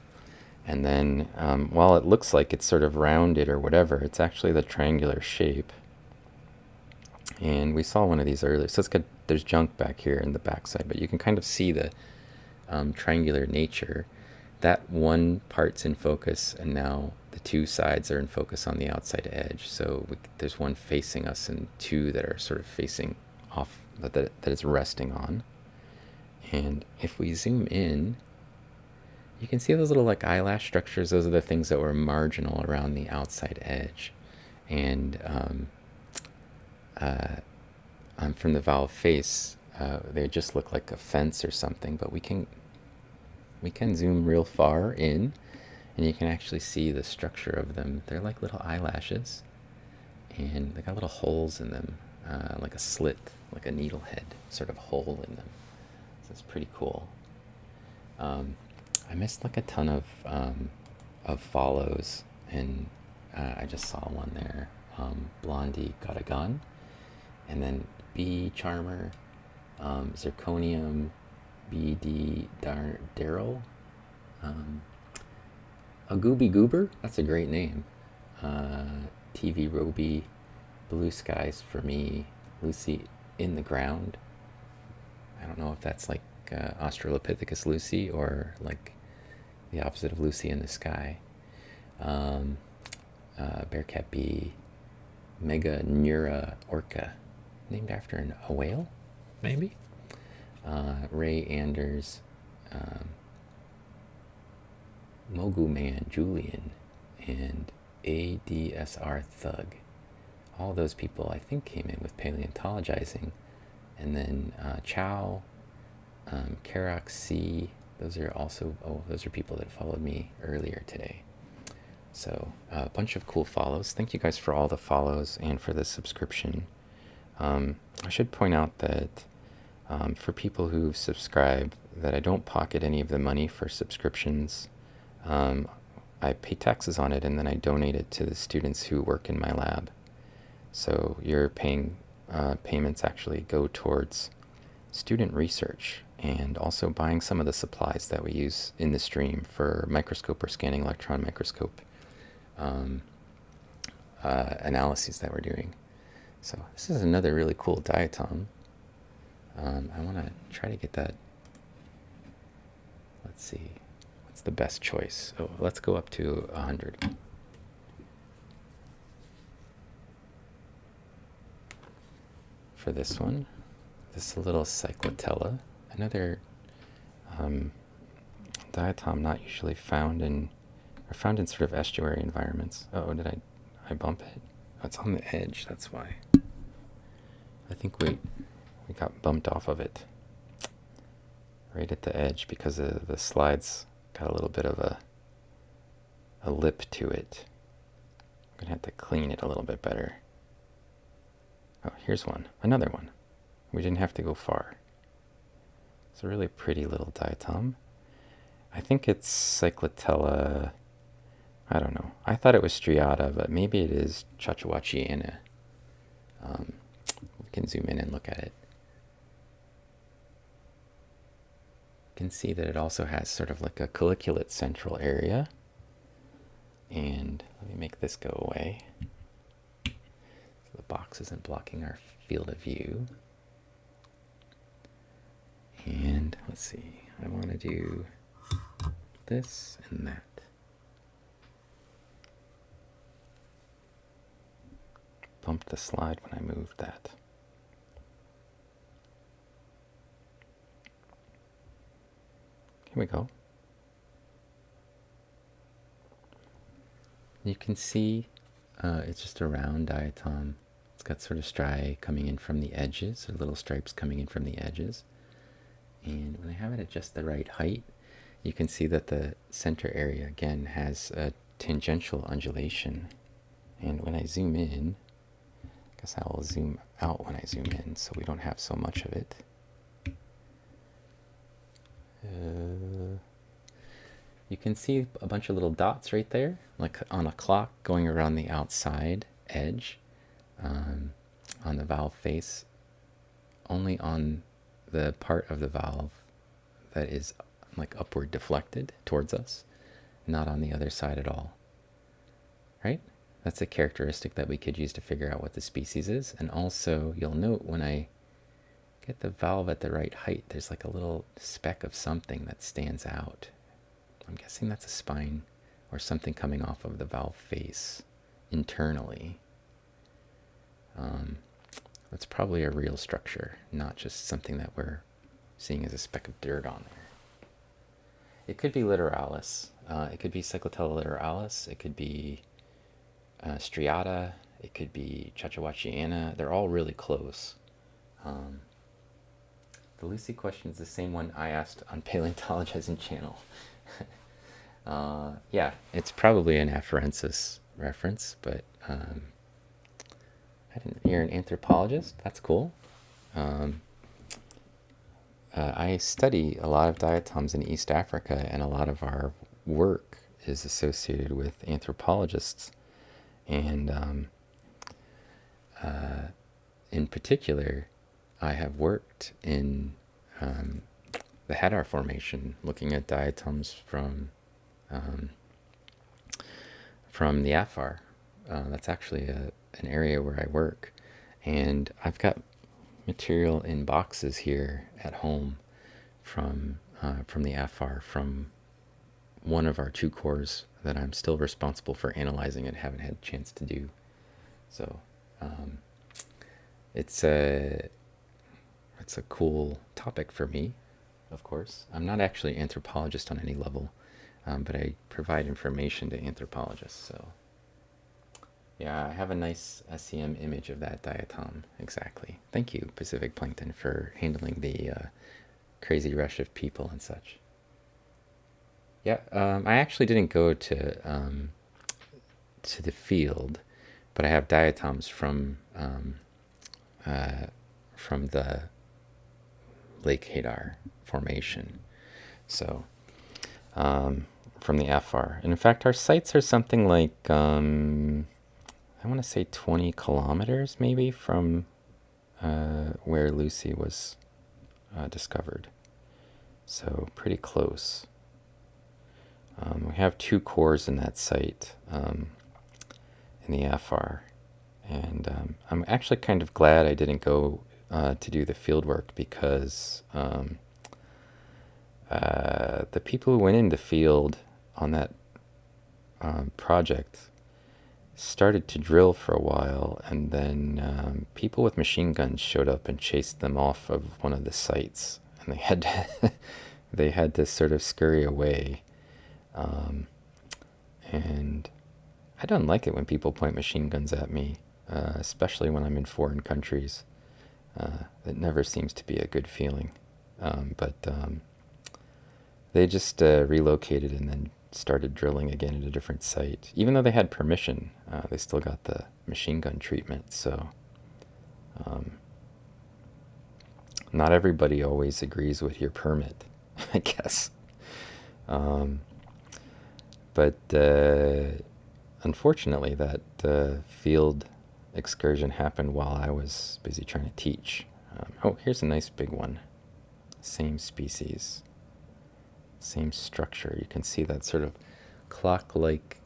And then while it looks like it's sort of rounded or whatever, it's actually the triangular shape. And we saw one of these earlier. So it's good. There's junk back here in the backside, but you can kind of see the triangular nature. That one part's in focus, and now the 2 sides are in focus on the outside edge. So there's one facing us and 2 that are sort of facing off, that it's resting on. And if we zoom in, you can see those little like eyelash structures. Those are the things that were marginal around the outside edge. And from the valve face, they just look like a fence or something, but we can zoom real far in, and you can actually see the structure of them. They're like little eyelashes, and they got little holes in them, like a slit, like a needle head sort of hole in them. So it's pretty cool. I missed like a ton of follows, and I just saw one there. Blondie got a gun, and then bee charmer, zirconium, BD Daryl, a Gooby Goober, that's a great name. TV Roby, Blue Skies for me, Lucy in the Ground. I don't know if that's like Australopithecus Lucy or like the opposite of Lucy in the Sky. Bearcat bee, Mega Neura Orca, named after a whale, maybe? Ray Anders, Mogu Man Julian, and ADSR Thug. All those people I think came in with paleontologizing. And then Chow, Karak C, those are also, those are people that followed me earlier today. So a bunch of cool follows. Thank you guys for all the follows and for the subscription. I should point out that For people who subscribe, that I don't pocket any of the money for subscriptions. Um, I pay taxes on it and then I donate it to the students who work in my lab. So your payments actually go towards student research and also buying some of the supplies that we use in the stream for microscope or scanning electron microscope um, analyses that we're doing. So this is another really cool diatom. I want to try to get that. Let's see. What's the best choice? Oh, let's go up to 100. For this one, this little cyclotella, another diatom not usually found in, or found in sort of estuary environments. Oh, did I bump it? Oh, it's on the edge, that's why. I think we got bumped off of it. Right at the edge because the slides got a little bit of a lip to it. I'm going to have to clean it a little bit better. Oh, here's one. Another one. We didn't have to go far. It's a really pretty little diatom. I think it's Cyclotella. I don't know. I thought it was striata, but maybe it is Chachawachiana. We can zoom in and look at it. You can see that it also has sort of like a colliculate central area. And let me make this go away. So the box isn't blocking our field of view. And let's see, I want to do this and that. Bumped the slide when I moved that. Here we go. You can see it's just a round diatom. It's got sort of striae coming in from the edges, or little stripes coming in from the edges. And when I have it at just the right height, you can see that the center area again has a tangential undulation. And when I zoom in, I guess I will zoom out when I zoom in so we don't have so much of it. You can see a bunch of little dots right there, like on a clock going around the outside edge on the valve face, only on the part of the valve that is like upward deflected towards us, not on the other side at all. Right? That's a characteristic that we could use to figure out what the species is. And also, you'll note when I get the valve at the right height, there's like a little speck of something that stands out. I'm guessing that's a spine or something coming off of the valve face internally. That's probably a real structure, not just something that we're seeing as a speck of dirt on there. It could be littoralis. It could be Cyclotella littoralis. It could be striata. It could be Chachawachiana. They're all really close. The Lucy question is the same one I asked on Paleontologizing channel. Yeah, it's probably an afarensis reference, but you're an anthropologist? That's cool. I study a lot of diatoms in East Africa, and a lot of our work is associated with anthropologists. And in particular, I have worked in the Hadar Formation, looking at diatoms from the Afar. That's actually an area where I work, and I've got material in boxes here at home from the Afar, from one of our 2 cores that I'm still responsible for analyzing and haven't had a chance to do. So it's a cool topic for me, of course. I'm not actually an anthropologist on any level, but I provide information to anthropologists. So yeah, I have a nice SEM image of that diatom, exactly. Thank you, Pacific Plankton, for handling the crazy rush of people and such. Yeah, I actually didn't go to the field, but I have diatoms from the Lake Hadar formation. So from the FR. And in fact, our sites are something like, I want to say 20 kilometers maybe from where Lucy was discovered. So pretty close. We have 2 cores in that site in the FR. And I'm actually kind of glad I didn't go to do the field work, because the people who went in the field on that project started to drill for a while, and then people with machine guns showed up and chased them off of one of the sites, and they had to sort of scurry away. And I don't like it when people point machine guns at me, especially when I'm in foreign countries. It never seems to be a good feeling. But they just relocated and then started drilling again at a different site. Even though they had permission, they still got the machine gun treatment. So not everybody always agrees with your permit, I guess. But unfortunately, that field excursion happened while I was busy trying to teach. Oh, here's a nice big one. Same species. Same structure. You can see that sort of clock-like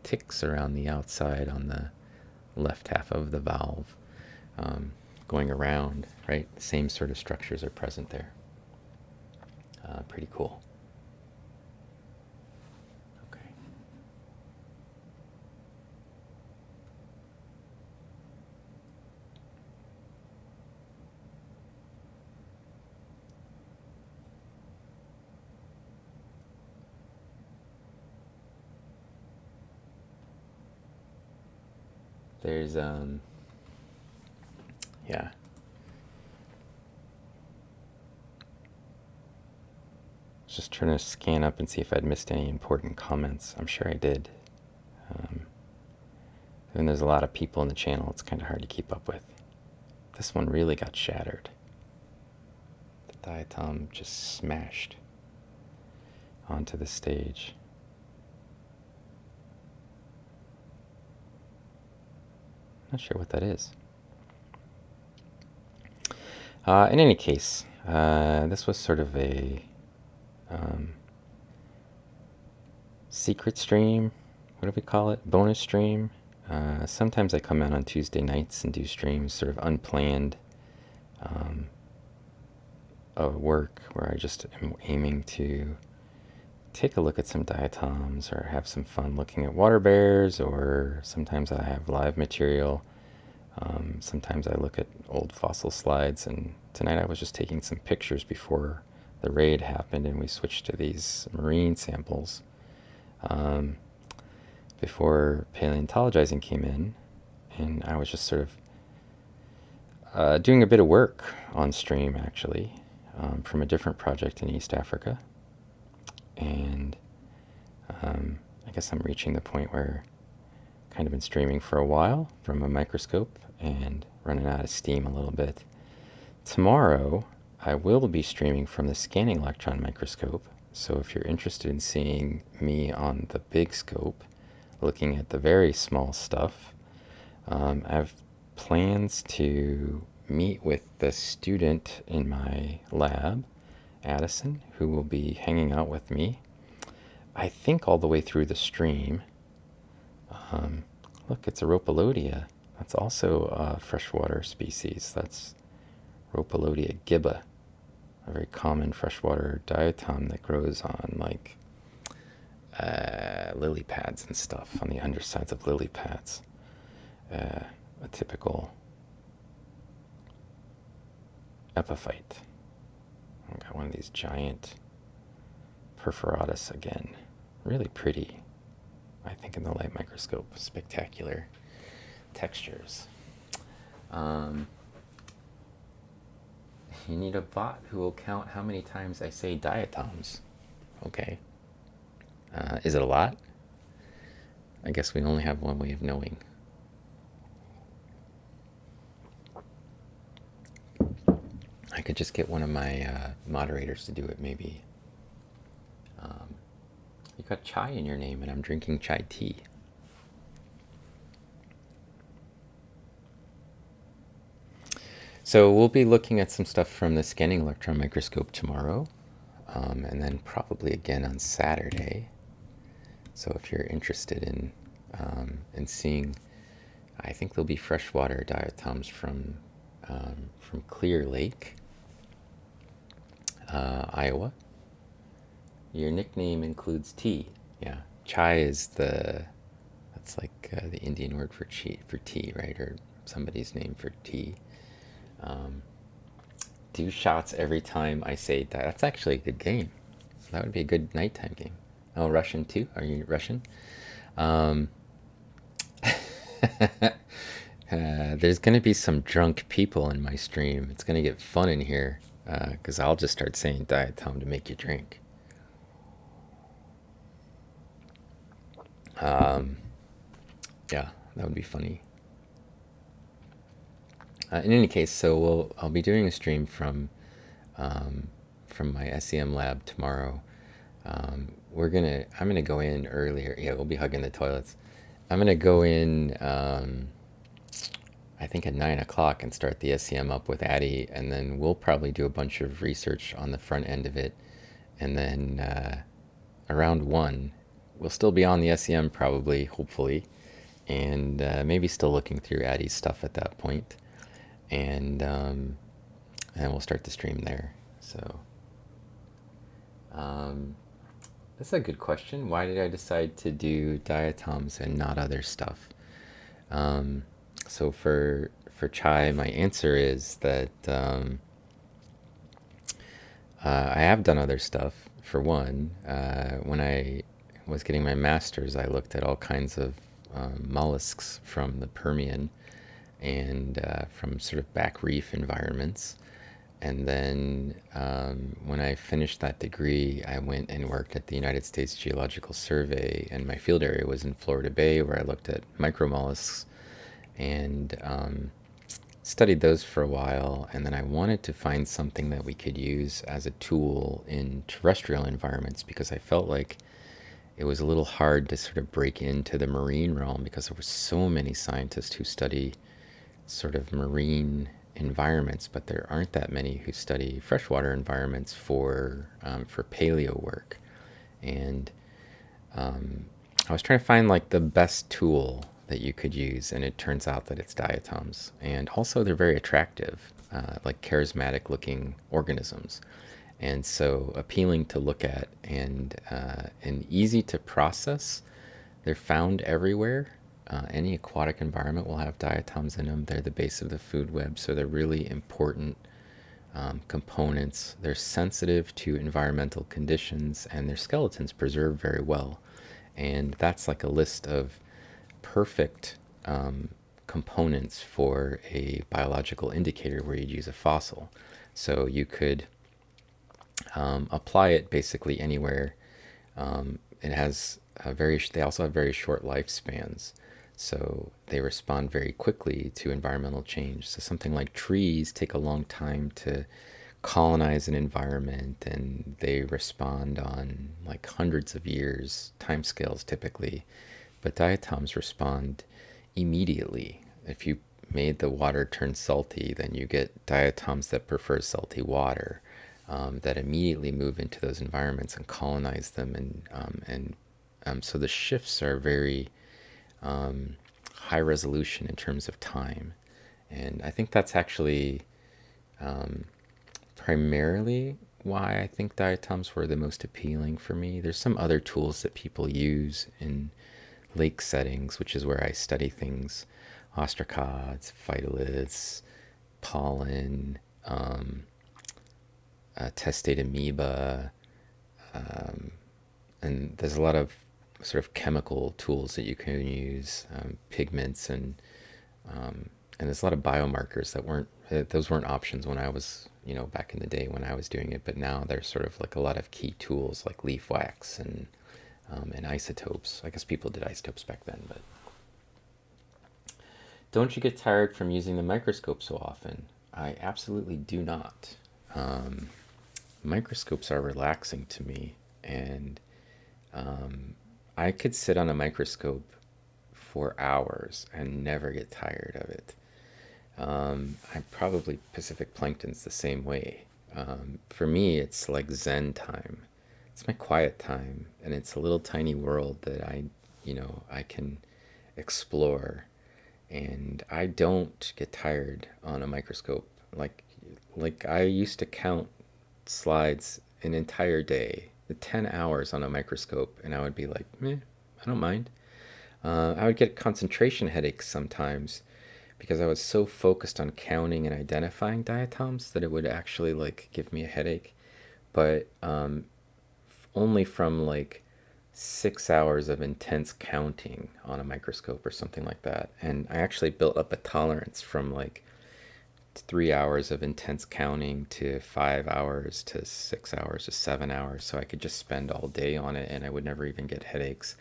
ticks around the outside on the left half of the valve, going around, right? Same sort of structures are present there. Pretty cool. Okay. There's yeah. Just trying to scan up and see if I'd missed any important comments. I'm sure I did. And there's a lot of people in the channel, it's kind of hard to keep up with. This one really got shattered. The diatom just smashed onto the stage. Not sure what that is. In any case, this was sort of a secret stream. What do we call it? Bonus stream. Sometimes I come out on Tuesday nights and do streams, sort of unplanned work, where I just am aiming to take a look at some diatoms or have some fun looking at water bears, or sometimes I have live material. Sometimes I look at old fossil slides, and tonight I was just taking some pictures before the raid happened, and we switched to these marine samples before paleontologizing came in, and I was just sort of doing a bit of work on stream, actually, from a different project in East Africa. And I guess I'm reaching the point where I've kind of been streaming for a while from a microscope and running out of steam a little bit. Tomorrow, I will be streaming from the scanning electron microscope. So if you're interested in seeing me on the big scope, looking at the very small stuff, I have plans to meet with the student in my lab, Addison, who will be hanging out with me, I think all the way through the stream. Look, it's a Rhopalodia. That's also a freshwater species. That's Rhopalodia gibba, a very common freshwater diatom that grows on like lily pads and stuff, on the undersides of lily pads. A typical epiphyte. I've got one of these giant Perferatus again. Really pretty, I think, in the light microscope. Spectacular textures. You need a bot who will count how many times I say diatoms. Okay. Is it a lot? I guess we only have one way of knowing. I could just get one of my moderators to do it, maybe. You got chai in your name, and I'm drinking chai tea. So we'll be looking at some stuff from the scanning electron microscope tomorrow, and then probably again on Saturday. So if you're interested in seeing, I think there'll be freshwater diatoms from Clear Lake, Iowa. Your nickname includes tea. Yeah, chai is that's like the Indian word for tea, right? Or somebody's name for tea. 2 shots every time I say that. That's actually a good game. That would be a good nighttime game. Oh, Russian too? Are you Russian? There's going to be some drunk people in my stream. It's going to get fun in here because I'll just start saying diatom to make you drink. Yeah, that would be funny. In any case, so I'll be doing a stream from my SEM lab tomorrow. I'm gonna go in earlier. Yeah, we'll be hugging the toilets. I'm gonna go in. I think at 9 o'clock and start the SEM up with Addie, and then we'll probably do a bunch of research on the front end of it, and then around 1, we'll still be on the SEM probably, hopefully, and maybe still looking through Addie's stuff at that point, and we'll start the stream there. So that's a good question. Why did I decide to do diatoms and not other stuff? So for chai, my answer is that I have done other stuff. For one, when I was getting my master's, I looked at all kinds of mollusks from the Permian and from sort of back reef environments. And then when I finished that degree, I went and worked at the United States Geological Survey, and my field area was in Florida Bay, where I looked at micromollusks and studied those for a while. And then I wanted to find something that we could use as a tool in terrestrial environments, because I felt like it was a little hard to sort of break into the marine realm, because there were so many scientists who study sort of marine environments, but there aren't that many who study freshwater environments for paleo work. And I was trying to find like the best tool that you could use, and it turns out that it's diatoms. And also they're very attractive, like charismatic looking organisms, and so appealing to look at, and easy to process. They're found everywhere. Any aquatic environment will have diatoms in them. They're the base of the food web, so they're really important components. They're sensitive to environmental conditions, and their skeletons preserve very well. And that's like a list of perfect components for a biological indicator where you'd use a fossil. So you could apply it basically anywhere. It has they also have very short lifespans, so they respond very quickly to environmental change. So something like trees take a long time to colonize an environment, and they respond on like hundreds of years timescales typically. But diatoms respond immediately. If you made the water turn salty, then you get diatoms that prefer salty water, that immediately move into those environments and colonize them. And so the shifts are very high resolution in terms of time. And I think that's actually primarily why I think diatoms were the most appealing for me. There's some other tools that people use in lake settings, which is where I study things: ostracods, phytoliths, pollen, testate amoeba, and there's a lot of sort of chemical tools that you can use, pigments, and there's a lot of biomarkers those weren't options when I was, back in the day when I was doing it, but now there's sort of like a lot of key tools like leaf wax and isotopes. I guess people did isotopes back then, but don't you get tired from using the microscope so often? I absolutely do not. microscopes are relaxing to me, and I could sit on a microscope for hours and never get tired of it. I probably Pacific Plankton's the same way. For me, it's like Zen time. It's my quiet time, and it's a little tiny world that I can explore, and I don't get tired on a microscope. Like I used to count slides an entire day, the 10 hours on a microscope, and I would be like, meh, I don't mind. I would get concentration headaches sometimes because I was so focused on counting and identifying diatoms that it would actually like give me a headache. But only from like 6 hours of intense counting on a microscope or something like that. And I actually built up a tolerance from like 3 hours of intense counting to 5 hours to 6 hours to 7 hours. So I could just spend all day on it and I would never even get headaches.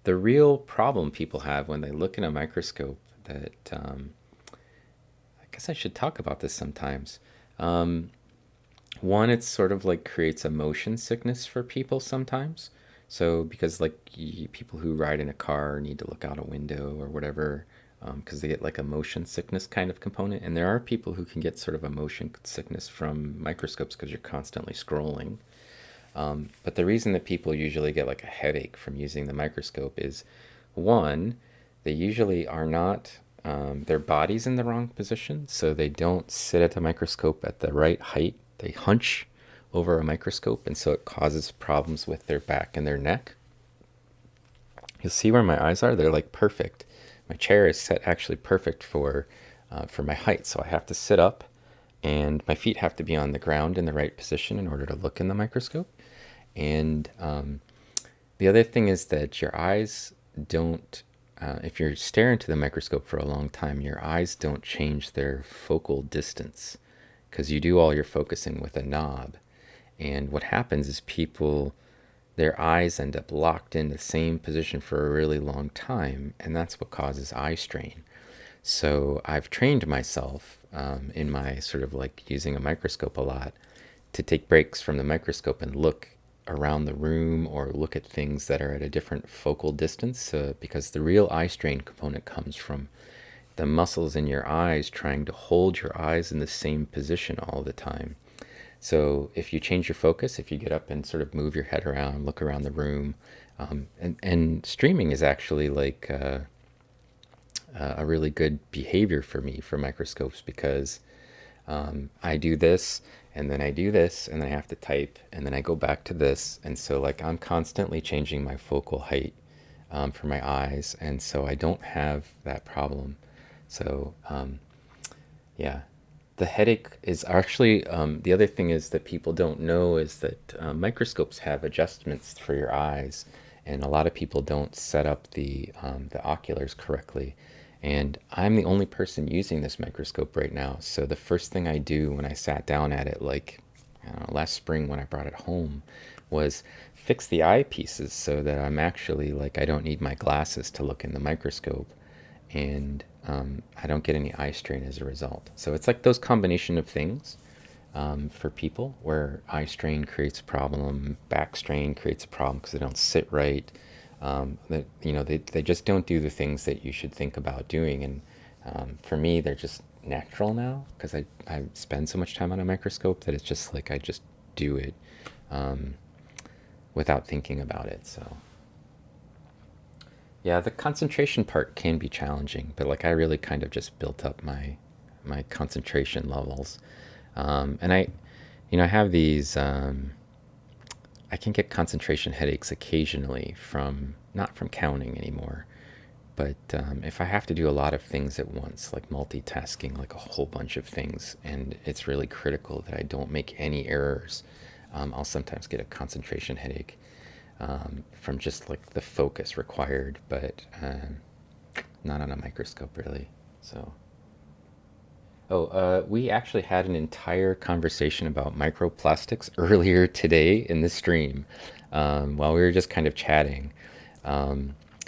The real problem people have when they look in a microscope that I guess I should talk about this sometimes. One, it's sort of like creates a motion sickness for people sometimes. So because like people who ride in a car need to look out a window or whatever, because they get like a motion sickness kind of component. And there are people who can get sort of a motion sickness from microscopes because you're constantly scrolling. But the reason that people usually get like a headache from using the microscope is one, they usually are not, their body's in the wrong position, so they don't sit at the microscope at the right height. They hunch over a microscope, and so it causes problems with their back and their neck. You'll see where my eyes are, they're like perfect. My chair is set actually perfect for my height, so I have to sit up and my feet have to be on the ground in the right position in order to look in the microscope. And the other thing is that your eyes don't, if you're staring into the microscope for a long time, your eyes don't change their focal distance because you do all your focusing with a knob. And what happens is their eyes end up locked in the same position for a really long time, and that's what causes eye strain. So I've trained myself in my sort of like using a microscope a lot to take breaks from the microscope and look around the room or look at things that are at a different focal distance because the real eye strain component comes from the muscles in your eyes trying to hold your eyes in the same position all the time. So if you change your focus, if you get up and sort of move your head around, look around the room, and streaming is actually like a really good behavior for me for microscopes because I do this and then I do this and then I have to type and then I go back to this. And so like I'm constantly changing my focal height for my eyes. And so I don't have that problem. So yeah, the headache is actually the other thing is that people don't know is that microscopes have adjustments for your eyes. And a lot of people don't set up the oculars correctly. And I'm the only person using this microscope right now. So the first thing I do when I sat down at it, like I don't know, last spring when I brought it home, was fix the eyepieces so that I'm actually like I don't need my glasses to look in the microscope, and I don't get any eye strain as a result. So it's like those combination of things for people where eye strain creates a problem, back strain creates a problem because they don't sit right. That they just don't do the things that you should think about doing, and for me they're just natural now because I spend so much time on a microscope that it's just like I just do it without thinking about it. So yeah, the concentration part can be challenging, but like I really kind of just built up my concentration levels, and I have these. I can get concentration headaches occasionally from not from counting anymore, but if I have to do a lot of things at once, like multitasking, like a whole bunch of things, and it's really critical that I don't make any errors, I'll sometimes get a concentration headache from just like the focus required, but not on a microscope really. So. Oh, we actually had an entire conversation about microplastics earlier today in the stream while we were just kind of chatting. I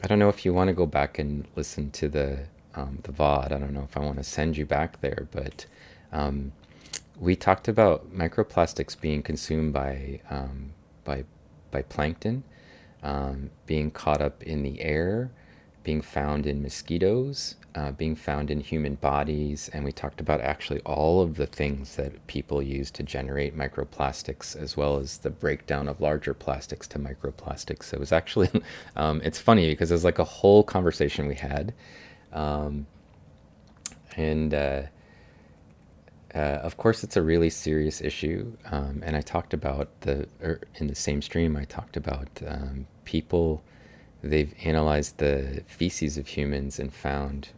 don't know if you want to go back and listen to the VOD. I don't know if I want to send you back there, but We talked about microplastics being consumed by by plankton, being caught up in the air, being found in mosquitoes, being found in human bodies, and we talked about actually all of the things that people use to generate microplastics, as well as the breakdown of larger plastics to microplastics. So it was actually, it's funny because it was like a whole conversation we had, and of course, it's a really serious issue, and I talked about in the same stream, I talked about people, they've analyzed the feces of humans and found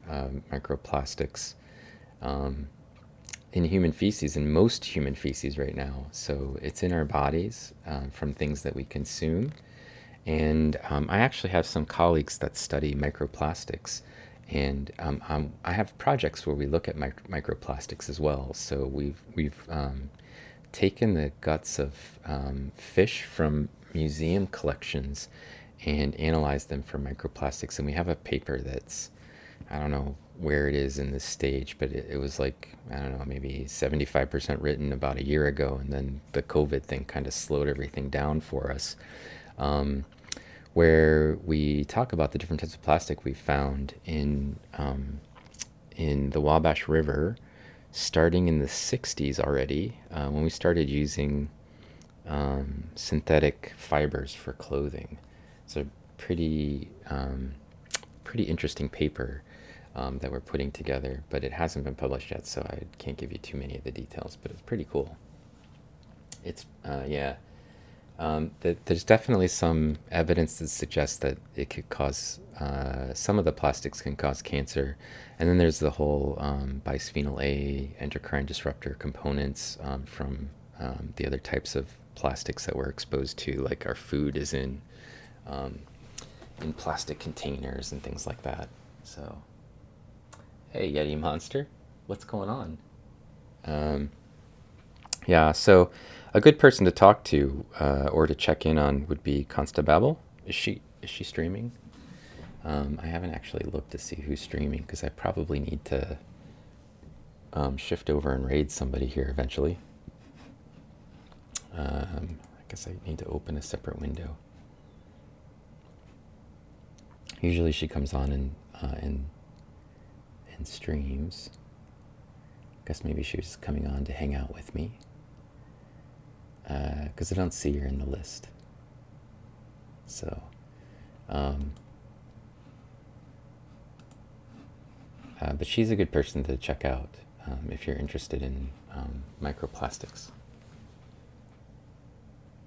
microplastics in human feces, in most human feces right now. So it's in our bodies from things that we consume. And I actually have some colleagues that study microplastics. And I have projects where we look at microplastics as well. So we've taken the guts of fish from museum collections and analyzed them for microplastics. And we have a paper that's, I don't know where it is in this stage, but it was like, I don't know, maybe 75% written about a year ago. And then the COVID thing kind of slowed everything down for us. Um, where we talk about the different types of plastic we found in the Wabash River, starting in the 60s already, when we started using synthetic fibers for clothing. It's a pretty interesting paper that we're putting together, but it hasn't been published yet, so I can't give you too many of the details. But it's pretty cool. It's yeah. There's definitely some evidence that suggests that it could cause, some of the plastics can cause cancer. And then there's the whole bisphenol A endocrine disruptor components the other types of plastics that we're exposed to, like our food is in plastic containers and things like that. So, hey, Yeti Monster, what's going on? Um, Yeah, so a good person to talk to or to check in on would be Constababble. Is she streaming? I haven't actually looked to see who's streaming because I probably need to shift over and raid somebody here eventually. I guess I need to open a separate window. Usually she comes on and streams. Guess maybe she was coming on to hang out with me because I don't see her in the list. So, um, but she's a good person to check out if you're interested in microplastics.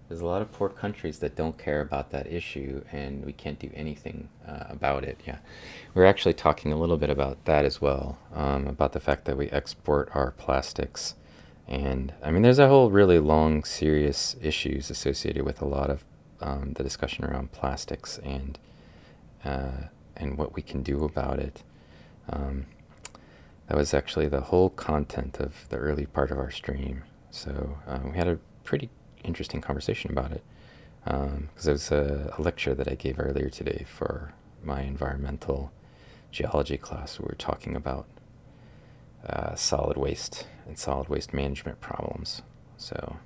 There's a lot of poor countries that don't care about that issue, and we can't do anything about it. Yeah, we're actually talking a little bit about that as well, about the fact that we export our plastics. And I mean, there's a whole really long, serious issues associated with a lot of the discussion around plastics and what we can do about it. Um, that was actually the whole content of the early part of our stream. So we had a pretty interesting conversation about it because it was a lecture that I gave earlier today for my environmental geology class. We were talking about solid waste and solid waste management problems. So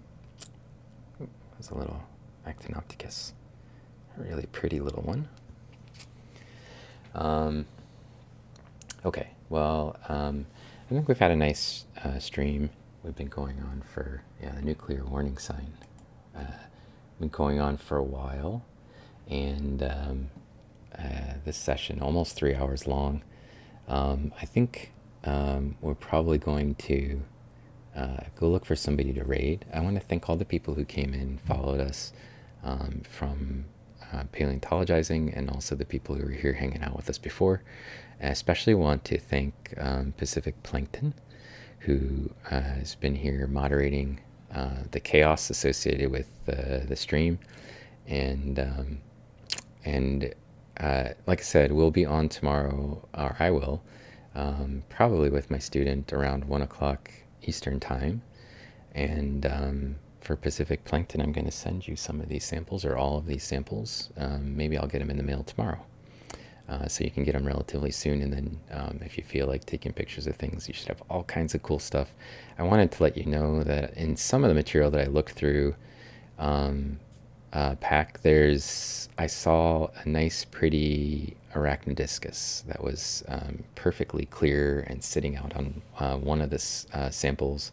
there's a little Actin Opticus, a really pretty little one. Okay, well, I think we've had a nice stream. We've been going on for, yeah, the nuclear warning sign. Been going on for a while, and this session, almost 3 hours long. I think we're probably going to go look for somebody to raid. I want to thank all the people who came in, followed us from paleontologizing, and also the people who were here hanging out with us before. I especially want to thank Pacific Plankton, who has been here moderating the chaos associated with the stream, and like I said, we'll be on tomorrow, or I will, probably with my student around 1 o'clock Eastern time. And for Pacific Plankton, I'm going to send you some of these samples or all of these samples. Maybe I'll get them in the mail tomorrow. So you can get them relatively soon. And then if you feel like taking pictures of things, you should have all kinds of cool stuff. I wanted to let you know that in some of the material that I looked through, pack, I saw a nice, pretty Arachnidiscus that was perfectly clear and sitting out on one of the samples,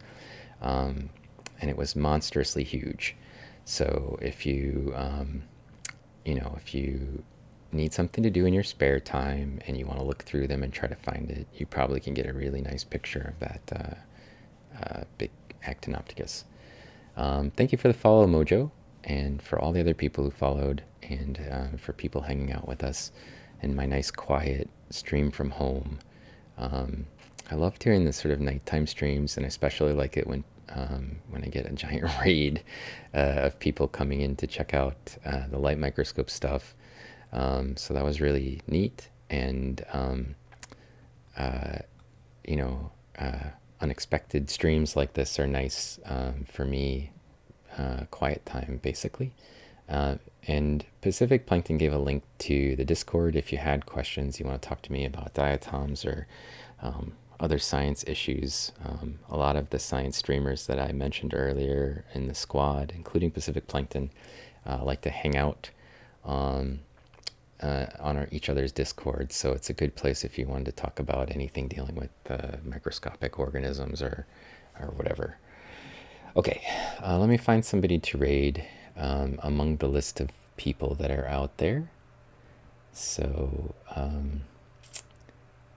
um, and it was monstrously huge. So if you need something to do in your spare time and you want to look through them and try to find it, you probably can get a really nice picture of that big Actin Opticus. Thank you for the follow, Mojo, and for all the other people who followed, and for people hanging out with us in my nice quiet stream from home. I love doing the sort of nighttime streams, and I especially like it when I get a giant raid of people coming in to check out the light microscope stuff. So that was really neat, and uh, you know, unexpected streams like this are nice for me. Quiet time, basically. Uh, and Pacific Plankton gave a link to the Discord if you had questions, you want to talk to me about diatoms or other science issues. A lot of the science streamers that I mentioned earlier in the squad, including Pacific Plankton, like to hang out on each other's Discord. So it's a good place if you wanted to talk about anything dealing with microscopic organisms or whatever. Okay, let me find somebody to raid among the list of people that are out there. So,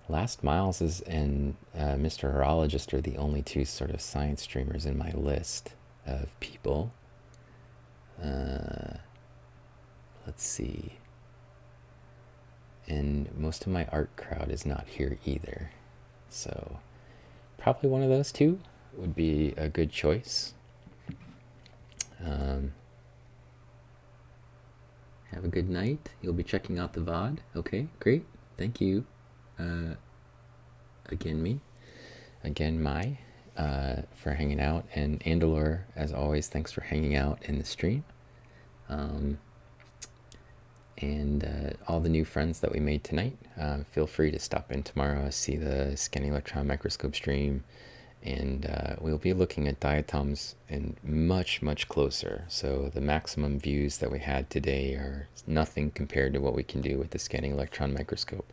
Last Miles and Mr. Horologist are the only two sort of science streamers in my list of people. Let's see. And most of my art crowd is not here either. So, probably one of those two would be a good choice. Have a good night. You'll be checking out the VOD. Okay, great. Thank you. Again, for hanging out. And Andalor, as always, thanks for hanging out in the stream. And all the new friends that we made tonight, feel free to stop in tomorrow, see the scanning electron microscope stream, and we'll be looking at diatoms and much closer. So the maximum views that we had today are nothing compared to what we can do with the scanning electron microscope.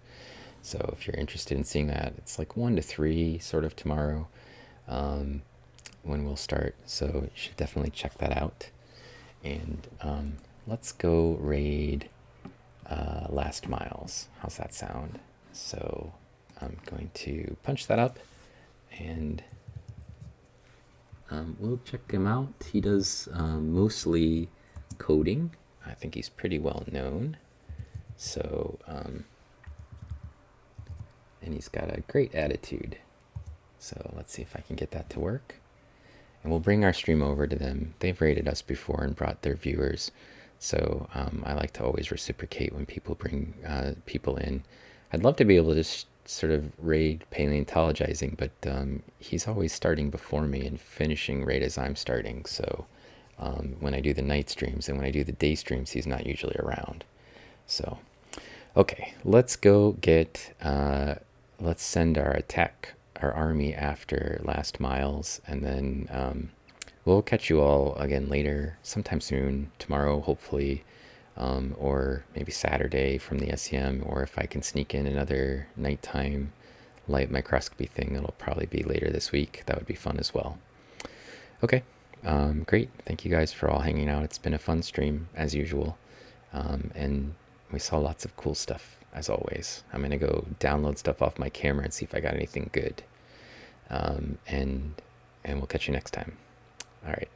So if you're interested in seeing that, it's like 1 to 3 sort of tomorrow when we'll start. So you should definitely check that out. And let's go raid Last Miles. How's that sound? So I'm going to punch that up, and we'll check him out. He does mostly coding. I think he's pretty well known. So, and he's got a great attitude. So let's see if I can get that to work. And we'll bring our stream over to them. They've rated us before and brought their viewers. So I like to always reciprocate when people bring people in. I'd love to be able to just sort of raid paleontologizing, but he's always starting before me and finishing right as I'm starting. So when I do the night streams and when I do the day streams, he's not usually around. So, okay, let's go get, let's send our army after Last Miles, and then we'll catch you all again later, sometime soon, tomorrow, hopefully, or maybe Saturday from the SEM, or if I can sneak in another nighttime light microscopy thing, it'll probably be later this week. That would be fun as well. Okay, great. Thank you guys for all hanging out. It's been a fun stream, as usual, and we saw lots of cool stuff, as always. I'm going to go download stuff off my camera and see if I got anything good. And we'll catch you next time. All right.